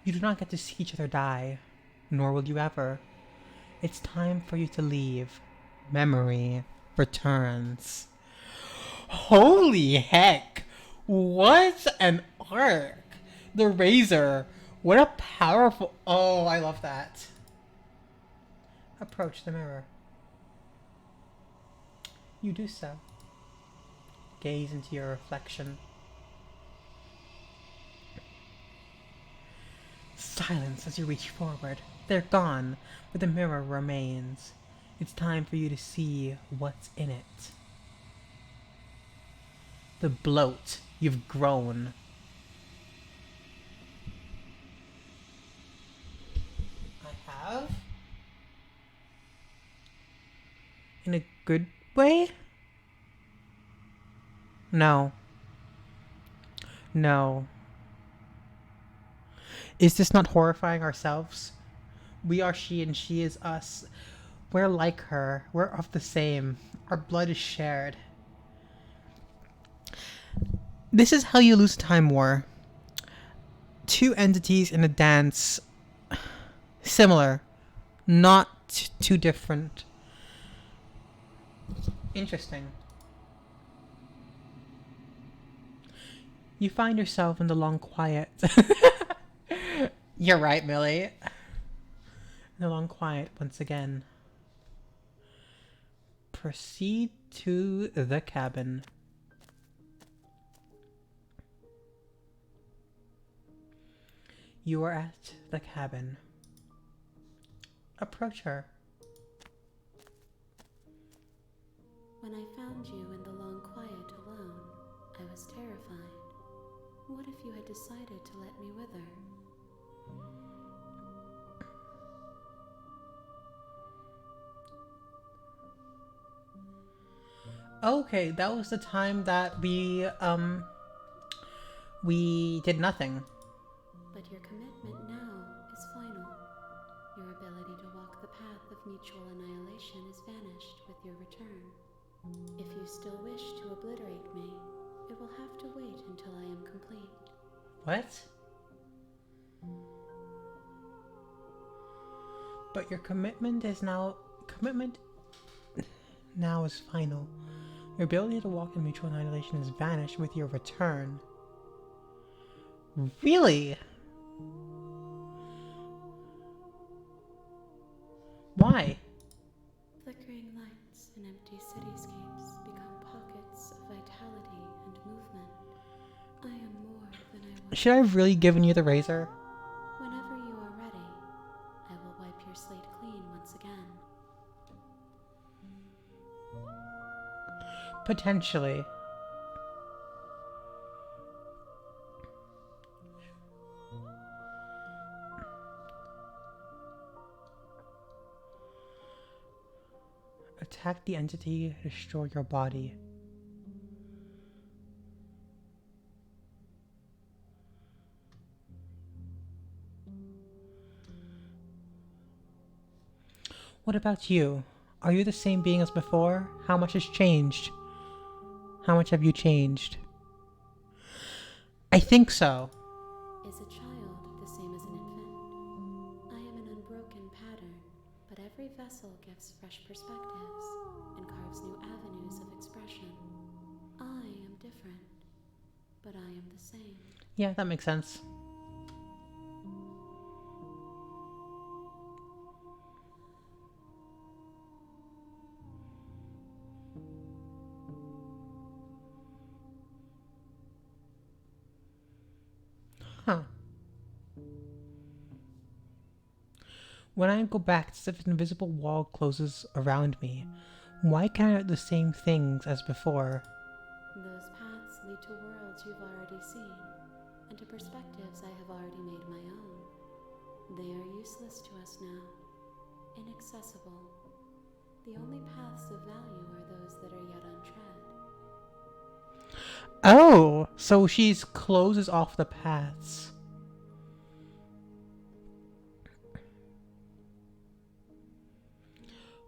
You do not get to see each other die, nor will you ever. It's time for you to leave. Memory returns. Holy heck! What an arc! The Razor. What a powerful... Oh, I love that. Approach the mirror. You do so. Gaze into your reflection. Silence as you reach forward. They're gone, but the mirror remains. It's time for you to see what's in it. The bloat. You've grown. I have? In a good way? No. No. Is this not horrifying ourselves? We are she and she is us. We're like her. We're of the same. Our blood is shared. This is how you lose Time War. Two entities in a dance. Similar. Not too different. Interesting. You find yourself in the long quiet. You're right, Millie. In the long quiet once again. Proceed to the cabin. You are at the cabin. Approach her. When I found you in the long quiet, terrified. What if you had decided to let me wither? Okay, that was the time that we did nothing. But your commitment now is final. Your ability to walk the path of mutual annihilation is vanished with your return. If you still wish to obliterate me, it will have to wait until I am complete. What? But your commitment now is final. Your ability to walk in mutual annihilation is vanished with your return. Really? Why? Flickering lights in empty cityscapes become pockets of vitality and movement. I am more than I was. Should I have really given you the razor? Whenever you are ready, I will wipe your slate clean once again. Potentially. Attack the entity, destroy your body. What about you? Are you the same being as before? How much has changed? How much have you changed? I think so. Is a child the same as an infant? I am an unbroken pattern, but every vessel gives fresh perspectives and carves new avenues of expression. I am different, but I am the same. Yeah, that makes sense. Huh. When I go back, it's as if an invisible wall closes around me. Why can't I do the same things as before? Those paths lead to worlds you've already seen, and to perspectives I have already made my own. They are useless to us now, inaccessible. The only paths of value are those that are yet untread. Oh, so she's closes off the paths.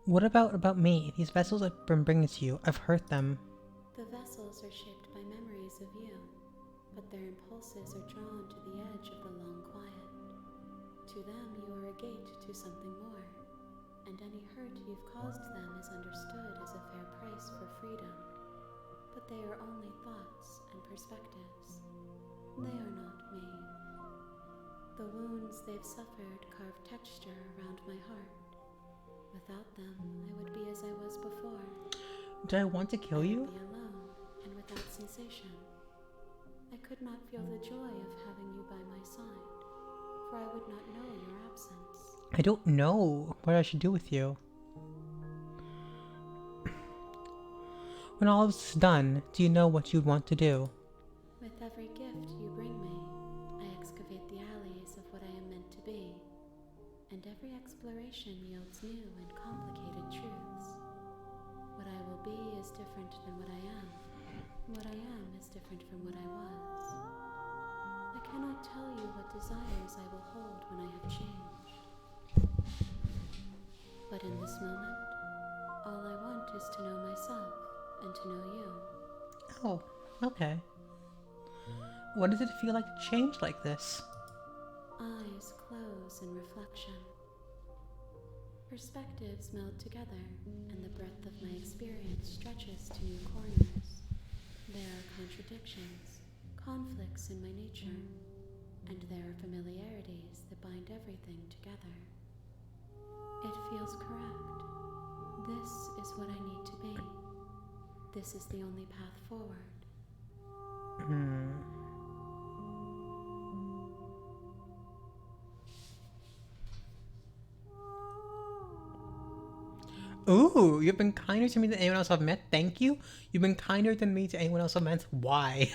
What about me? These vessels I've been bringing to you, I've hurt them. The vessels are shaped by memories of you, but their impulses are drawn to the edge of the long quiet. To them, you are a gate to something more, and any hurt you've caused them is understood as a fair price for freedom. But they are only thoughts and perspectives. They are not me. The wounds they've suffered carve texture around my heart. Without them, I would be as I was before. Do I want to kill you? I would be alone and without sensation. I could not feel the joy of having you by my side, for I would not know your absence. I don't know what I should do with you. When all this is done, do you know what you'd want to do? With every gift you bring me, I excavate the alleys of what I am meant to be, and every exploration yields new and complicated truths. What I will be is different than what I am. What I am is different from what I was. I cannot tell you what desires I will hold when I have changed. But in this moment, all I want is to know myself and to know you. Oh, okay. What does it feel like to change like this? Eyes close in reflection. Perspectives meld together, and the breadth of my experience stretches to new corners. There are contradictions, conflicts in my nature, and there are familiarities that bind everything together. It feels correct. This is what I need to be. This is the only path forward. Ooh, you've been kinder to me than anyone else I've met. Thank you. You've been kinder than me to anyone else I've met. Why?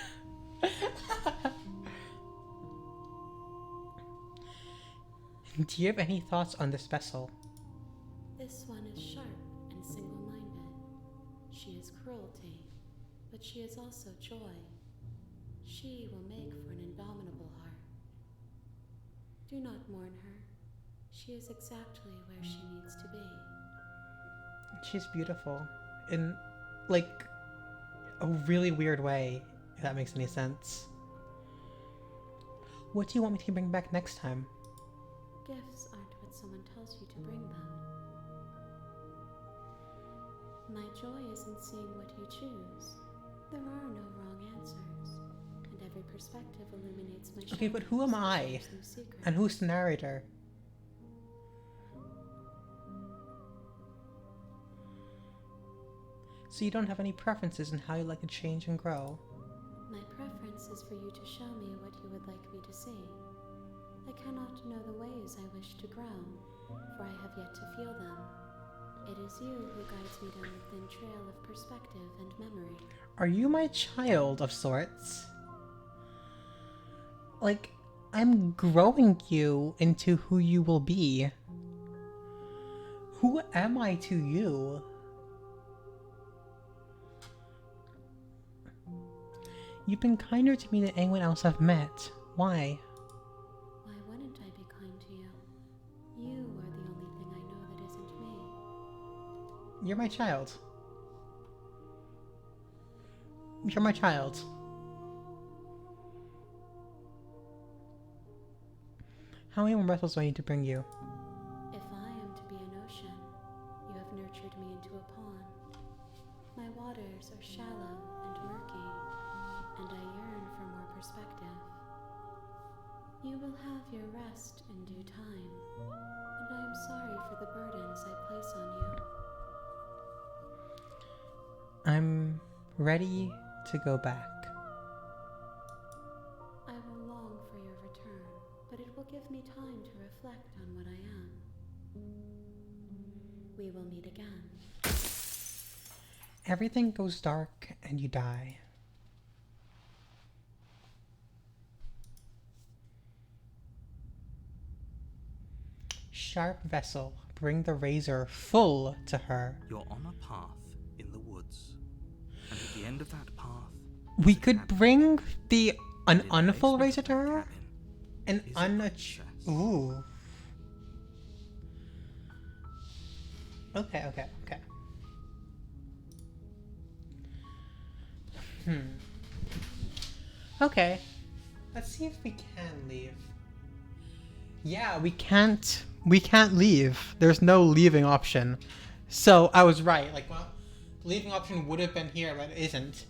Do you have any thoughts on this vessel? This one is sharp and single-minded. She is cruelty, but she is also joy. She will make for an indomitable heart. Do not mourn her. She is exactly where she needs to be. She's beautiful. In, like, a really weird way, if that makes any sense. What do you want me to bring back next time? Gifts aren't what someone tells you to bring them. My joy is in seeing what you choose. There are no wrong answers, and every perspective illuminates my Okay, but who am shadows and I? shares new secrets. And who's the narrator? So you don't have any preferences in how you like to change and grow? My preference is for you to show me what you would like me to see. I cannot know the ways I wish to grow, for I have yet to feel them. It is you who guides me down the thin trail of perspective and memory. Are you my child of sorts? Like, I'm growing you into who you will be. Who am I to you? You've been kinder to me than anyone else I've met. Why? Why wouldn't I be kind to you? You are the only thing I know that isn't me. You're my child. You're my child. How many more vessels do I need to bring you? If I am to be an ocean, you have nurtured me into a pond. My waters are shallow and murky, and I yearn for more perspective. You will have your rest in due time, and I am sorry for the burdens I place on you. I'm ready to go back. I will long for your return, but it will give me time to reflect on what I am. We will meet again. Everything goes dark and you die. Sharp vessel, bring the razor full to her. You're on a path in the woods, and at the end of that path, We is a could cabin. bring an And in the unfull basement razor of to that her? cabin An is a princess. Ooh. Okay. Okay. Let's see if we can leave. Yeah, we can't leave. There's no leaving option. So I was right. Like, well, the leaving option would have been here, but it isn't.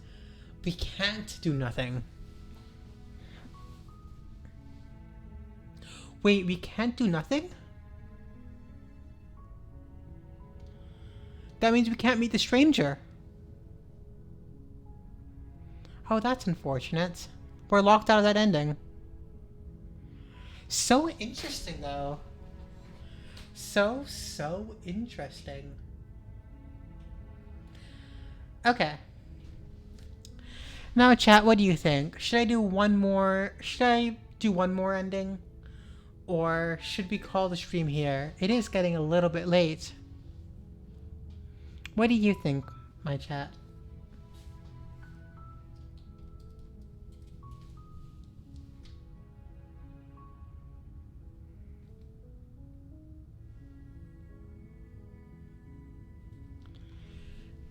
We can't do nothing. Wait, we can't do nothing? That means we can't meet the stranger. Oh, that's unfortunate. We're locked out of that ending. So interesting, though. So interesting. Okay. Now, chat, what do you think? Should I do one more ending? Or should we call the stream here? It is getting a little bit late. What do you think, my chat?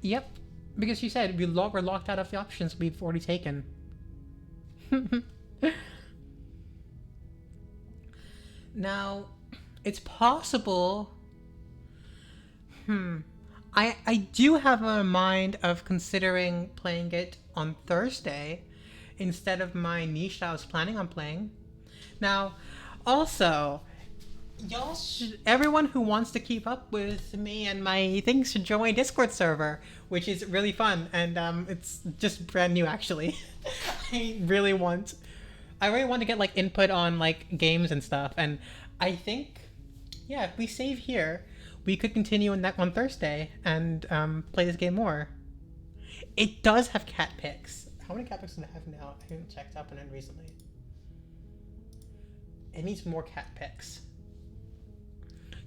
Yep, because you said we're locked out of the options we've already taken. Now, it's possible. I do have a mind of considering playing it on Thursday instead of my niche that I was planning on playing. Now, also, everyone who wants to keep up with me and my things should join my Discord server, which is really fun, and it's just brand new actually. I really want to get like input on like games and stuff, and I think, yeah, if we save here, we could continue on Thursday and play this game more. It does have cat pics. How many cat pics do I have now? I haven't checked up on it recently. It needs more cat pics.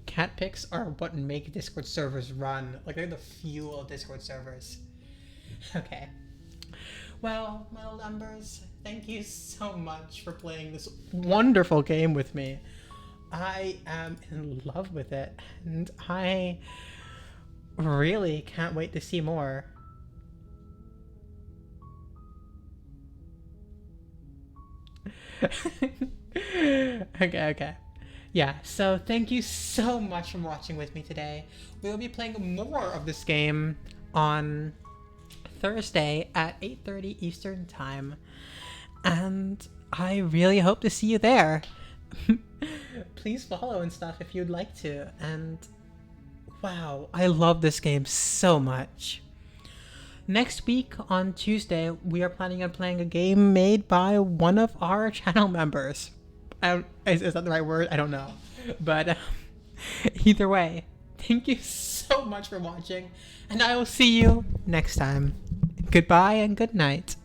Cat pics are what make Discord servers run. Like, they're the fuel of Discord servers. Okay. Well, my little numbers, thank you so much for playing this wonderful game with me. I am in love with it, and I really can't wait to see more. Okay. Yeah, so thank you so much for watching with me today. We'll be playing more of this game on Thursday at 8:30 Eastern Time. And I really hope to see you there. Please follow and stuff if you'd like to. And wow, I love this game so much. Next week on Tuesday, we are planning on playing a game made by one of our channel members. Is that the right word? I don't know. But either way, thank you so much for watching, and I will see you next time. Goodbye and good night.